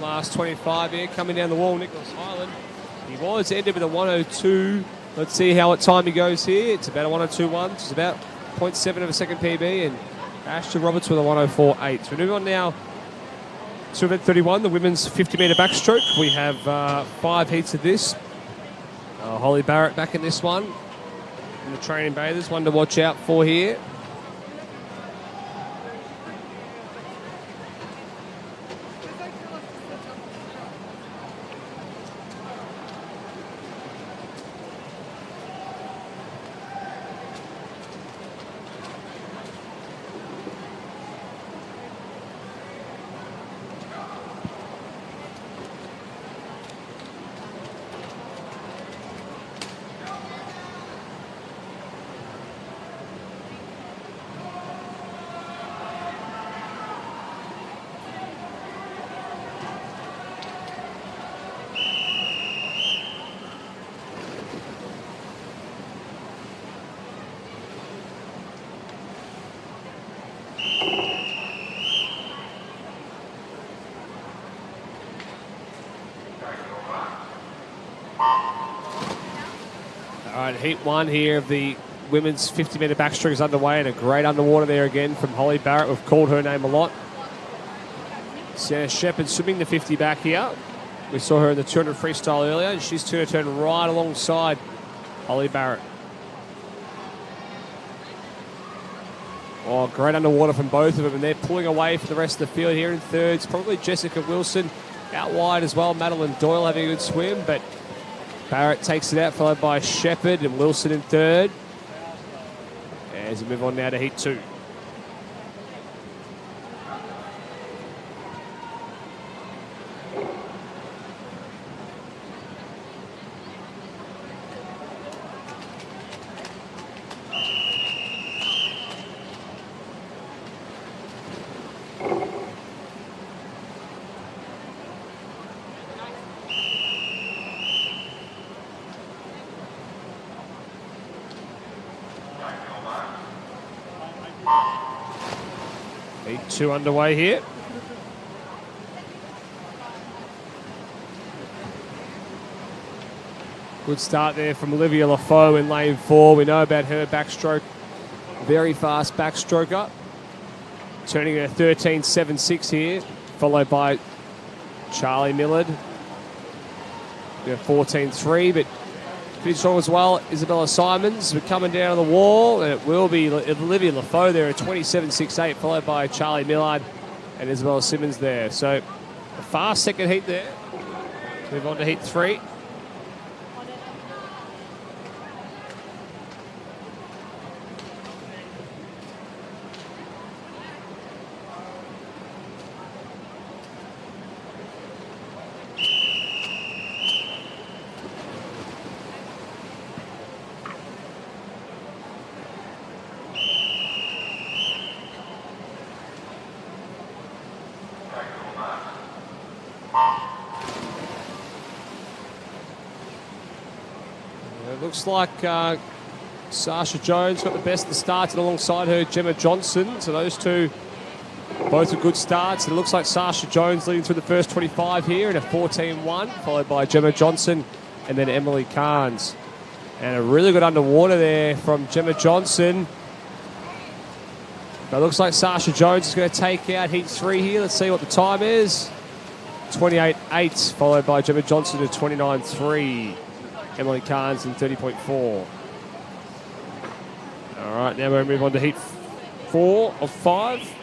Last 25 here, coming down the wall, Nicholas Highland. He was ended with a 102. Let's see how what time he goes here. It's about a 102.1. It's about 0.7 of a second PB, and Ashton Roberts with a 104.8. So we move on now to event 31, the women's 50-metre backstroke. We have 5 heats of this. Holly Barrett back in this one. And the training bathers, one to watch out for here. All right, heat 1 here of the women's 50-metre backstroke is underway, and a great underwater there again from Holly Barrett. We've called her name a lot. Sarah Shepherd swimming the 50 back here. We saw her in the 200 freestyle earlier, and she's going to turn right alongside Holly Barrett. Oh, great underwater from both of them, and they're pulling away for the rest of the field here in thirds. Probably Jessica Wilson out wide as well. Madeline Doyle having a good swim, but Barrett takes it out, followed by Shepherd and Wilson in third. As we move on now to heat 2. Heat 2 underway here. Good start there from Olivia Lafoe in lane 4. We know about her backstroke. Very fast backstroker. Turning her 13.76 here, followed by Charlie Millard. 14.3, but pretty strong as well. Isabella Simons, we're coming down on the wall, and it will be Olivia Lafoe there at 27.68, followed by Charlie Millard and Isabella Simmons there. So a fast second heat there. Move on to heat 3. It looks like Sasha Jones got the best of the starts, and alongside her, Gemma Johnson. So those two, both are good starts. It looks like Sasha Jones leading through the first 25 here in a 14.1, followed by Gemma Johnson and then Emily Carnes. And a really good underwater there from Gemma Johnson. But it looks like Sasha Jones is going to take out heat 3 here. Let's see what the time is. 28.8, followed by Gemma Johnson at 29.3. Emily Carnes in 30.4. All right, now we'll move on to heat 4 of 5.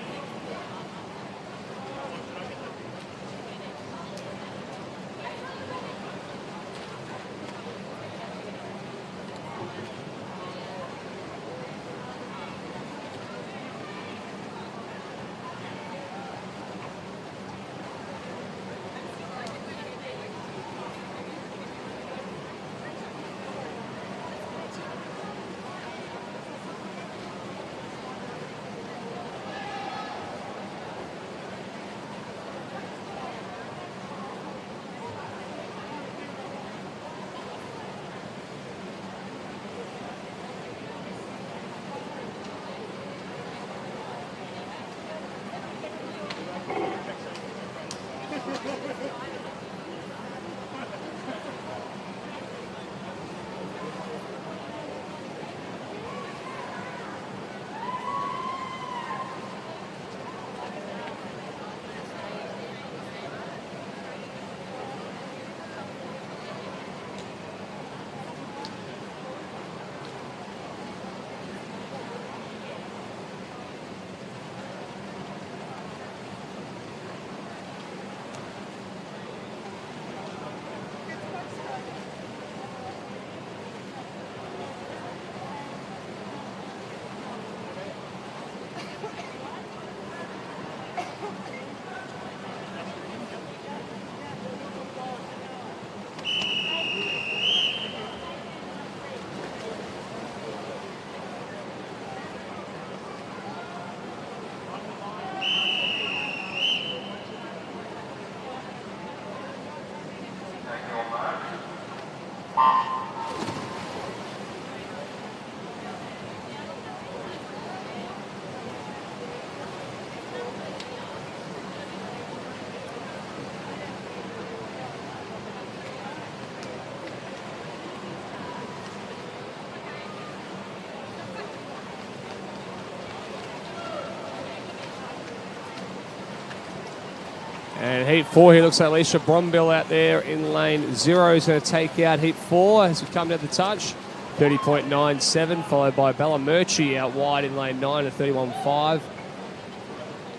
And heat 4 here looks like Alicia Brombill out there in lane 0 is going to take out heat 4 as we come down the touch. 30.97, followed by Bella Murchie out wide in lane 9 at 31.5.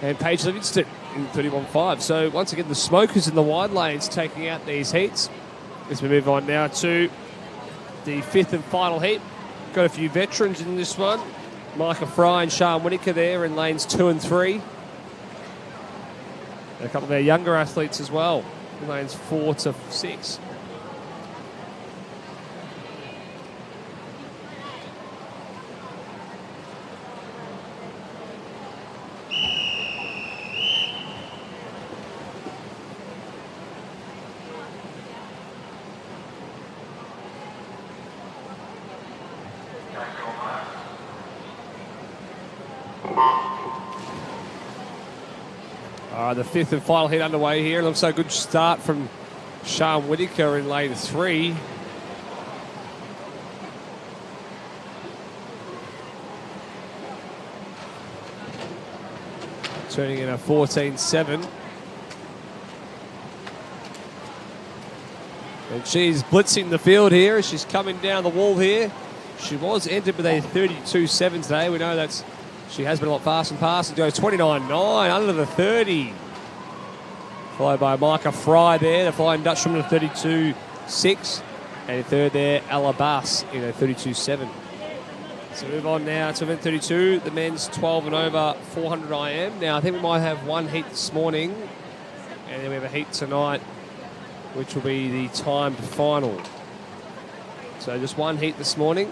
And Paige Livingston in 31.5. So once again, the smokers in the wide lanes taking out these heats. As we move on now to the fifth and final heat. Got a few veterans in this one. Micah Fry and Sian Whittaker there in lanes 2 and 3. And a couple of their younger athletes as well in lanes 4 to 6. The fifth and final hit underway here. Looks like a good start from Sian Whittaker in lane 3. Turning in a 14.7. And she's blitzing the field here. She's coming down the wall here. She was entered with a 32.7 today. We know that's she has been a lot fast and past. It goes 29.9 under the 30. Followed by Micah Fry there, the Flying Dutchman, a 32.6. And third there, Alabas in a 32.7. So move on now to event 32, the men's 12 and over 400 IM. Now I think we might have one heat this morning, and then we have a heat tonight, which will be the timed final. So just one heat this morning.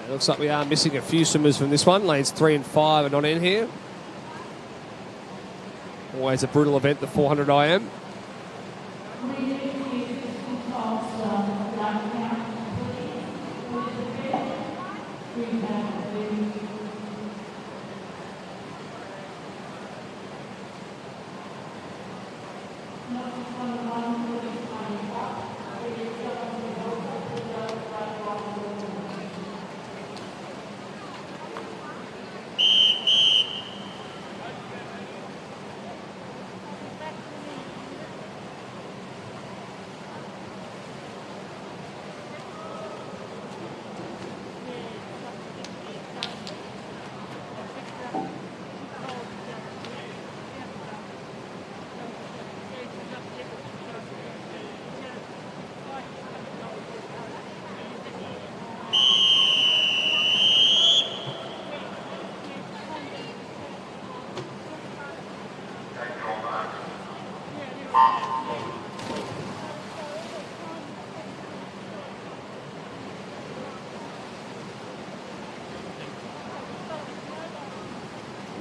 It looks like we are missing a few swimmers from this one. Lanes 3 and 5 are not in here. Always a brutal event, the 400 IM.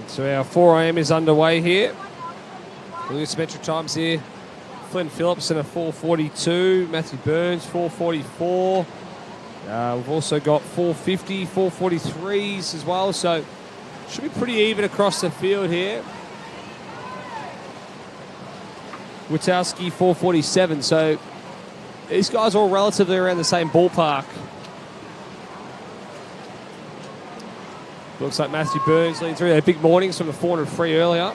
So our 4 AM is underway here. Look at some metric times here. Flynn Phillips in a 4:42. Matthew Burns 4:44. We've also got 4:50, 4:43s as well. So should be pretty even across the field here. Witowski 4:47. So these guys are all relatively around the same ballpark. Looks like Matthew Burns leading through their big mornings from the 400 free earlier.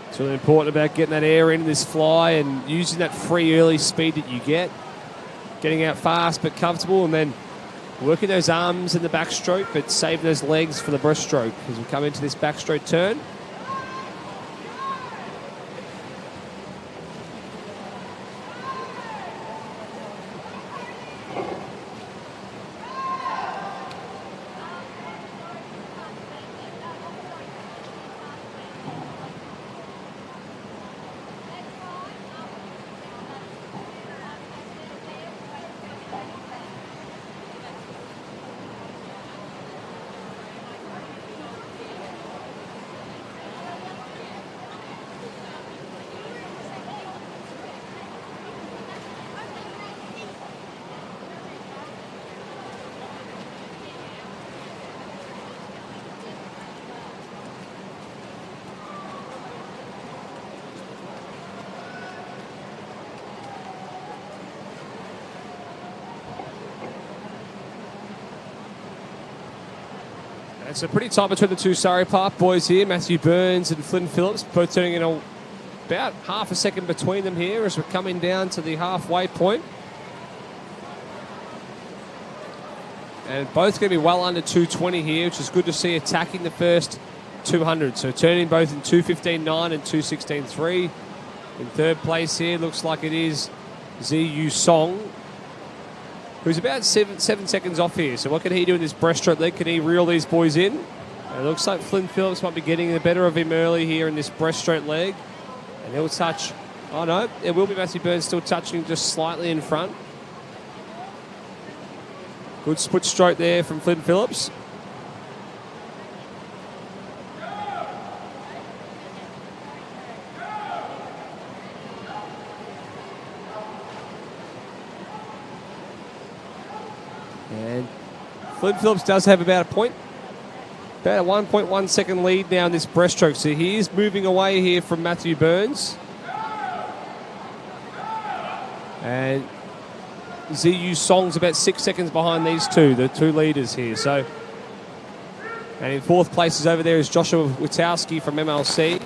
It's really important about getting that air in this fly and using that free early speed that you get. Getting out fast but comfortable, and then working those arms in the backstroke but saving those legs for the breaststroke as we come into this backstroke turn. It's a pretty tight between the two Surrey Park boys here, Matthew Burns and Flynn Phillips, both turning in about half a second between them here as we're coming down to the halfway point. And both going to be well under 220 here, which is good to see, attacking the first 200. So turning both in 2:15.9 and 2:16.3. In third place here, looks like it is Ziyu Song, who's about seven seconds off here. So what can he do in this breaststroke leg? Can he reel these boys in? It looks like Flynn Phillips might be getting the better of him early here in this breaststroke leg. And he'll touch. Oh no, it will be Matthew Burns still touching just slightly in front. Good split stroke there from Flynn Phillips. And Flynn Phillips does have about a 1.1 second lead now in this breaststroke. So he is moving away here from Matthew Burns. And Ziyu Song's about 6 seconds behind these two, the two leaders here. So, and in fourth place is over there is Joshua Witowski from MLC.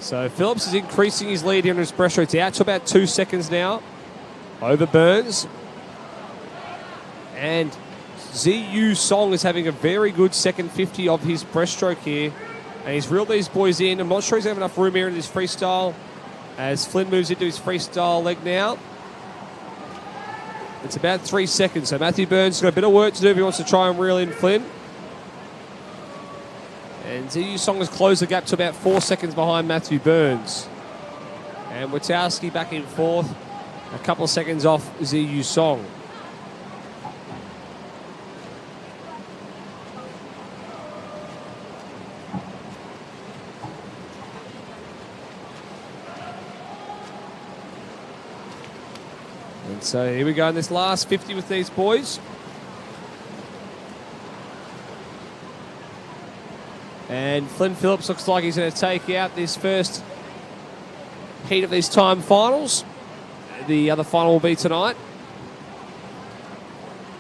So Phillips is increasing his lead here in his breaststroke. It's out to about 2 seconds now over Burns. And Ziyu Song is having a very good second 50 of his breaststroke here. And he's reeled these boys in. I'm not sure he's having enough room here in this freestyle. As Flynn moves into his freestyle leg now. It's about 3 seconds. So Matthew Burns has got a bit of work to do if he wants to try and reel in Flynn. And Ziyu Song has closed the gap to about 4 seconds behind Matthew Burns. And Witowski back in fourth. A couple of seconds off Ziyu Song. And so here we go in this last 50 with these boys. And Flynn Phillips looks like he's going to take out this first heat of these time finals. The other final will be tonight.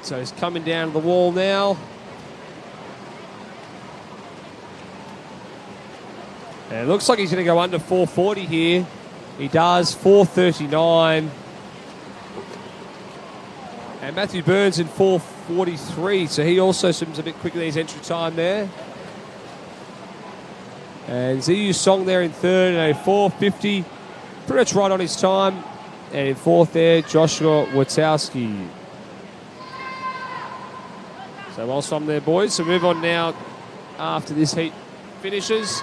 So he's coming down to the wall now. And it looks like he's going to go under 440 here. He does, 439. And Matthew Burns in 4:43, so he also swims a bit quicker than his entry time there. And Ziyu Song there in third and a 4:50, pretty much right on his time. And in fourth there, Joshua Witowski. So well swum there, boys. So move on now after this heat finishes.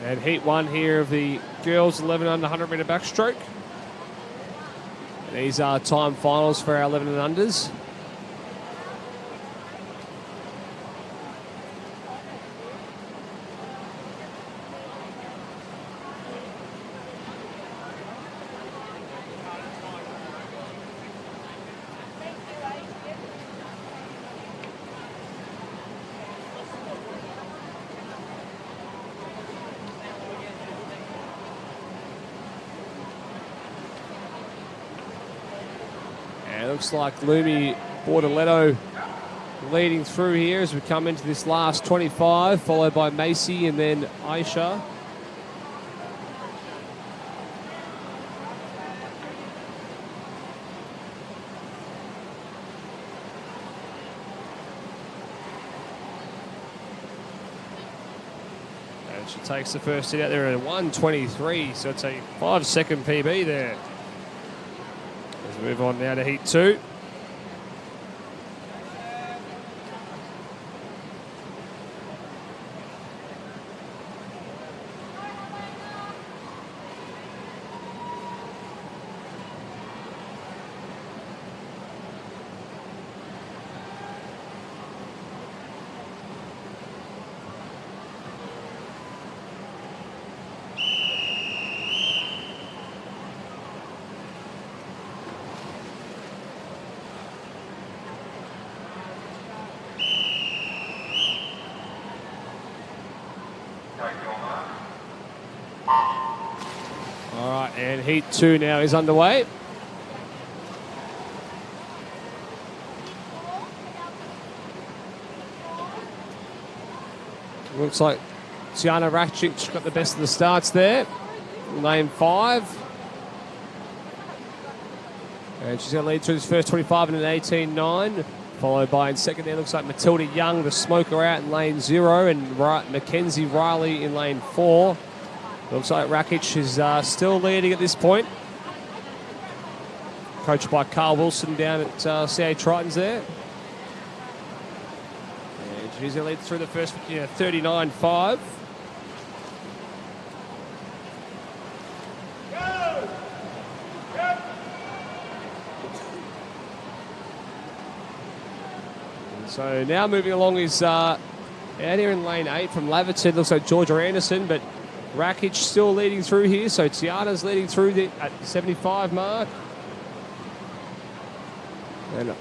And heat one here of the girls 11 under 100 metre backstroke. And these are time finals for our 11 and unders. And it looks like Lumi Bortoletto leading through here as we come into this last 25, followed by Macy and then Aisha. And she takes the first hit out there at 1:23, so it's a 5-second PB there. As we move on now to heat 2. All right, and heat 2 now is underway. Looks like Tiana Rakic got the best of the starts there. Lane 5. And she's going to lead through this first 25 in an 18.9. Followed by in second there, looks like Matilda Young, the smoker, out in lane 0. And Mackenzie Riley in lane 4. Looks like Rakic is still leading at this point. Coached by Carl Wilson down at CA Tritons there. And she's going to lead through the first 39.5. So now moving along is out here in lane 8 from Laverton. Looks like Georgia Anderson, but Rakic still leading through here. So Tiana's leading through at the 75 mark. And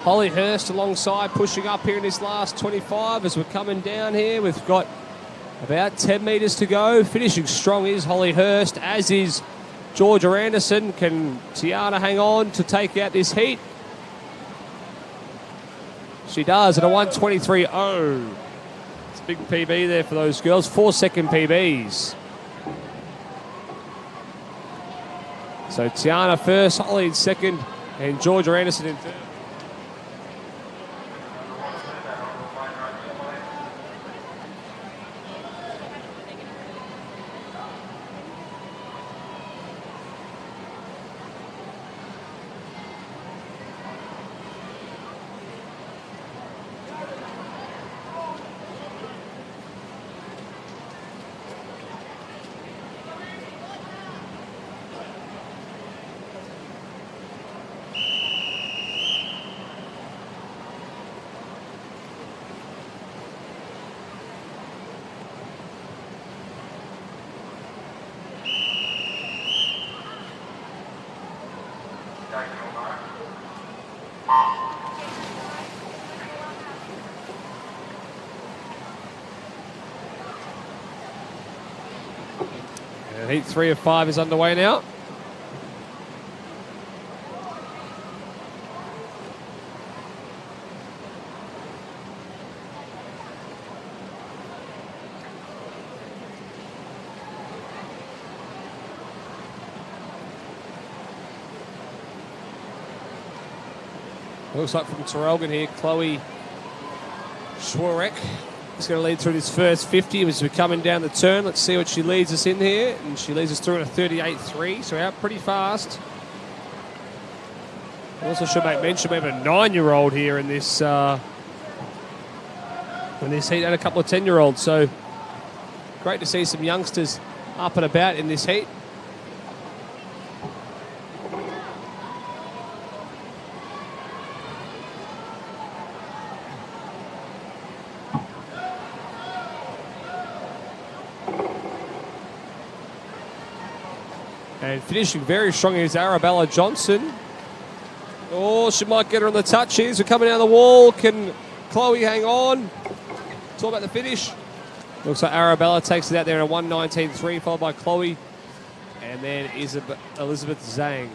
Holly Hurst alongside, pushing up here in this last 25 as we're coming down here. We've got about 10 metres to go. Finishing strong is Holly Hurst, as is Georgia Anderson. Can Tiana hang on to take out this heat? She does at a 1:23.0. It's a big PB there for those girls. 4-second PBs. So Tiana first, Holly in second, and Georgia Anderson in third. And heat 3 of 5 is underway now. Looks like from Terrelgan here, Chloe Schwarek is going to lead through this first 50 as we're coming down the turn. Let's see what she leads us in here. And she leads us through in a 38.3, so out pretty fast. Also should make mention we have a 9-year-old here in this heat and a couple of 10-year-olds. So great to see some youngsters up and about in this heat. And finishing very strong is Arabella Johnson. Oh, she might get her on the touch here. So coming down the wall. Can Chloe hang on? It's all about the finish. Looks like Arabella takes it out there in a 1:19.3, followed by Chloe. And then Elizabeth Zhang.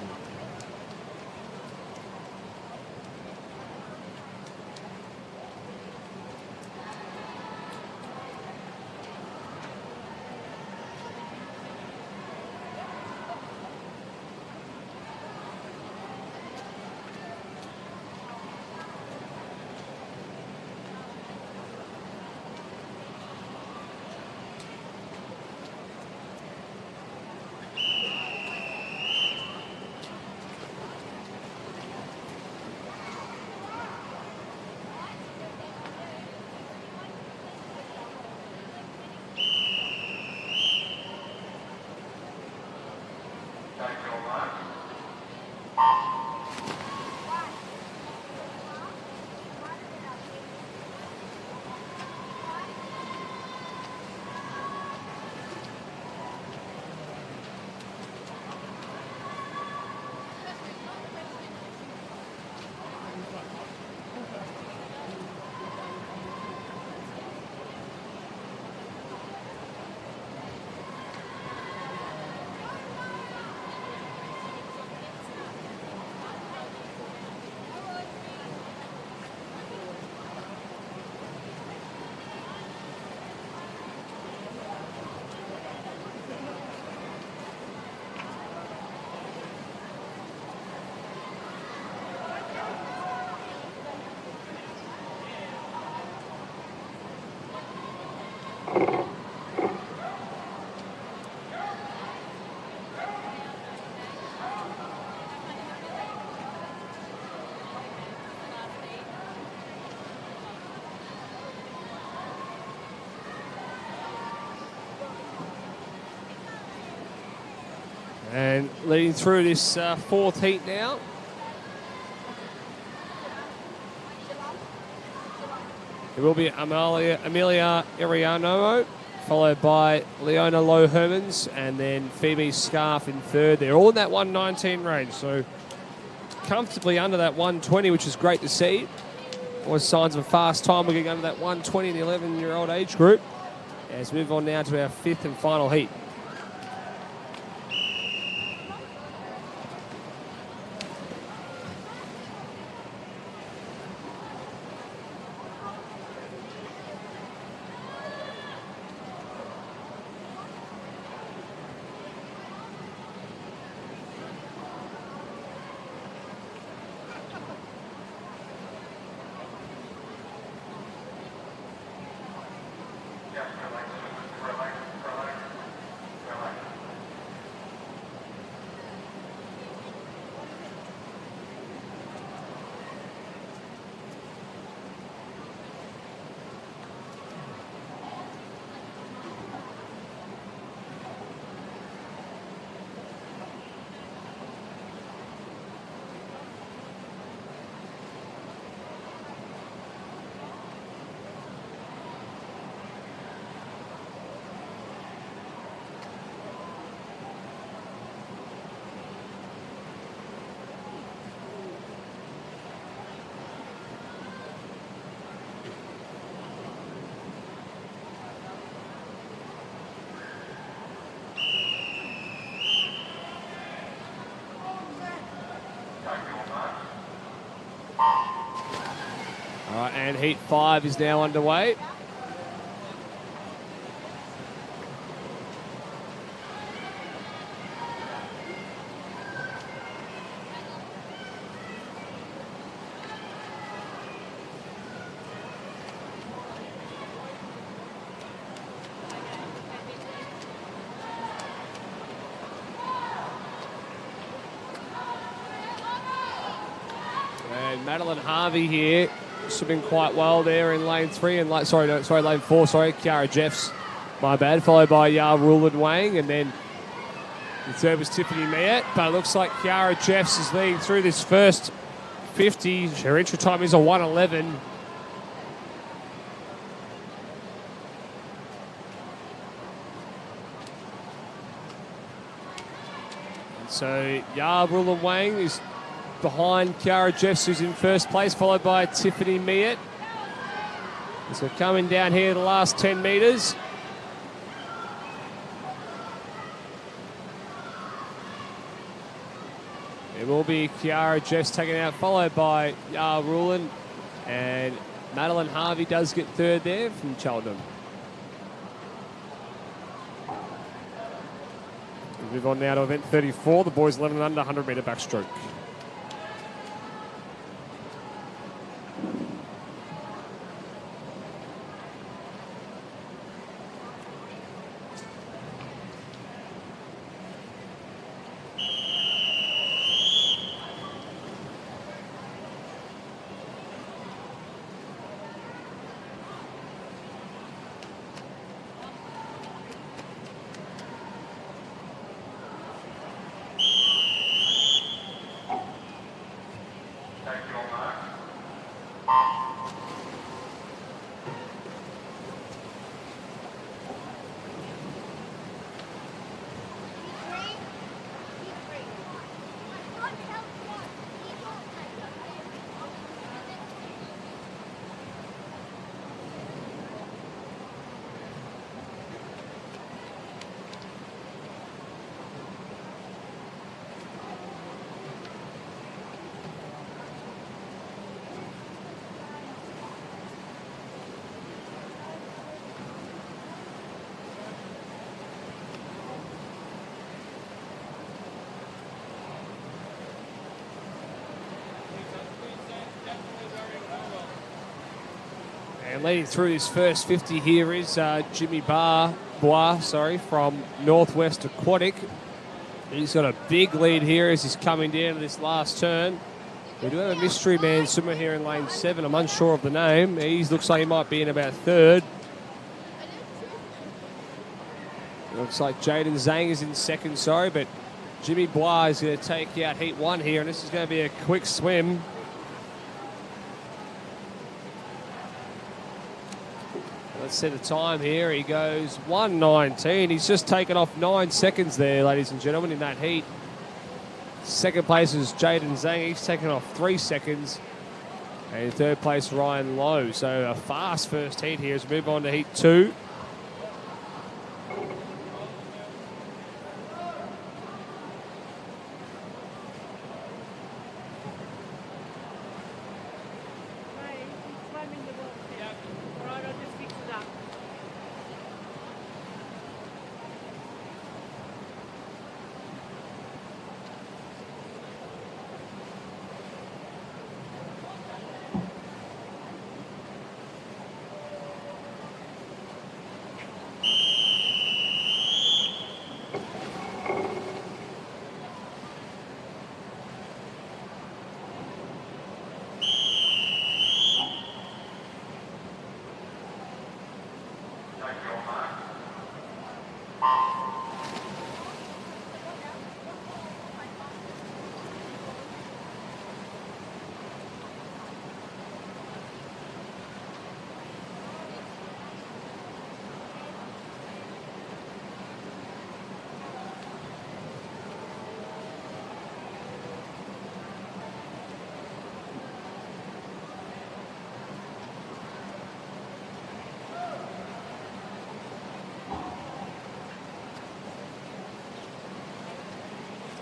And leading through this fourth heat now. It will be Amelia Iriano, followed by Leona Low-Hermans, and then Phoebe Scarf in third. They're all in that 119 range, so comfortably under that 120, which is great to see. Always signs of a fast time. We're getting under that 120 in the 11-year-old age group. As we move on now to our fifth and final heat. All right, and heat 5 is now underway. And Madeline Harvey here, swimming quite well there in lane 3 and lane 4. Kiara Jeffs, my bad. Followed by Rulin Wang, and then the third was Tiffany Miet. But it looks like Kiara Jeffs is leading through this first 50. Her entry time is a 1:11. So Rulin Wang is behind Kiara Jeffs, who's in first place, followed by Tiffany Miet. So coming down here the last 10 metres. It will be Kiara Jeffs taken out, followed by Rulin, and Madeline Harvey does get third there from Cheltenham. We move on now to event 34, the boys 11 and under 100 metre backstroke. And leading through this first 50 here is Jimmy Bois, from Northwest Aquatic. He's got a big lead here as he's coming down to this last turn. We do have a mystery man swimmer here in lane 7. I'm unsure of the name. He looks like he might be in about third. Looks like Jaden Zhang is in second, but Jimmy Bois is going to take out heat 1 here, and this is going to be a quick swim. Let's set a time here. He goes 1:19. He's just taken off 9 seconds there, ladies and gentlemen, in that heat. Second place is Jaden Zhang. He's taken off 3 seconds. And in third place, Ryan Lowe. So a fast first heat here as we move on to heat 2.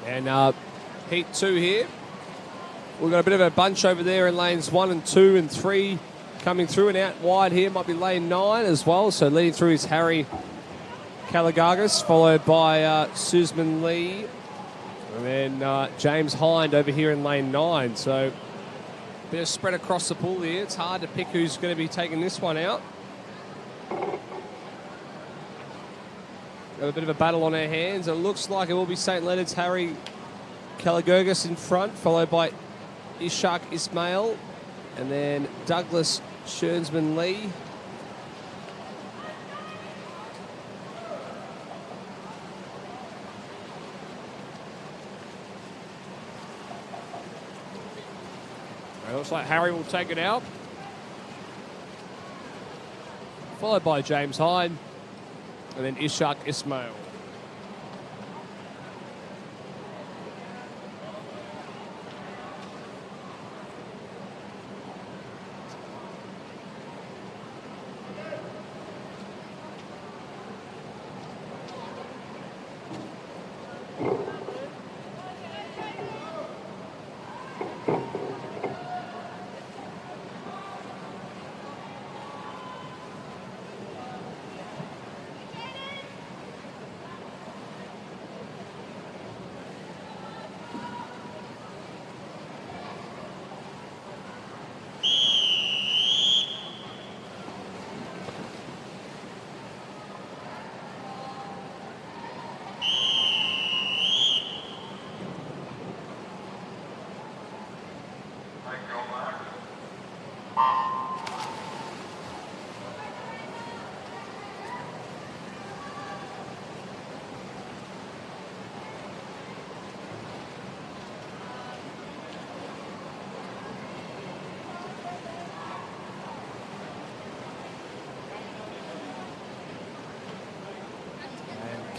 And heat 2 here. We've got a bit of a bunch over there in lanes 1 and 2 and 3 coming through, and out wide here might be lane 9 as well. So leading through is Harry Kalagagis, followed by Suzman Lee, and then James Hind over here in lane 9. So a bit of spread across the pool here. It's hard to pick who's going to be taking this one out. Got a bit of a battle on our hands. It looks like it will be St. Leonard's Harry Kalagurgis in front, followed by Ishak Ismail, and then Douglas Shernsman Lee. It looks like Harry will take it out, followed by James Hyde, and then Ishak Ismail.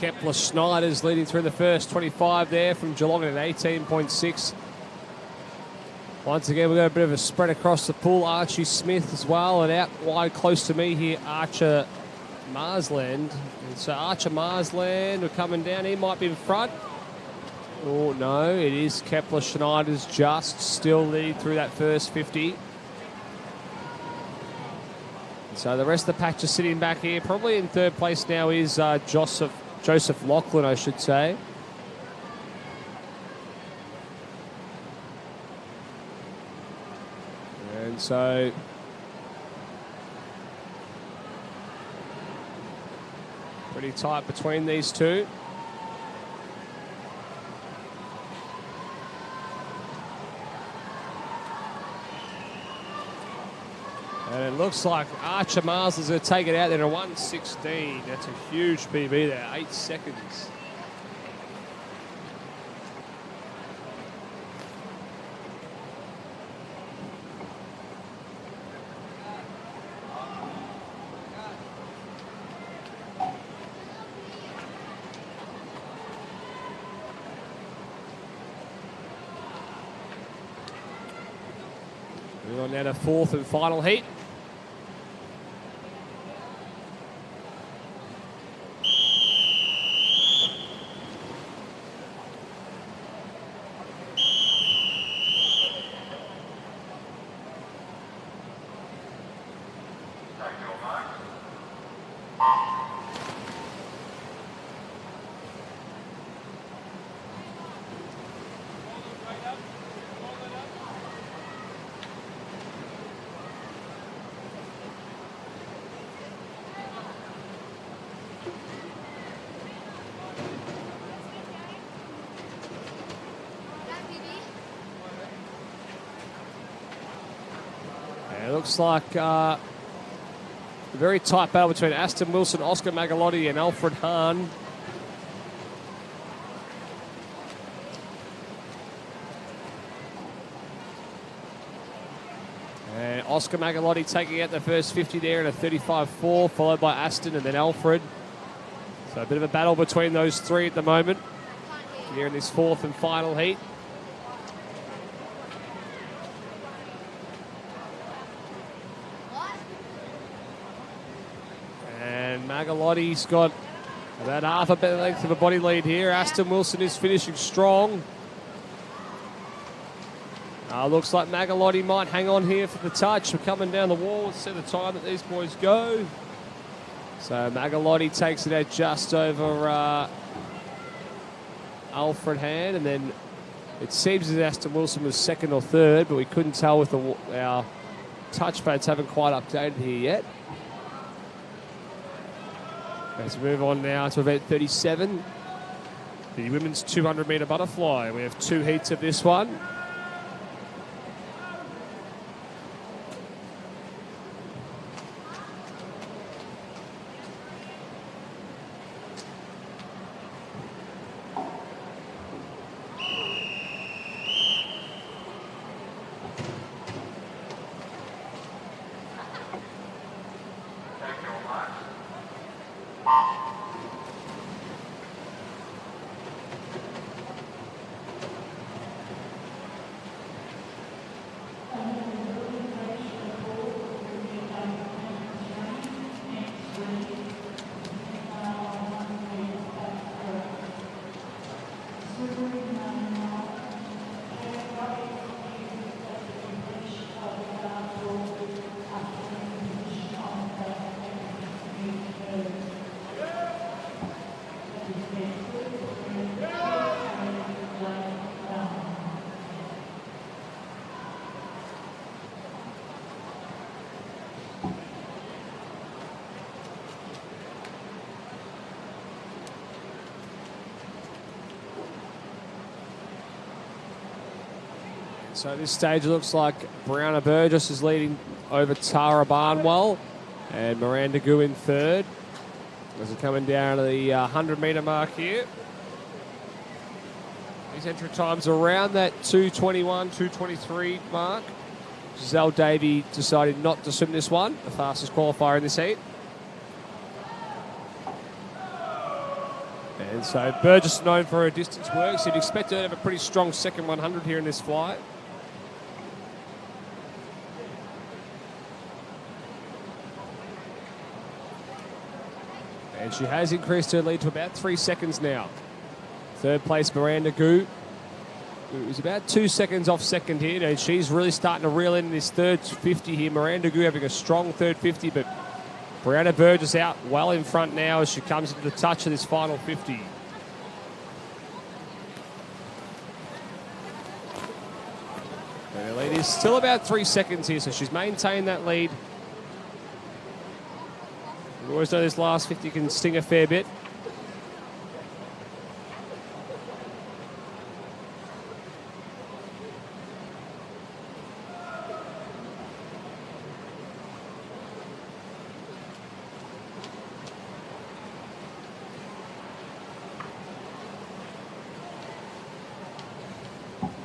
Kepler Schneider's leading through the first 25 there from Geelong at 18.6. Once again, we've got a bit of a spread across the pool. Archie Smith as well, and out wide close to me here, Archer Marsland. And so Archer Marsland, we're coming down. He might be in front. Oh, no, it is Kepler Schneider's just still leading through that first 50. So the rest of the patch is sitting back here. Probably in third place now is Joseph Lachlan, I should say. And so pretty tight between these two. And it looks like Archer Mars is going to take it out there at 1:16. That's a huge PB there, 8 seconds. Moving on now to fourth and final heat. It looks like a very tight battle between Aston Wilson, Oscar Magalotti and Alfred Hahn. And Oscar Magalotti taking out the first 50 there in a 35.4, followed by Aston and then Alfred. So a bit of a battle between those three at the moment here in this fourth and final heat. And Magalotti's got about half a bit length of a body lead here. Aston Wilson is finishing strong. Looks like Magalotti might hang on here for the touch. We're coming down the wall. Let's see the time that these boys go. So Magalotti takes it out just over Alfred Hahn, and then it seems as Aston Wilson was second or third, but we couldn't tell with our touch pads haven't quite updated here yet. Let's move on now to event 37, the women's 200-metre butterfly. We have two heats of this one. So at this stage, it looks like Brianna Burgess is leading over Tara Barnwell and Miranda Gu in third. As we're coming down to the 100-metre mark here. These entry times are around that 2:21, 2:23 mark. Giselle Davey decided not to swim this one, the fastest qualifier in this heat. And so Burgess is known for her distance work, so you'd expect her to have a pretty strong second 100 here in this flight. And she has increased her lead to about 3 seconds now. Third place, Miranda Gu. It was about 2 seconds off second here, and she's really starting to reel in this third 50 here. Miranda Gu having a strong third 50, but Brianna Burgess out well in front now as she comes into the touch of this final 50. And her lead is still about 3 seconds here, so she's maintained that lead. We always know this last 50 can sting a fair bit.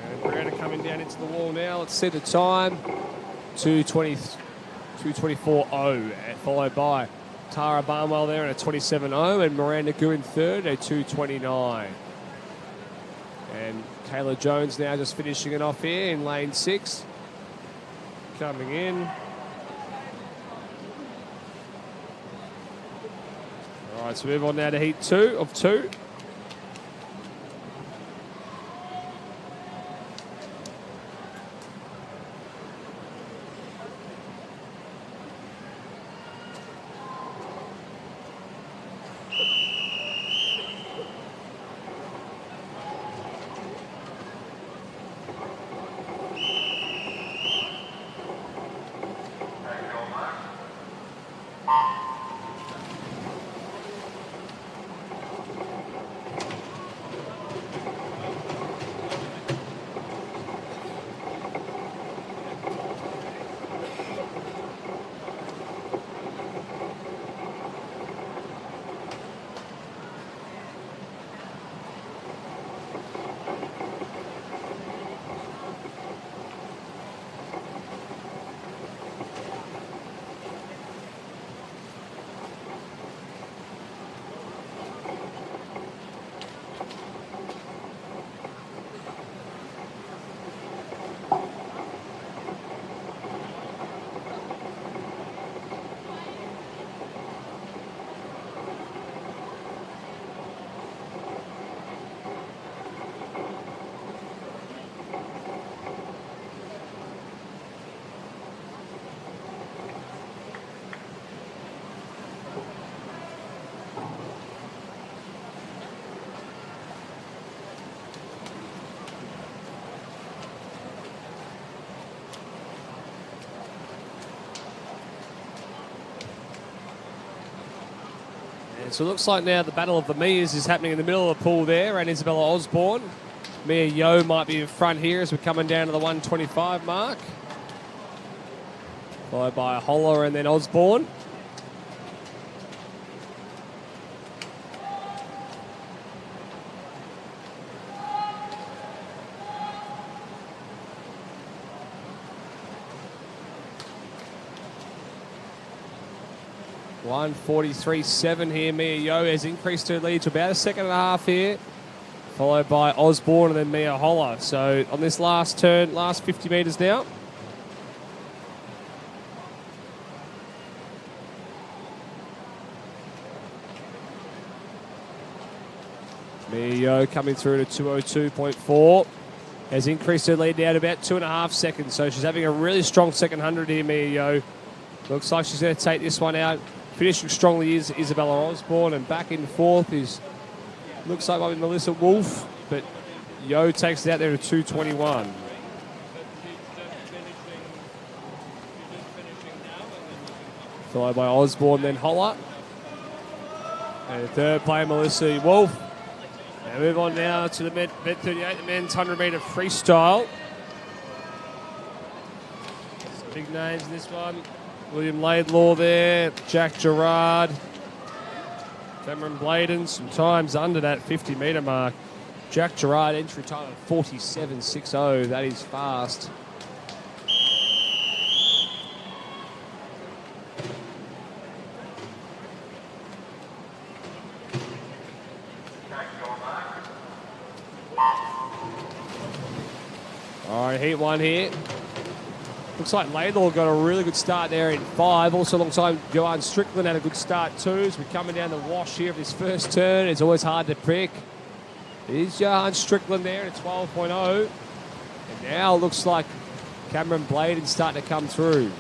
And Brianna coming down into the wall now. Let's see the time. 2:24.0, followed by Tara Barnwell there in a 27.0 and Miranda Gu in third, a 2:29. And Kayla Jones now just finishing it off here in lane 6. coming in. All right, so move on now to heat 2 of 2. So it looks like now the battle of the Mias is happening in the middle of the pool there, and Isabella Osborne. Mia Yeo might be in front here as we're coming down to the 125 mark. Followed by Holler and then Osborne. .143.7 here. Mia Yeo has increased her lead to about a second and a half here, followed by Osborne and then Mia Holler. So on this last turn, last 50 metres now. Mia Yeo coming through to 202.4. Has increased her lead now to about 2.5 seconds. So she's having a really strong second 100 here, Mia Yeo. Looks like she's going to take this one out. Finishing strongly is Isabella Osborne, and back in fourth is, looks like might be Melissa Wolf, but Yeo takes it out there to 221. Followed by Osborne, then Holler. And third player, Melissa Wolf. And move on now to the Med 38, the men's 100 metre freestyle. Some big names in this one. William Laidlaw there, Jack Gerard, Cameron Bladen, some times under that 50 metre mark. Jack Gerard entry time of 47.60, that is fast. All right, heat 1 here. Looks like Laidlaw got a really good start there in 5. Also alongside Joanne Strickland had a good start too. As we're coming down the wash here of this first turn, it's always hard to pick. Is Joanne Strickland there at 12.0. And now it looks like Cameron Bladen's starting to come through.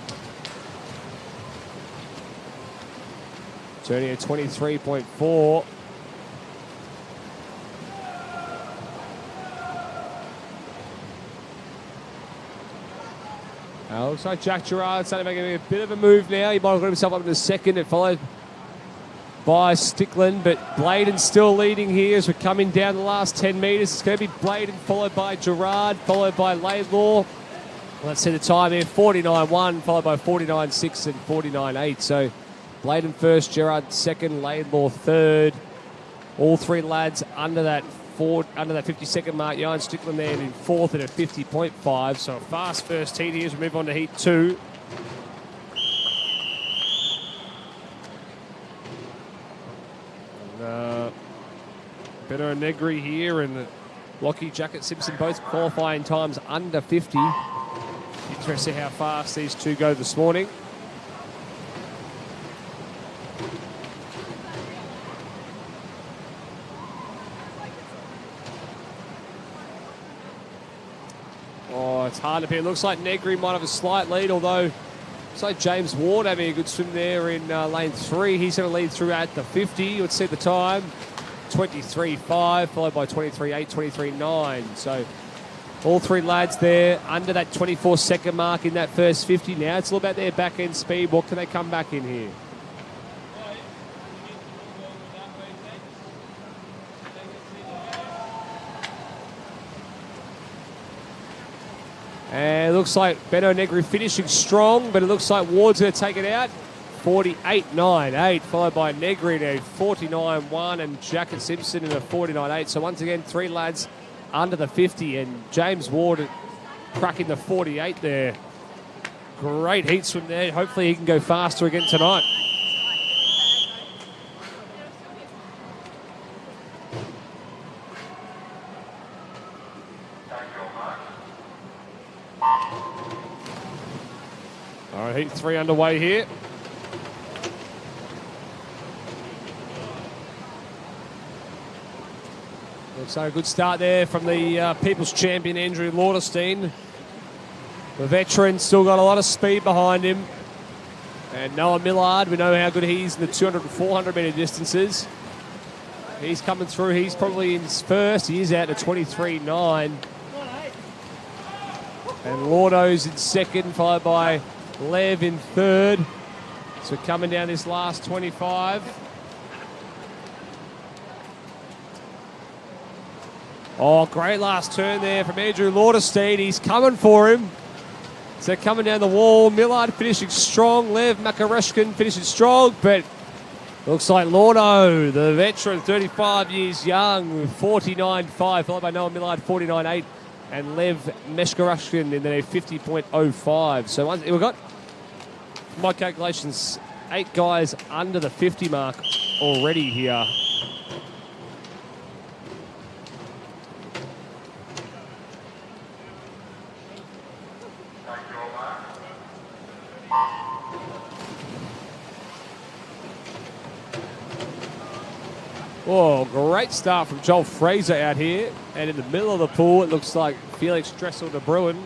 Turning at 23.4. Looks like Jack Gerard starting making a bit of a move now. He might have got himself up in the second. It followed by Stickland, but Bladen still leading here as we're coming down the last 10 metres. It's going to be Bladen followed by Gerard, followed by Laidlaw. Let's see the time here, 49.1, followed by 49.6 and 49.8. So Bladen first, Gerard second, Laidlaw third. All three lads under that 50-second mark. Johan Strickland there in fourth at a 50.5. So a fast first heat here as we move on to heat 2. Benno Negri here and Lockie Jacket Simpson both qualifying times under 50. Interesting how fast these two go this morning. Oh, it's hard to pick. It looks like Negri might have a slight lead, although it's like James Ward having a good swim there in lane 3. He's going to lead through at the 50. Let's see the time. 23.5, followed by 23.8, 23.9. So all three lads there under that 24-second mark in that first 50. Now it's all about their back-end speed. What can they come back in here? And it looks like Benno Negri finishing strong, but it looks like Ward's going to take it out. 48.98, followed by Negri in a 49.1 and Jacket Simpson in a 49.8. So once again, three lads under the 50, and James Ward cracking the 48 there. Great heat swim there. Hopefully he can go faster again tonight. All right, heat 3 underway here. Looks like a good start there from the People's Champion, Andrew Lauderstein. The veteran still got a lot of speed behind him. And Noah Millard, we know how good he is in the 200 and 400 metre distances. He's coming through. He's probably in first. He is out to 23.9. And Laudo's in second, followed by Lev in third. So coming down this last 25. Oh, great last turn there from Andrew Lauderstein. He's coming for him. So coming down the wall. Millard finishing strong. Lev Makareshkin finishing strong, but looks like Laudo, the veteran, 35 years young, with 49.5, followed by Noah Millard, 49.8, and Lev Meshkarashkin in the 50.05. So we've got, for my calculations, 8 guys under the 50 mark already here. Oh, great start from Joel Fraser out here. And in the middle of the pool, it looks like Felix Dressel de Bruin.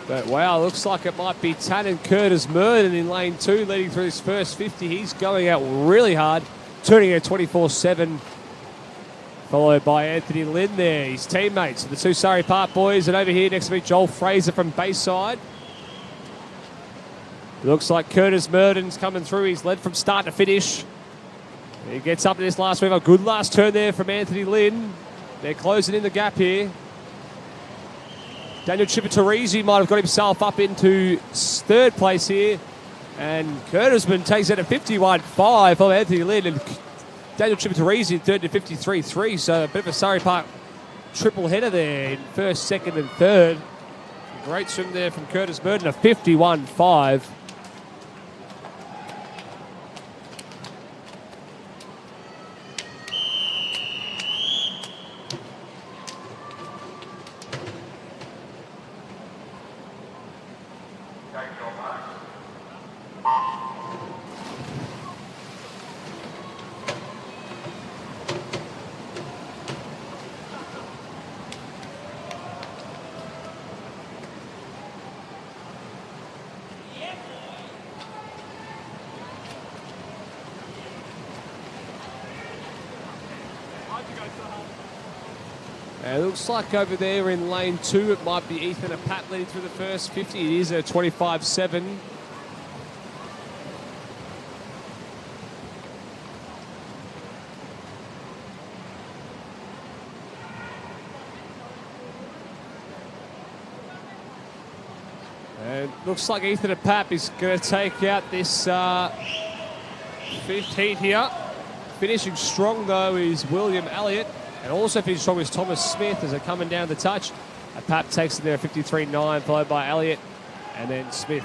But wow, looks like it might be Tannen Curtis Murden in lane 2, leading through his first 50. He's going out really hard, turning at 24.7. Followed by Anthony Lynn there, his teammates, the two Surrey Park boys. And over here next to me, Joel Fraser from Bayside. Looks like Curtis Murden's coming through. He's led from start to finish. He gets up in this last move. A good last turn there from Anthony Lynn. They're closing in the gap here. Daniel Chipatorizi might have got himself up into third place here. And Curtisman takes it at 51.5 from Anthony Lynn. And Daniel Chipatorizi third to 53.3. So a bit of a Surrey Park triple header there in first, second and third. Great swim there from Curtis Murden, a 51.5. It looks like over there in lane 2, it might be Ethan and Pat leading through the first 50. It is a 25.7. And looks like Ethan and Pat is going to take out this fifth heat here. Finishing strong, though, is William Elliott. And also finishing strong is Thomas Smith as they're coming down the touch. Pap takes it there at 53.9, followed by Elliott and then Smith.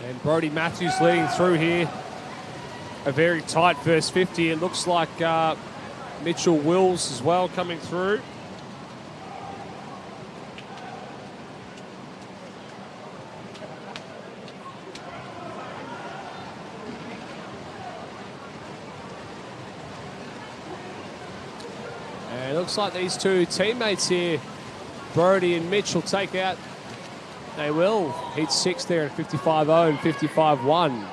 And Brodie Matthews leading through here. A very tight first 50. It looks like Mitchell Wills as well coming through. And it looks like these two teammates here, Brodie and Mitch, will take out. They will. Heat 6 there at 55.0 and 55.1.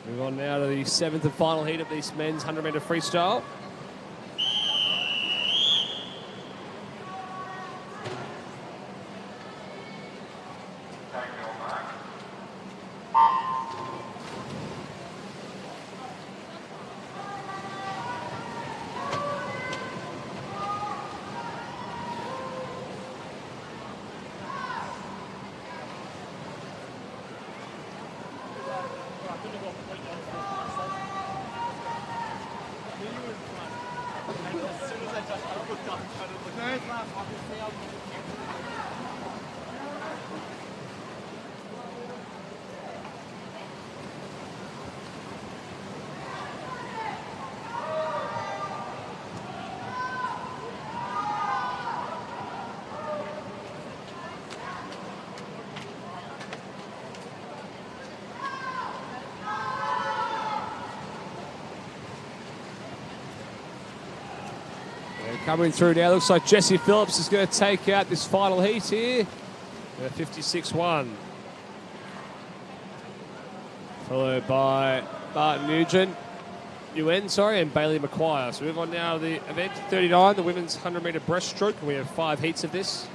Move on now to the 7th and final heat of this men's 100-metre freestyle. Coming through now, looks like Jesse Phillips is going to take out this final heat here. 56.1. Followed by Barton Nugent, and Bailey McQuire. So we move on now to the event 39, the women's 100-metre breaststroke. We have 5 heats of this.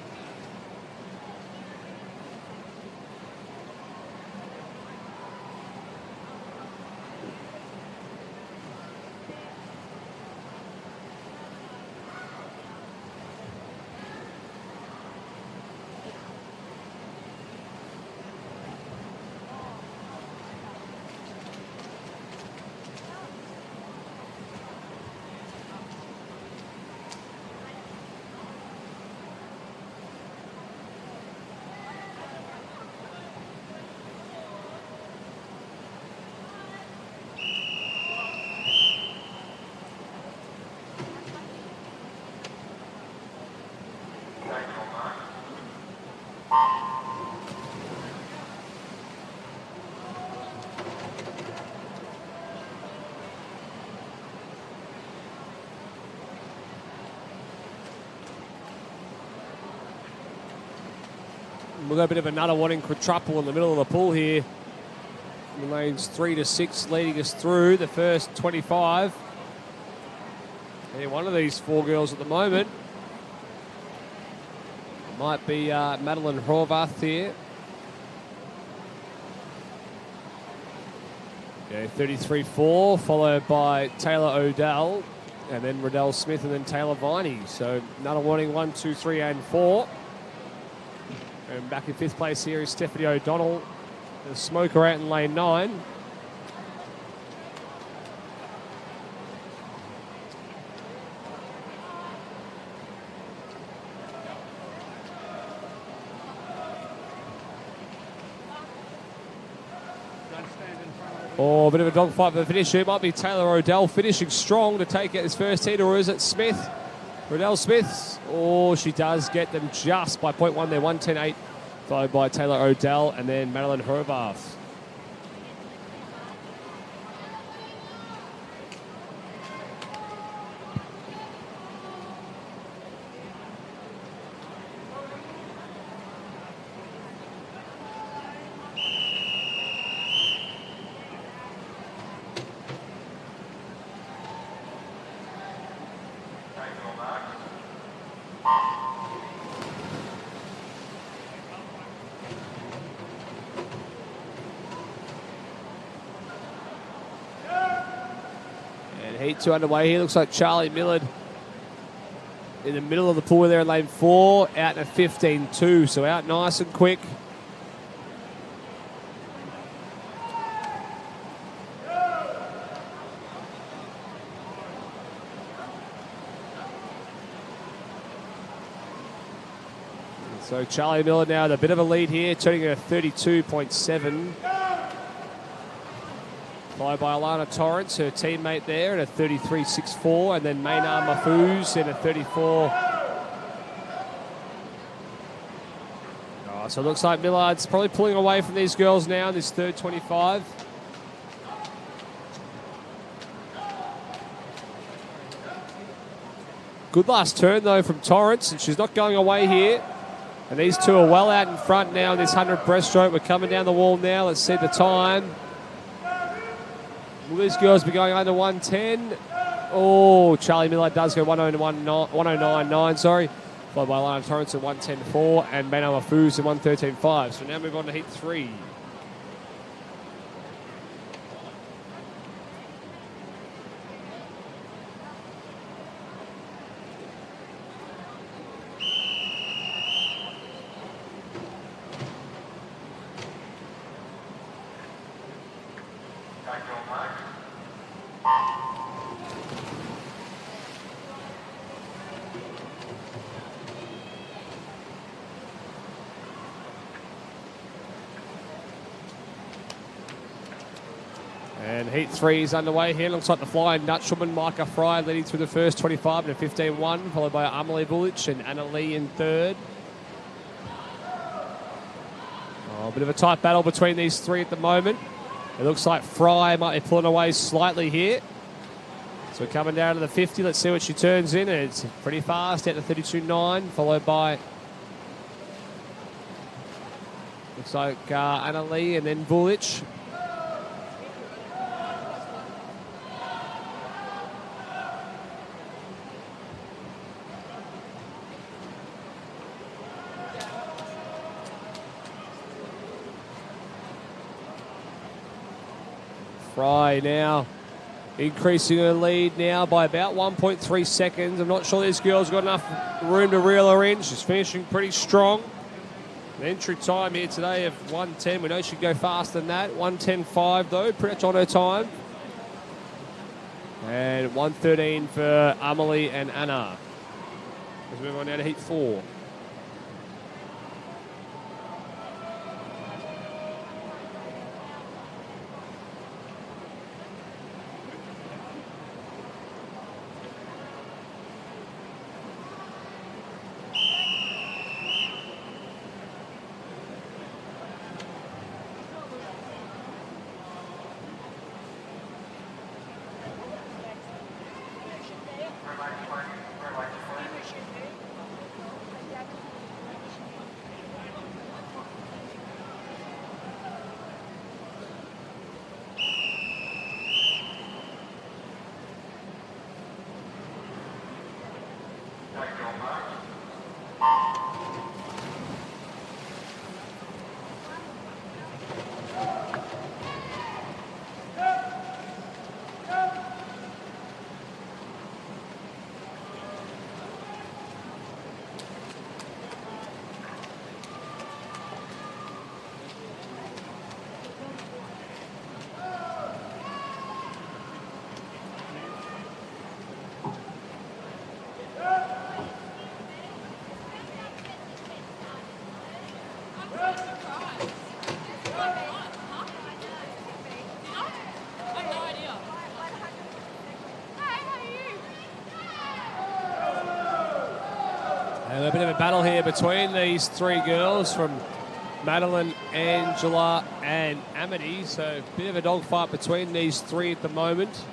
We've got a bit of another wanting quadruple in the middle of the pool here. In lanes 3 to 6 leading us through the first 25. And one of these 4 girls at the moment might be Madeline Horvath here. Okay, 33.4, followed by Taylor O'Dell, and then Riddell Smith, and then Taylor Viney. So another wanting 1, 2, 3, and 4. And back in 5th place here is Stephanie O'Donnell, the smoker out in lane 9. Oh, a bit of a dogfight for the finish here. It might be Taylor O'Dell finishing strong to take out this first heat, or is it Smith? Riddell Smith. Oh, she does get them just by 0.1 there, 1:10.8, followed by Taylor O'Dell and then Madeline Horvath. Heat 2 underway here. Looks like Charlie Millard in the middle of the pool there in lane 4, out in a 15.2, so out nice and quick. So Charlie Miller now with a bit of a lead here, turning at a 32.7. Followed by Alana Torrance, her teammate there, at a 33.64. And then Maynard Mahfouz in a 34. Oh, so it looks like Millard's probably pulling away from these girls now in this third 25. Good last turn, though, from Torrance, and she's not going away here. And these two are well out in front now in this 100 breaststroke. We're coming down the wall now. Let's see the time. Will these girls be going under 110? Oh, Charlie Miller does go 109.9, sorry. Followed by Lana Torrance at 110.4 and Maynard Mahfouz at 113.5. So now move on to heat 3. And heat 3 is underway here. Looks like the flying Dutchwoman Micah Fry leading through the first 25 and a 15.1, followed by Amelie Bullich and Anna Lee in third. Oh, a bit of a tight battle between these three at the moment. It looks like Fry might be pulling away slightly here. So coming down to the 50, let's see what she turns in. It's pretty fast out to 32.9, followed by, looks like Anna Lee and then Bullich. Fry now increasing her lead now by about 1.3 seconds. I'm not sure this girl's got enough room to reel her in. She's finishing pretty strong. The entry time here today of 110. We know she can go faster than that. 110.5 though, pretty much on her time. And 113 for Amelie and Anna. Let's move on now to heat 4. A bit of a battle here between these three girls from Madeline, Angela and Amity. So a bit of a dogfight between these three at the moment.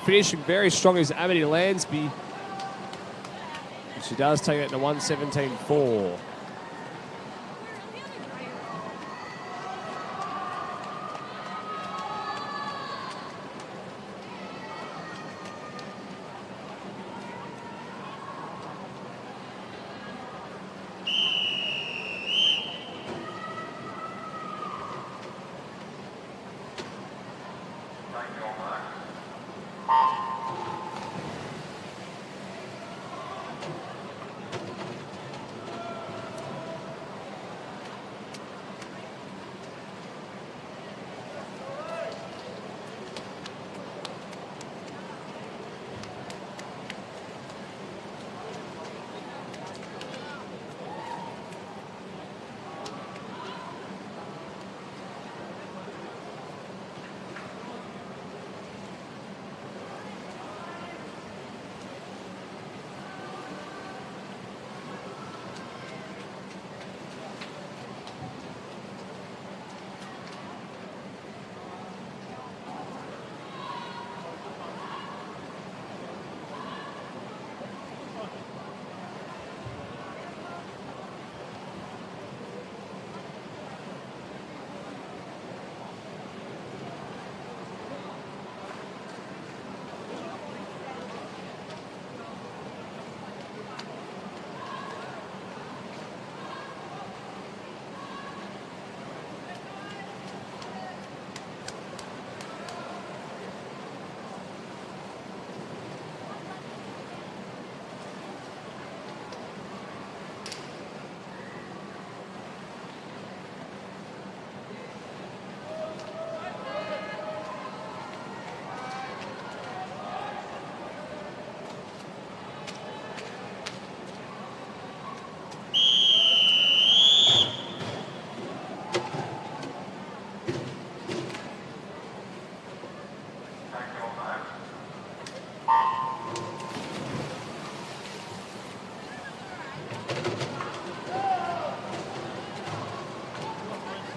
Finishing very strong is Amity Lansby. She does take it to 117.4.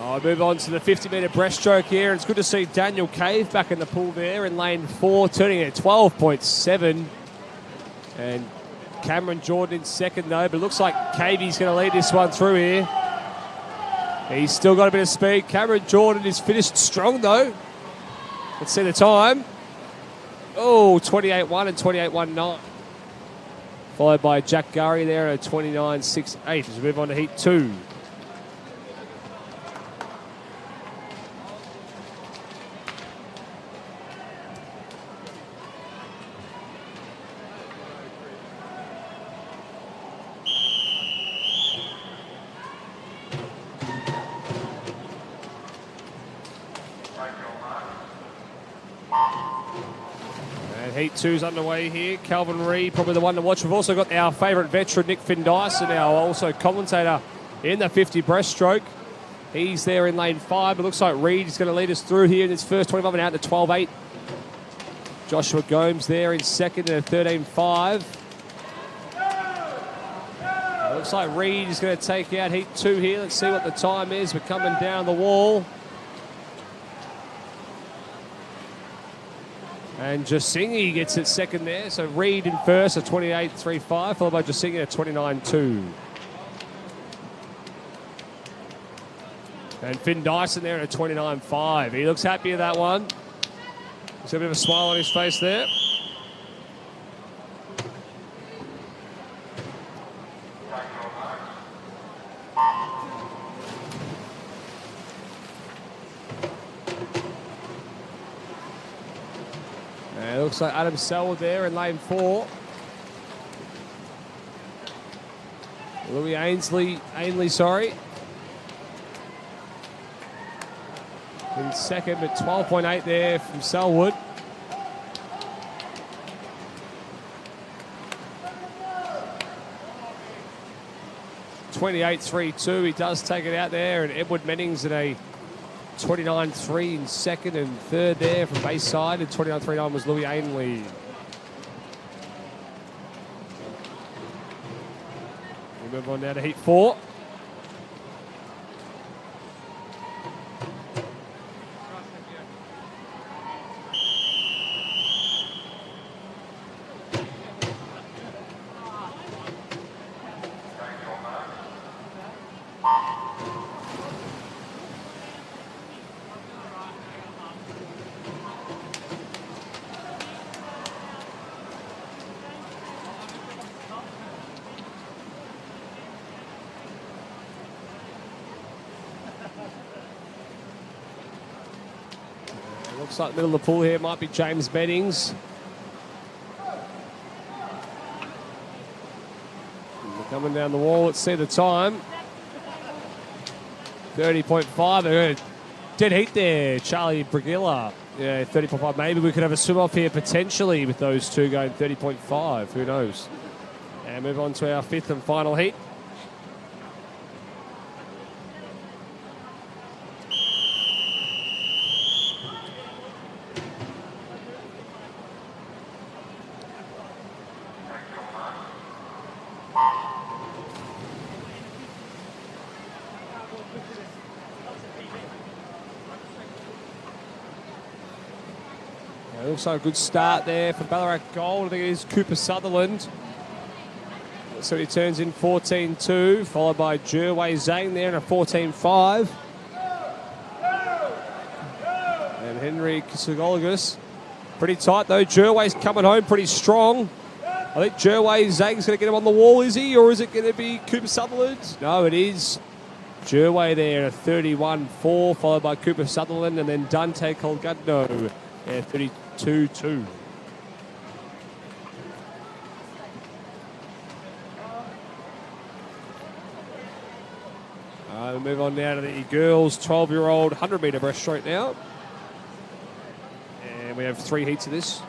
I'll move on to the 50-metre breaststroke here. It's good to see Daniel Cave back in the pool there in lane 4, turning at 12.7. And Cameron Jordan in second, though. But it looks like Cavey's going to lead this one through here. He's still got a bit of speed. Cameron Jordan is finished strong, though. Let's see the time. Oh, 28.1 and 28.19. Followed by Jack Gurry there at 29.68 as we move on to heat 2. Heat 2's underway here. Calvin Reed, probably the one to watch. We've also got our favourite veteran, Nick Findyson, our also commentator in the 50 breaststroke. He's there in lane 5. It looks like Reed is going to lead us through here in this first 25 and out to 12.8. Joshua Gomes there in second at 13.5. Looks like Reed is going to take out heat 2 here. Let's see what the time is. We're coming down the wall. And Jasingi gets it second there. So Reed in first at 28.35, followed by Jasingi at 29.2. And Finn Dyson there at 29.5. He looks happy with that one. He's got a bit of a smile on his face there. It looks like Adam Selwood there in lane 4. Louis Ainley, sorry. In second, but 12.8 there from Selwood. (28.32). He does take it out there, and Edward Mennings at a 29.3 in second, and third there from Bayside, and 29.39 was Louis Ainley. We move on now to heat 4. Looks like middle of the pool here might be James Beddings. We're coming down the wall. Let's see the time. 30.5. Dead heat there, Charlie Brigilla. Yeah, 30.5. Maybe we could have a swim off here potentially with those two going 30.5. Who knows? And move on to our 5th and final heat. Looks like a good start there for Ballarat Gold. I think it is Cooper Sutherland. So he turns in 14.2, followed by Jerway Zhang there in a 14.5. And Henry Kisogologus. Pretty tight though. Jerway's coming home pretty strong. I think Jerway Zhang's going to get him on the wall, is he? Or is it going to be Cooper Sutherland? No, it is Jerway there at a 31.4, followed by Cooper Sutherland, and then Dante Colgadno at 32.2. We move on now to the girls' 12-year-old 100-metre breaststroke now. And we have 3 heats of this.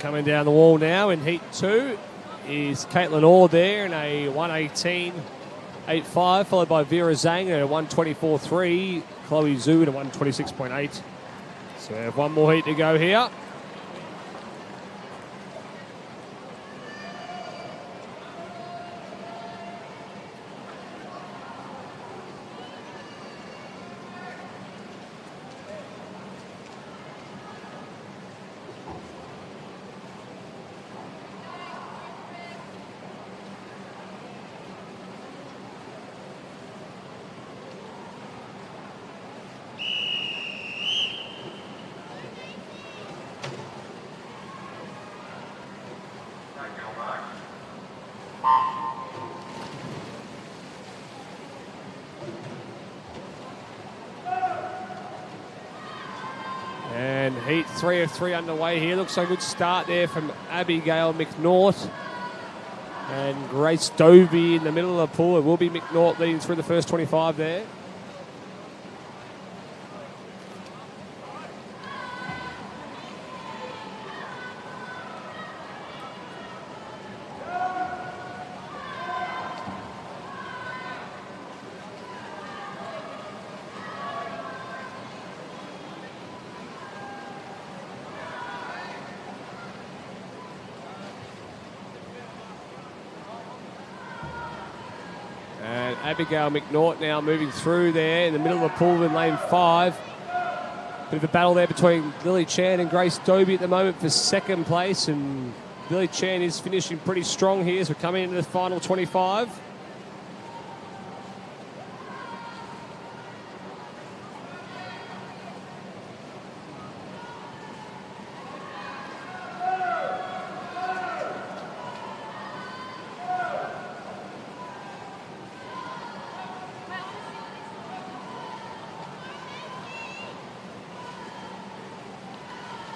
Coming down the wall now in heat 2 is Caitlin Orr there in a 118.85, followed by Vera Zhang at a 124.3, Chloe Zhu at a 126.8. So we have one more heat to go here. And heat 3 of 3 underway here. Looks like a good start there from Abigail McNaught and Grace Dovey in the middle of the pool. It will be McNaught leading through the first 25 there. Abigail McNaught now moving through there in the middle of the pool in lane 5. Bit of a battle there between Lily Chan and Grace Doby at the moment for second place, and Lily Chan is finishing pretty strong here as we're coming into the final 25.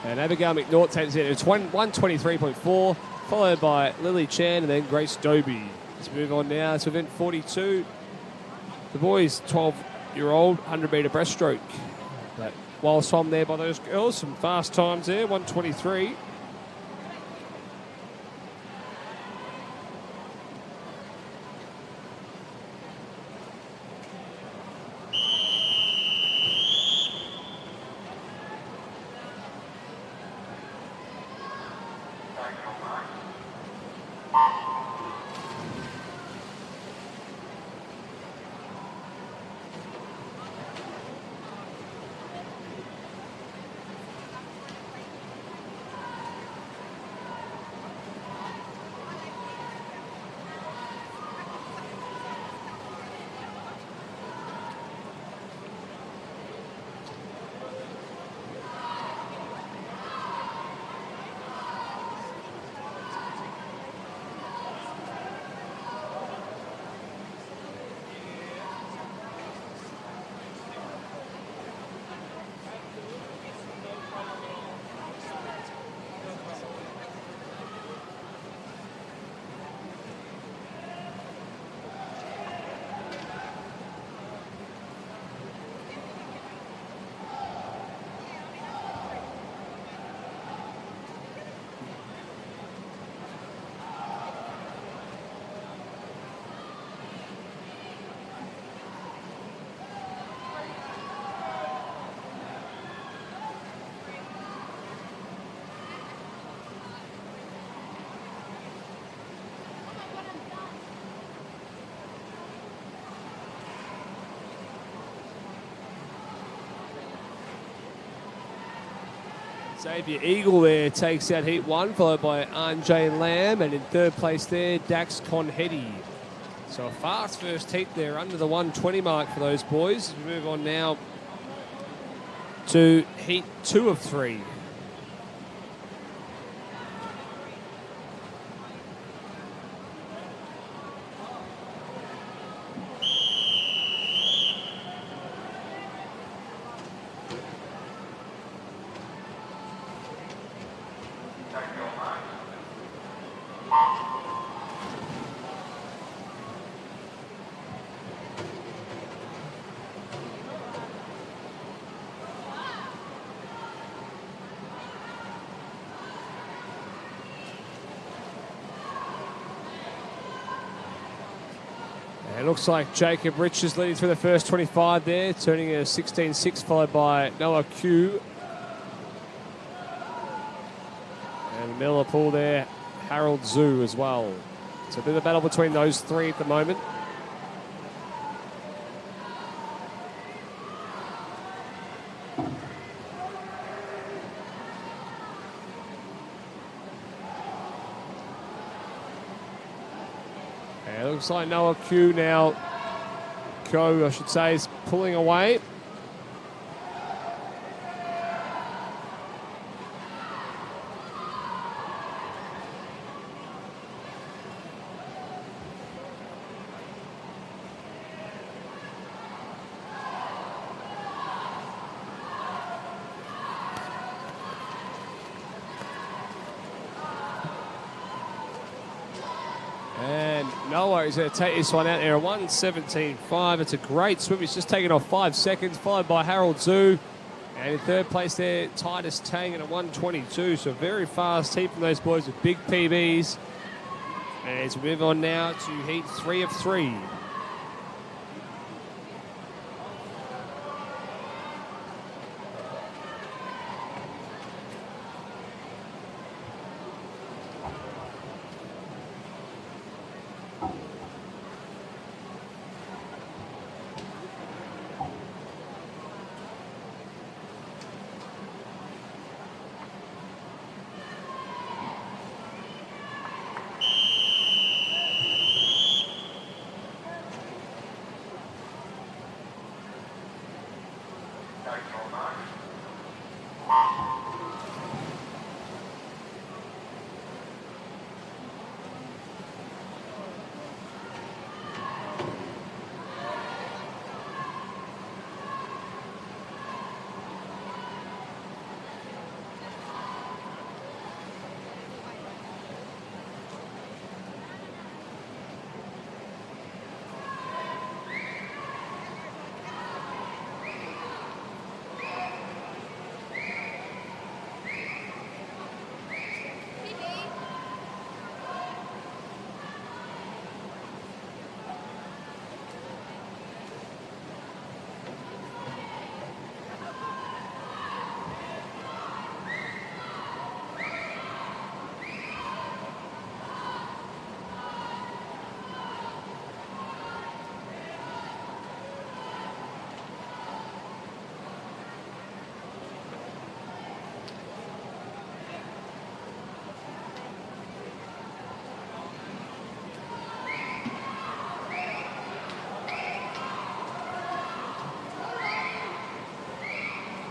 And Abigail McNaught takes it. It's 123.4, followed by Lily Chan and then Grace Doby. Let's move on now to event 42. The boys, 12-year-old, 100-metre breaststroke. But well swum there by those girls. Some fast times there, 123. Xavier Eagle there takes out heat 1, followed by Anjay Lamb, and in third place there, Dax Conhetti. So a fast first heat there under the 120 mark for those boys. We move on now to heat 2 of 3. And it looks like Jacob Rich is leading through the first 25 there, turning a 16.6, followed by Noah Q. And Miller Pool there, Harold Zhu as well. It's a bit of a battle between those three at the moment. And it looks like Noah Q now, I should say, is pulling away. And Noah is going to take this one out there, a 1:17.5. It's a great swim. He's just taken off 5 seconds, followed by Harold Zhu. And in third place there, Titus Tang at a 1:22. So very fast heat from those boys with big PBs. And as we move on now to heat 3 of 3.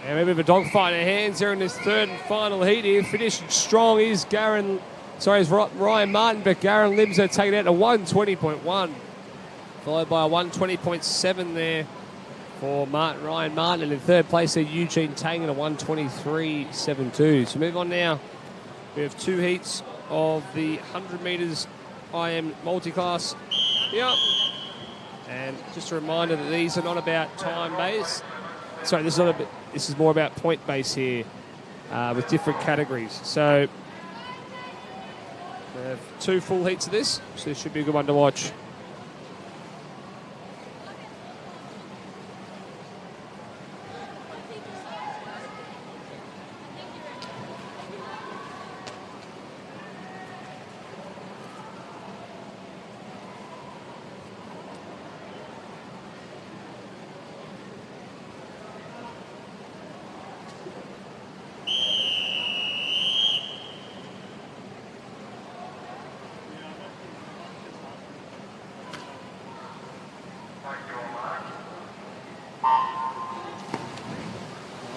And a bit of a dogfight in their hands here in this third and final heat here. Finishing strong is Ryan Martin, but Garen Lim's going to take it out to 1:20.1. Followed by a 1:20.7 there for Ryan Martin. And in third place there, Eugene Tang at a 1:23.72. So move on now. We have 2 heats of the 100 metres IM multiclass. Yep. And just a reminder that these are not about time base. Sorry, this is more about point base here with different categories. So we have 2 full heats of this, so this should be a good one to watch.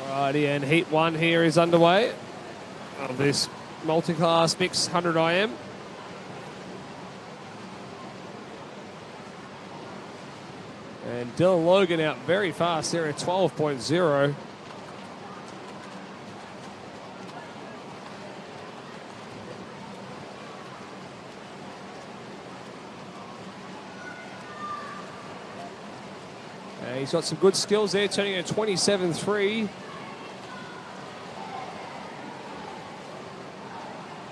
Alrighty, and heat 1 here is underway of this multi-class mixed 100 IM. And Dylan Logan out very fast there at 12.0. He's got some good skills there, turning at 27.3.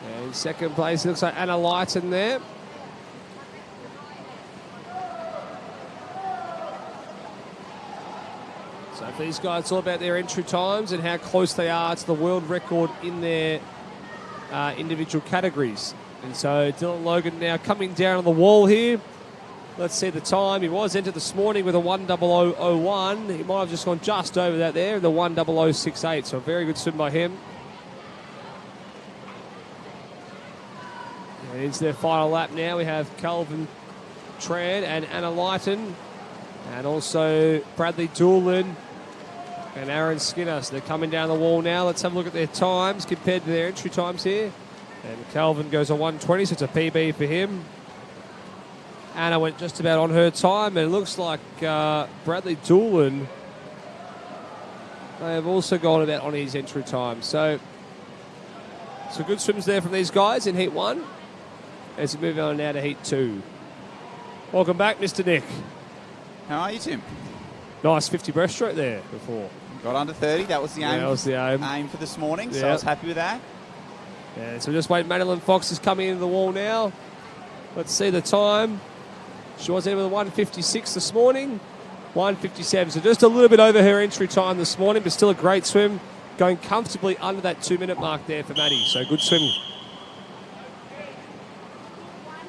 And second place, looks like Anna Lighton there. So for these guys, it's all about their entry times and how close they are to the world record in their individual categories. And so Dylan Logan now coming down on the wall here. Let's see the time. He was entered this morning with a 1:00.01. He might have just gone just over that there, the 1:00.68. So a very good swim by him. And into their final lap now. We have Calvin Tran and Anna Lighton, and also Bradley Doolan and Aaron Skinner. So they're coming down the wall now. Let's have a look at their times compared to their entry times here. And Calvin goes a 1:20, so it's a PB for him. Anna went just about on her time, and it looks like Bradley Doolan, they have also gone about on his entry time. So some good swims there from these guys in Heat 1. As we move on now to Heat 2. Welcome back, Mr. Nick. How are you, Tim? Nice 50 breaststroke there before. Got under 30. That was the aim. Yeah, that was the aim. Aim for this morning, so I was happy with that. Yeah, so just wait. Madeline Fox is coming into the wall now. Let's see the time. She was in with a 1:56 this morning. 1:57, so just a little bit over her entry time this morning, but still a great swim. Going comfortably under that 2-minute mark there for Maddie. So good swim.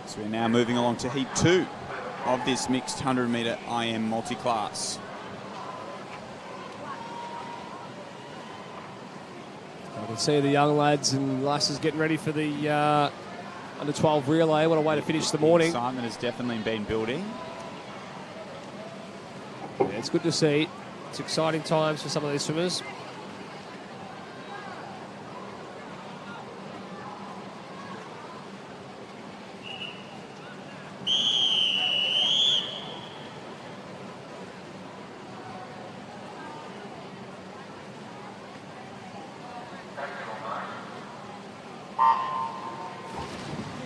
So we're now moving along to Heat 2 of this mixed 100-metre IM multi-class. I can see the young lads and lasses getting ready for the under 12 relay. What a way to finish the morning. Excitement has definitely been building. Yeah, it's good to see. It's exciting times for some of these swimmers.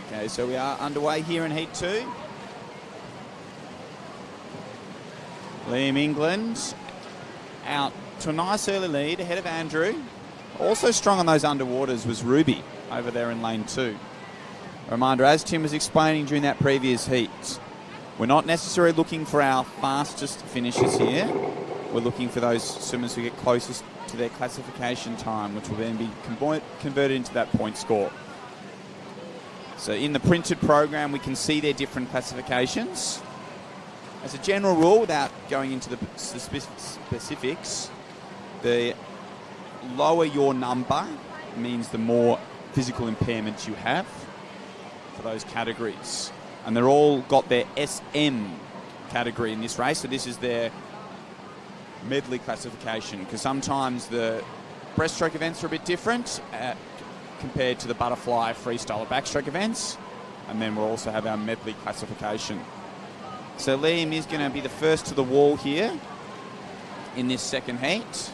Okay, so we are underway here in Heat 2. Liam England out to a nice early lead ahead of Andrew. Also strong on those underwaters was Ruby over there in lane 2. A reminder, as Tim was explaining during that previous heat, we're not necessarily looking for our fastest finishers here. We're looking for those swimmers who get closest to their classification time, which will then be converted into that point score. So in the printed program, we can see their different classifications. As a general rule, without going into the specifics, the lower your number means the more physical impairments you have for those categories. And they're all got their SM category in this race, so this is their medley classification, because sometimes the breaststroke events are a bit different compared to the butterfly, freestyle, or backstroke events. And then we'll also have our medley classification. So Liam is going to be the first to the wall here in this second heat.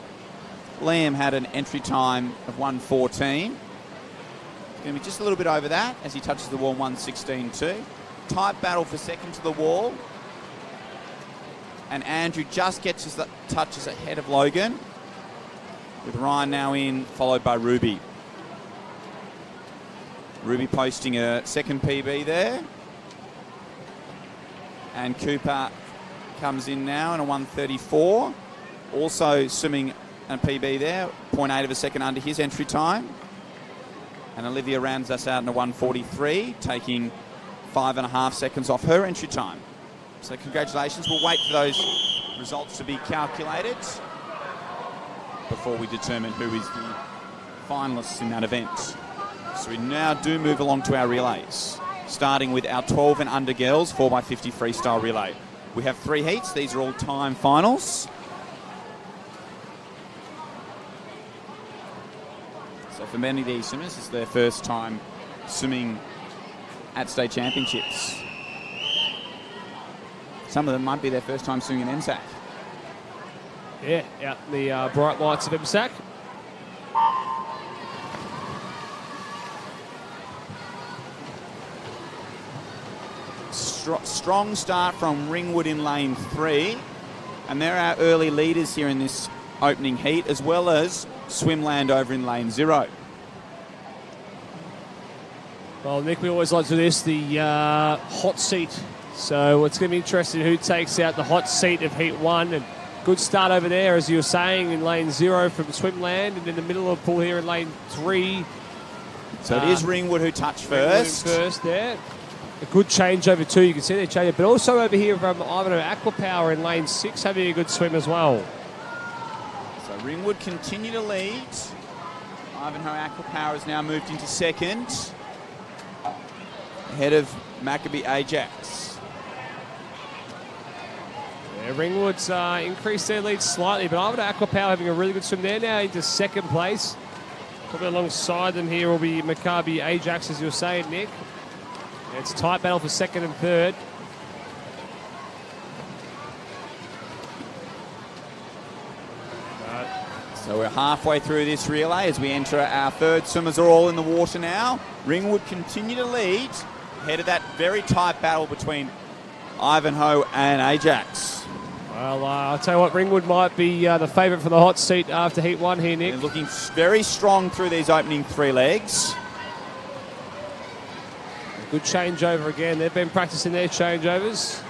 Liam had an entry time of 1:14. It's going to be just a little bit over that as he touches the wall, 1:16.2. Tight battle for second to the wall. And Andrew just gets his touches ahead of Logan, with Ryan now in, followed by Ruby. Ruby posting a second PB there. And Cooper comes in now in a 1:34. Also swimming a PB there, 0.8 of a second under his entry time. And Olivia rounds us out in a 1:43, taking 5.5 seconds off her entry time. So congratulations. We'll wait for those results to be calculated before we determine who is the finalists in that event. So we now do move along to our relays, starting with our 12 and under girls 4x50 freestyle relay. We have 3 heats. These are all time finals. So for many of these swimmers, it's their first time swimming at state championships. Some of them might be their first time swimming an NSAC. Yeah, out in the bright lights of MSAC. Strong start from Ringwood in lane 3. And they're our early leaders here in this opening heat, as well as Swimland over in lane 0. Well, Nick, we always like to do this, the hot seat. So it's going to be interesting who takes out the hot seat of Heat 1. And Good start over there, as you were saying, in lane 0 from Swimland, and in the middle of the pool here in lane 3. So it is Ringwood who touched Ringwood first. First there. A good changeover too. You can see they changed, but also over here from Ivanhoe Aquapower in lane 6 having a good swim as well. So Ringwood continue to lead. Ivanhoe Aquapower has now moved into second, ahead of Maccabee Ajax. Yeah, Ringwood's increased their lead slightly, but Ivanhoe Aquapower having a really good swim there now into second place. Probably alongside them here will be Maccabee Ajax, as you were saying, Nick. It's a tight battle for second and third. So we're halfway through this relay as we enter our third. Swimmers are all in the water now. Ringwood continue to lead ahead of that very tight battle between Ivanhoe and Ajax. Well, I'll tell you what, Ringwood might be the favourite for the hot seat after heat 1 here, Nick. They're looking very strong through these opening 3 legs. Good changeover again. They've been practicing their changeovers.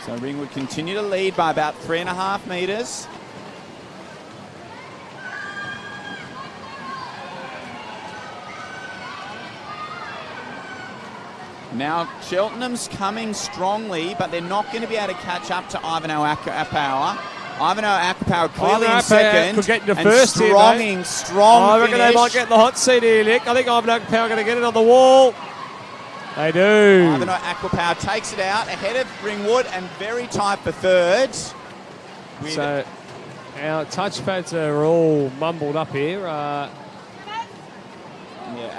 So Ringwood continue to lead by about 3.5 metres. Now Cheltenham's coming strongly, but they're not going to be able to catch up to Ivanhoe Aquapower. Ivanhoe Aquapower clearly in second. Could get into and first here, strong I reckon finish. they might get the hot seat here, Nick. I think Ivanhoe Aquapower are going to get it on the wall. They do. Ivanhoe Aquapower takes it out ahead of Ringwood and very tight for third. So our touchpads are all mumbled up here. Yeah,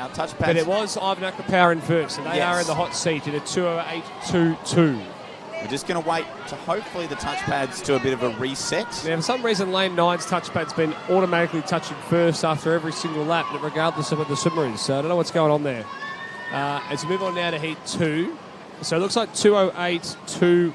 our touchpads. But it was Ivanhoe Aquapower in first, and they are in the hot seat in a 2:08.22. We're just going to wait to hopefully the touchpads do a bit of a reset. Now, for some reason, lane 9's touchpad's been automatically touching first after every single lap, regardless of what the swimmer is. So I don't know what's going on there. As we move on now to heat 2. So it looks like 2:08.2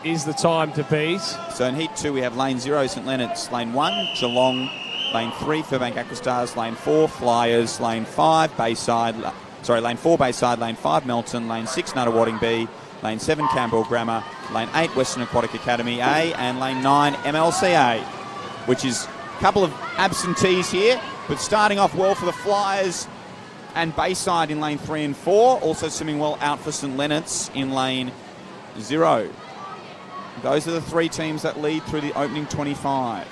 is the time to beat. So in heat 2 we have lane 0 St Leonard's, lane 1 Geelong, lane 3 Furbank Aquastars, lane 4 Flyers, lane 5 Bayside, lane 4 Bayside, lane 5 Melton, lane 6 Nuttawading B, lane 7 Canberra Grammar, lane 8 Western Aquatic Academy A, and lane 9 MLCA, which is a couple of absentees here, but starting off well for the Flyers and Bayside in lane 3 and 4, also swimming well out for St Leonard's in lane 0. Those are the 3 teams that lead through the opening 25.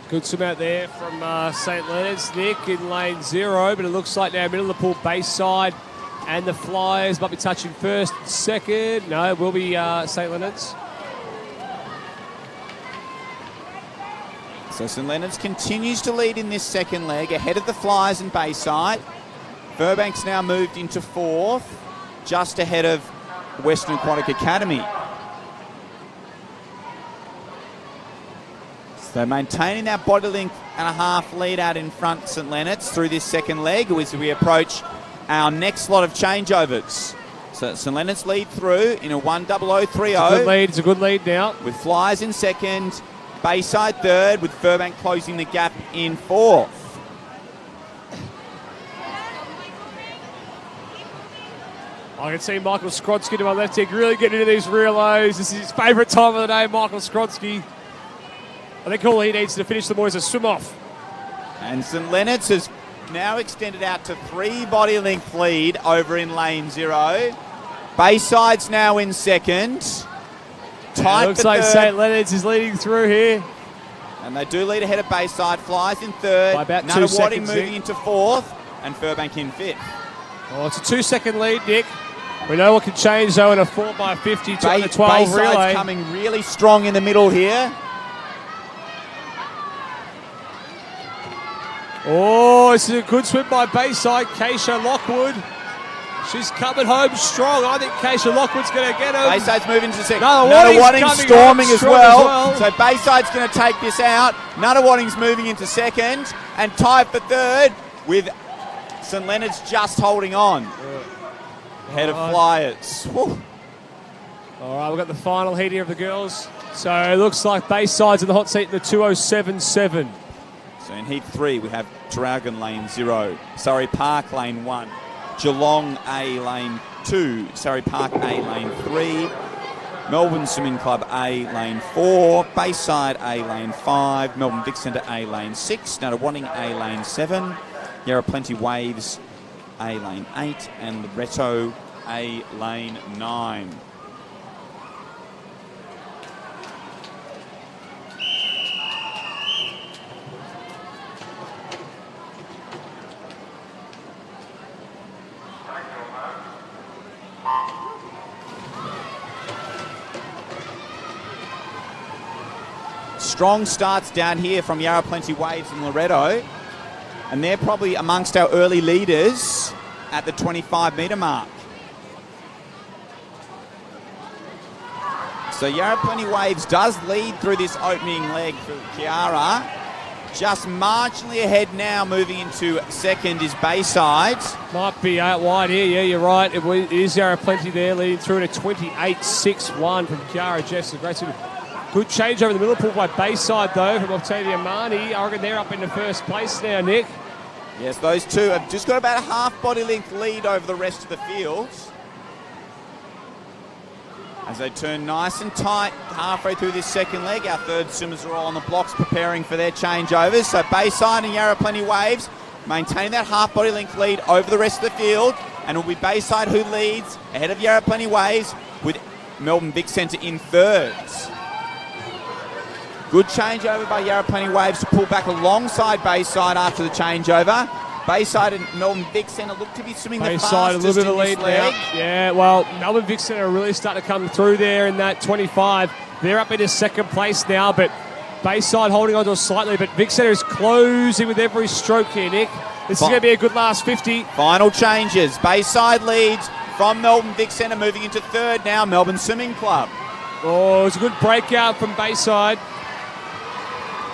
Good swim out there from St Leonard's, Nick, in lane 0, but it looks like now middle of the pool, Bayside and the Flyers might be touching first, second. No, it will be St Leonard's. So St Leonard's continues to lead in this second leg, ahead of the Flyers and Bayside. Furbank's now moved into 4th, just ahead of Western Aquatic Academy. So maintaining that body length and a half lead out in front, St Leonard's, through this second leg as we approach our next lot of changeovers. So St Leonard's lead through in a 1:00.30. It's a good lead now. With Flyers in second, Bayside third, with Furbank closing the gap in 4th. I can see Michael Skrodsky to my left here really getting into these relays. This is his favourite time of the day, Michael Skrodsky. I think all he needs to finish the boys is a swim off. And St Leonard's has now extended out to 3 body length lead over in lane 0. Bayside's now in second. Tight looks for like third. St Leonard's is leading through here. And they do lead ahead of Bayside. Flyers in third. By about 2 Nuttawading seconds, moving Nick. into 4th. And Furbank in 5th. Oh, it's a 2-second lead, Nick. We know what can change, though, in a 4x50 to under 12 Bayside's relay. coming really strong in the middle here. Oh, it's a good swim by Bayside. Keisha Lockwood. She's coming home strong. I think Keisha Lockwood's going to get him. Bayside's moving to second. Nuttawading's Nuttawading's storming home as strong well. So Bayside's going to take this out. Nuttawading's moving into second. And tied for third with St Leonard's just holding on. Ahead of Flyers. Whew. All right, we've got the final heat here of the girls. So it looks like Bayside's in the hot seat in the 2:07.7. So in heat 3 we have Traralgon lane 0, Surrey Park lane 1, Geelong A lane 2, Surrey Park A lane 3, Melbourne Swimming Club A lane 4, Bayside A lane 5, Melbourne Vic Centre A lane 6, Nunawading A lane 7, Yarra Plenty Waves A lane 8, and Loretto A lane 9. Strong starts down here from Yarra Plenty Waves and Loretto, and they're probably amongst our early leaders at the 25-metre mark. So Yarra Plenty Waves does lead through this opening leg for Kiara. Just marginally ahead now, moving into second is Bayside. Might be out wide here. Yeah, you're right. It is Yarra Plenty there, leading through at a 28.61 from Kiara Jeffs. Good change over the middle pool by Bayside, though, from Octavia Marnie. I reckon they're up in the first place now, Nick. Yes, those two have just got about a half body length lead over the rest of the field. As they turn nice and tight halfway through this second leg, our third swimmers are all on the blocks preparing for their changeovers. So Bayside and Yarra Plenty Waves maintain that half body length lead over the rest of the field, and it will be Bayside who leads ahead of Yarra Plenty Waves, with Melbourne Vic Centre in thirds. Good changeover by Yarra Plenty Waves to pull back alongside Bayside after the changeover. Bayside and Melbourne Vic Centre look to be swimming the fastest Bayside a little bit of in lead this leg. now. Yeah, well, Melbourne Vic Centre are really starting to come through there in that 25. They're up into second place now, but Bayside holding on to it slightly, but Vic Centre is closing with every stroke here, Nick. This is going to be a good last 50. Final changes. Bayside leads from Melbourne Vic Centre, moving into third now, Melbourne Swimming Club. Oh, it's a good breakout from Bayside.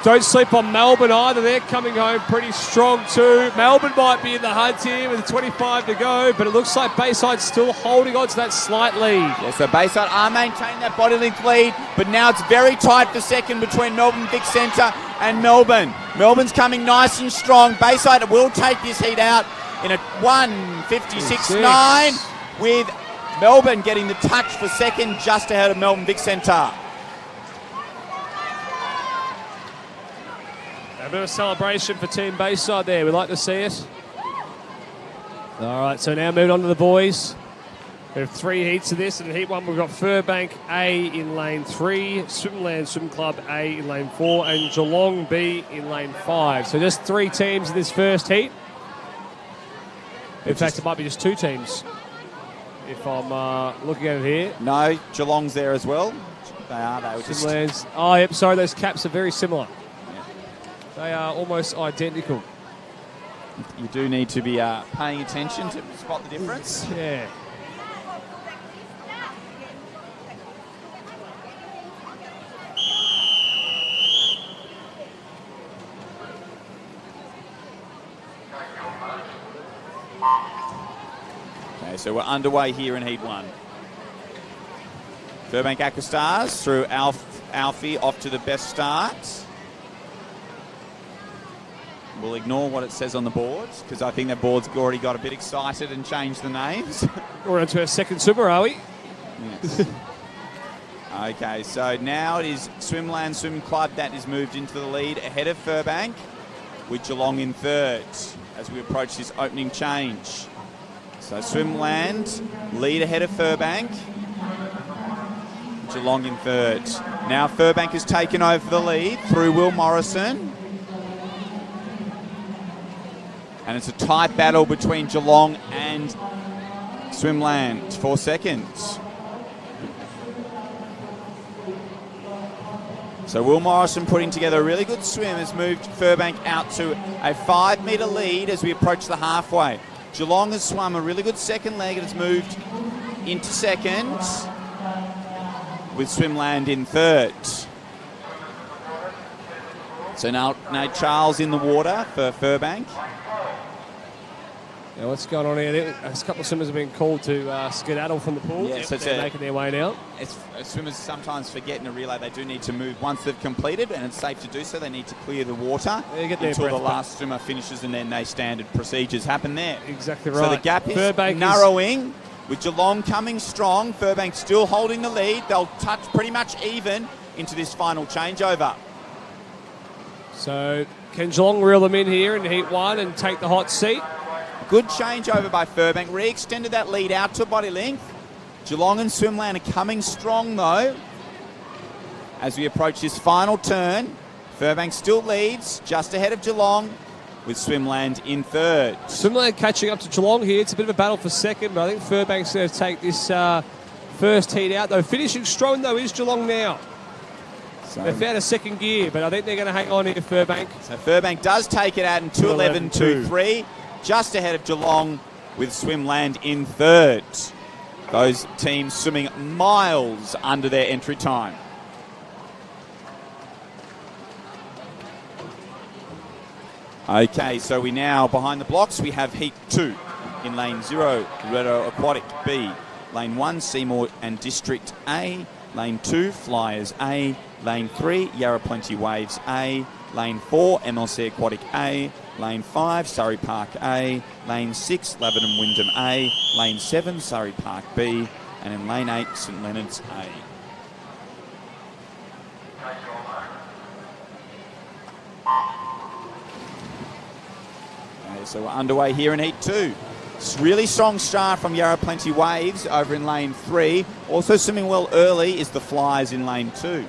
Don't sleep on Melbourne either. They're coming home pretty strong too. Melbourne might be in the hunt here with 25 to go, but it looks like Bayside's still holding on to that slight lead. Yeah, so Bayside are maintaining that body length lead, but now it's very tight for second between Melbourne Vic Centre and Melbourne. Melbourne's coming nice and strong. Bayside will take this heat out in a 1:56.9, with Melbourne getting the touch for second, just ahead of Melbourne Vic Centre. A bit of a celebration for Team Bayside there. We'd like to see it. All right, so now moving on to the boys. We have three heats of this. In heat one, we've got Furbank A in lane 3, Swimland Swim Club A in lane 4, and Geelong B in lane 5. So just three teams in this first heat. In fact, it might be just two teams, if I'm looking at it here. No, Geelong's there as well. They are. They were just... Swimlands. Oh, yep, sorry, those caps are very similar. They are almost identical. You do need to be paying attention to spot the difference. Yeah. Okay, so we're underway here in Heat 1. Furbank Aqua Stars through Alfie off to the best start. We'll ignore what it says on the boards, because I think that board's already got a bit excited and changed the names. We're on to our second swimmer, are we? Yes. Okay, so now it is Swimland Swim Club that is moved into the lead ahead of Furbank, with Geelong in third as we approach this opening change. So Swimland lead ahead of Furbank, Geelong in third. Now Furbank has taken over the lead through Will Morrison. And it's a tight battle between Geelong and Swimland for seconds. So Will Morrison putting together a really good swim has moved Furbank out to a 5-metre lead as we approach the halfway. Geelong has swum a really good second leg and has moved into second, with Swimland in third. So now Nate Charles in the water for Furbank. Now, what's going on here? A couple of swimmers have been called to skedaddle from the pool. Yeah, so they're making their way now. Swimmers sometimes forget in a relay they do need to move once they've completed, and it's safe to do so. They need to clear the water until the last swimmer finishes, and then standard procedures happen there. Exactly right. So the gap is narrowing with Geelong coming strong. Furbank still holding the lead. They'll touch pretty much even into this final changeover. So can Geelong reel them in here in heat 1 and take the hot seat? Good changeover by Furbank. Re-extended that lead out to body length. Geelong and Swimland are coming strong, though. As we approach this final turn, Furbank still leads, just ahead of Geelong, with Swimland in third. Swimland catching up to Geelong here. It's a bit of a battle for second, but I think Furbank's going to take this first heat out, though. Finishing strong, though, is Geelong now. So they've found a second gear, but I think they're going to hang on here, Furbank. So Furbank does take it out in 2:11.23. Just ahead of Geelong with Swimland in third. Those teams swimming miles under their entry time. Okay, so we now, behind the blocks, we have Heat 2 in Lane 0, Loretto Aquatic B. Lane 1, Seymour and District A. Lane 2, Flyers A. Lane 3, Yarra Plenty Waves A. Lane 4, MLC Aquatic A. Lane 5, Surrey Park A. Lane 6, Laverton Wyndham A. Lane 7, Surrey Park B. And in Lane 8, St Leonard's A. Okay, so we're underway here in Heat 2. Really strong start from Yarra Plenty Waves over in Lane 3. Also swimming well early is the Flyers in Lane 2.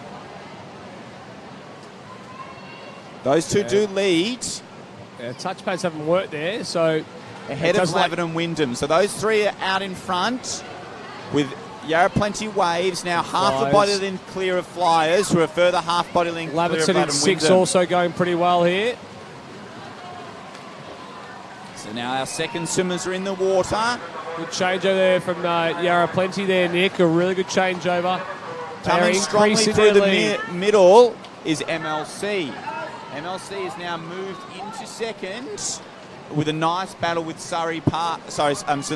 Those two do lead. Yeah, touch pads haven't worked there, so ahead of Laverton Wyndham. So those three are out in front with Yarra Plenty Waves now half a body length clear of Flyers, who are further half body length clear of Laverton in 6 Wyndham. Also going pretty well here. So now our second swimmers are in the water. Good changeover there from Yarra Plenty there, Nick. A really good changeover. Coming strongly through the middle is MLC. MLC has now moved into second with a nice battle with St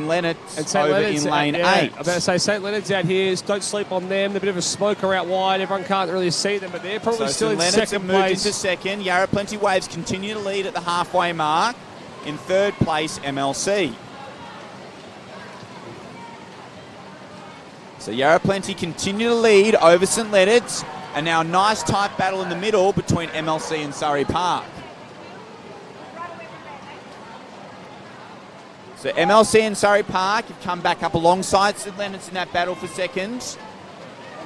Leonard's over in Lane 8. I'm about to say St Leonard's out here. Don't sleep on them. They're a bit of a smoker out wide. Everyone can't really see them, but they're probably still in second place. Moved into second. Yarra Plenty Waves continue to lead at the halfway mark. In third place, MLC. So Yarra Plenty continue to lead over St Leonard's. And now a nice tight battle in the middle between MLC and Surrey Park. So MLC and Surrey Park have come back up alongside St Leonard's in that battle for second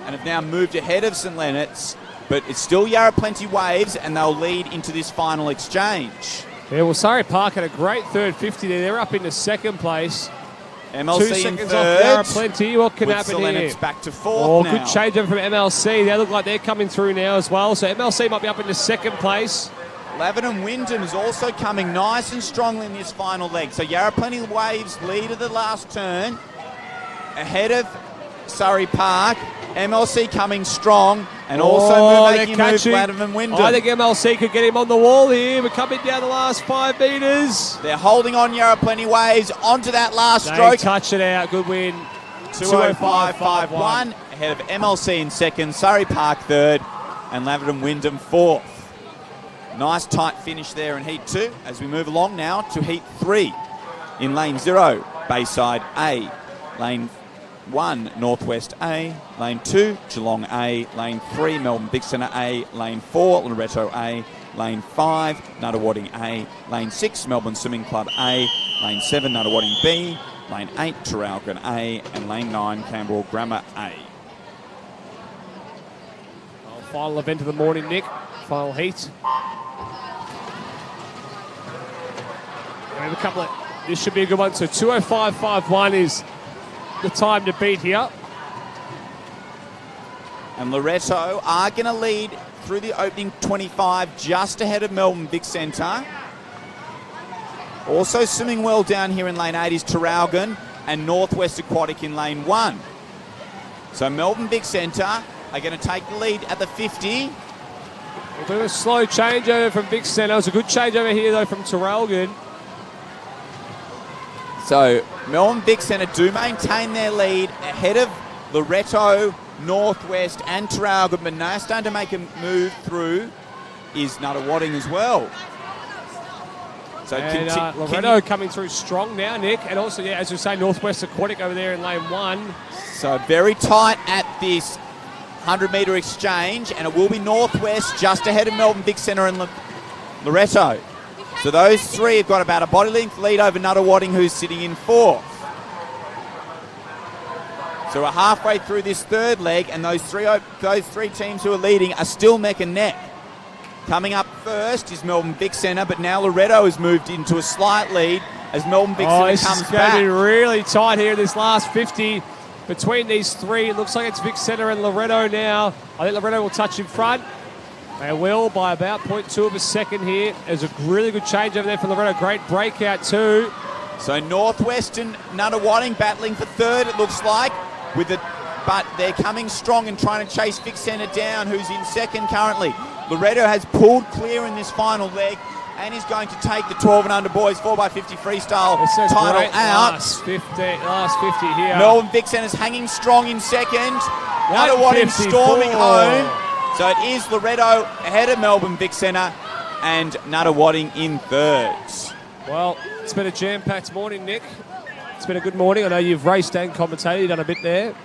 and have now moved ahead of St Leonard's. But it's still Yarra Plenty Waves, and they'll lead into this final exchange. Yeah, well, Surrey Park had a great third 50 there. They're up into second place. MLC 2 seconds in third. Off Yarra Plenty. What can happen here? It's back to fourth now. Good changeover from MLC. They look like they're coming through now as well. So MLC might be up into second place. Laverton Wyndham is also coming nice and strongly in this final leg. So Yarra Plenty Waves lead at the last turn. Ahead of Surrey Park. MLC coming strong and also making a move Laverton Wyndham. I think MLC could get him on the wall here. We're coming down the last 5 metres. They're holding on Yarra Plenty Waves onto that last They stroke. Touch it out. Good win. 2:05.51 ahead of MLC in second, Surrey Park third, and Laverton Wyndham fourth. Nice tight finish there in Heat 2 as we move along now to Heat 3 in Lane 0, Bayside A. Lane 1, Northwest A. Lane 2, Geelong A. Lane 3, Melbourne Big Centre A. Lane 4, Loretto A. Lane 5, Nuttawading A. Lane 6, Melbourne Swimming Club A. Lane 7, Nuttawading B. Lane 8, Traralgon A. And Lane 9, Canberra Grammar A. Well, final event of the morning, Nick. Final heat. We have a couple of... This should be a good one. So 2:05.51 is the time to beat here. And Loretto are going to lead through the opening 25 just ahead of Melbourne Vic Centre. Also swimming well down here in Lane 8 is Traralgon and Northwest Aquatic in Lane 1. So Melbourne Vic Centre are going to take the lead at the 50. A bit of a slow changeover from Vic Centre. It was a good changeover here, though, from Traralgon. So Melbourne Vic Centre do maintain their lead ahead of Loretto, Northwest and Traralgon, but now starting to make a move through is Nuttawading as well. So and Loretto coming through strong now, Nick. And also, yeah, as you say, Northwest Aquatic over there in lane 1. So very tight at this 100-metre exchange, and it will be Northwest just ahead of Melbourne Vic Centre and Loretto. So those three have got about a body length lead over Nuttawading, who's sitting in 4th. So we're halfway through this third leg, and those three teams who are leading are still neck and neck. Coming up first is Melbourne Vic Centre, but now Loretto has moved into a slight lead as Melbourne Vic Centre comes It's back. going to be really tight here in this last 50 between these three. It looks like it's Vic Centre and Loretto now. I think Loretto will touch in front. They will by about 0.2 of a second here. There's a really good change over there for Loretto. Great breakout too. So Northwest and Nuttawading battling for third, it looks like, but they're coming strong and trying to chase Vic Centre down, who's in second currently. Loretto has pulled clear in this final leg and is going to take the 12 and under boys 4x50 freestyle It's a title great out. last 50 here. Melbourne Vic Centre's hanging strong in second. Nuttawading 154. storming home. So it is Loretto ahead of Melbourne Vic Centre and Nuttawading in third. Well, it's been a jam-packed morning, Nick. It's been a good morning. I know you've raced and commentated. You've done a bit there.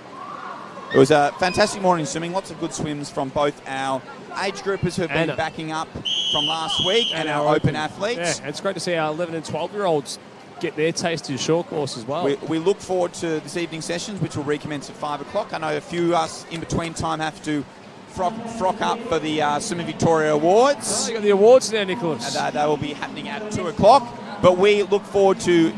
It was a fantastic morning swimming. Lots of good swims from both our age groupers who have been backing up from last week and our open athletes. Yeah, it's great to see our 11 and 12-year-olds get their taste of short course as well. We look forward to this evening's sessions, which will recommence at 5 o'clock. I know a few of us in between time have to frock up for the Swimming Victoria Awards. Oh, you got the awards there, Nicholas. And, they will be happening at 2 o'clock. But we look forward to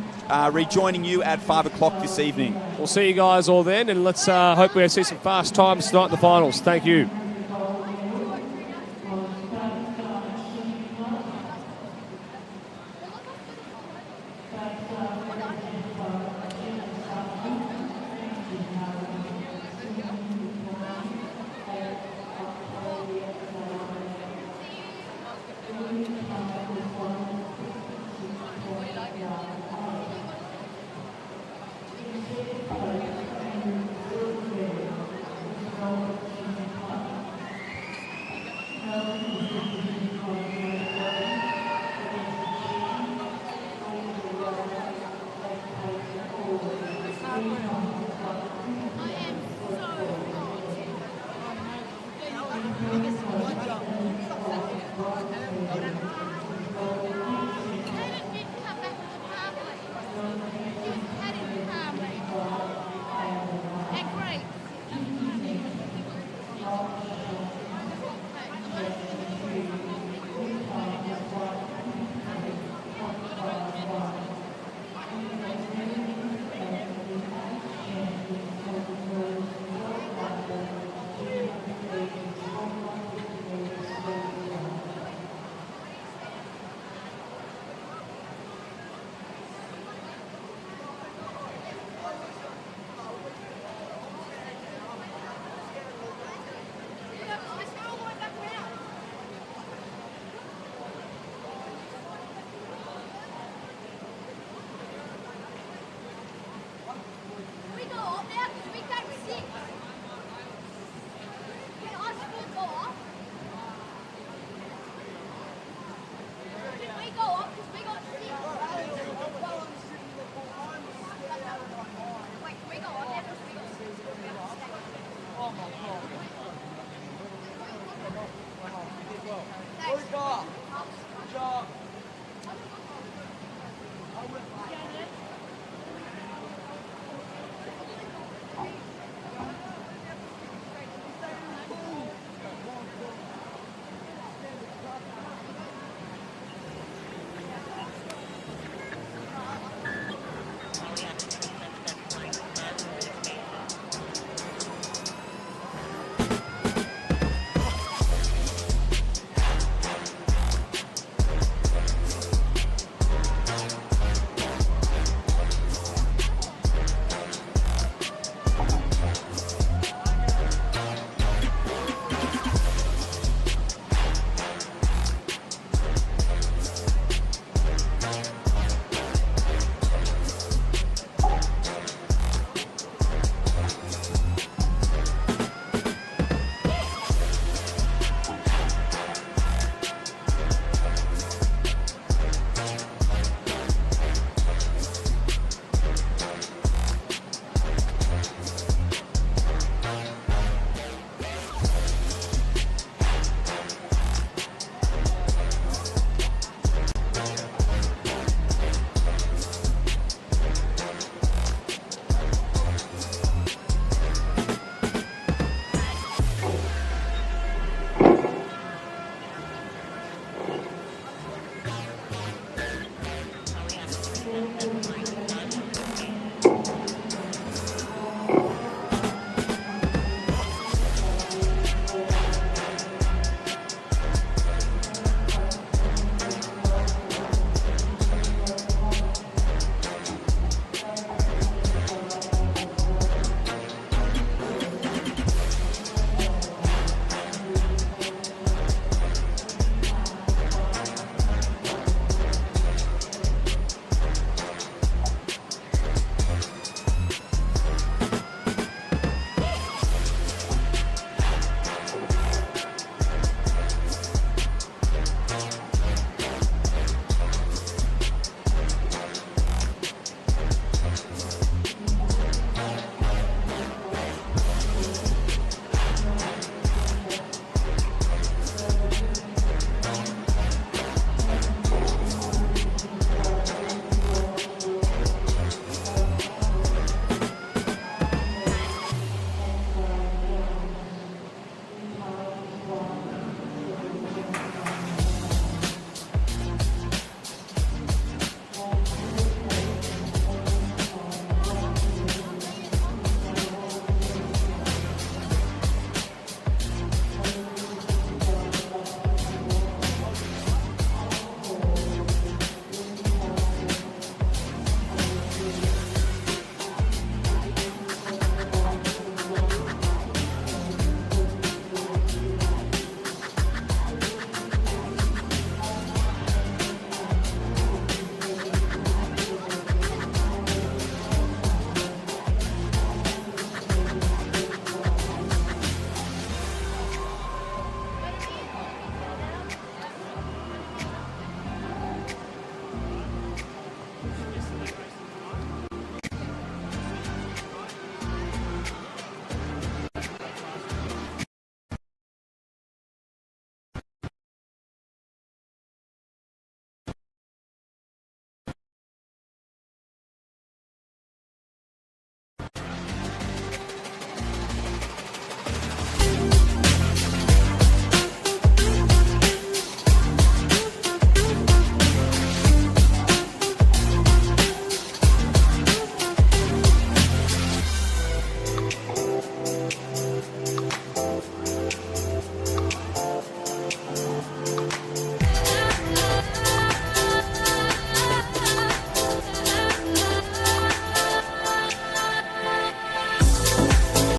rejoining you at 5 o'clock this evening. We'll see you guys all then, and let's hope we see some fast times tonight in the finals. Thank you.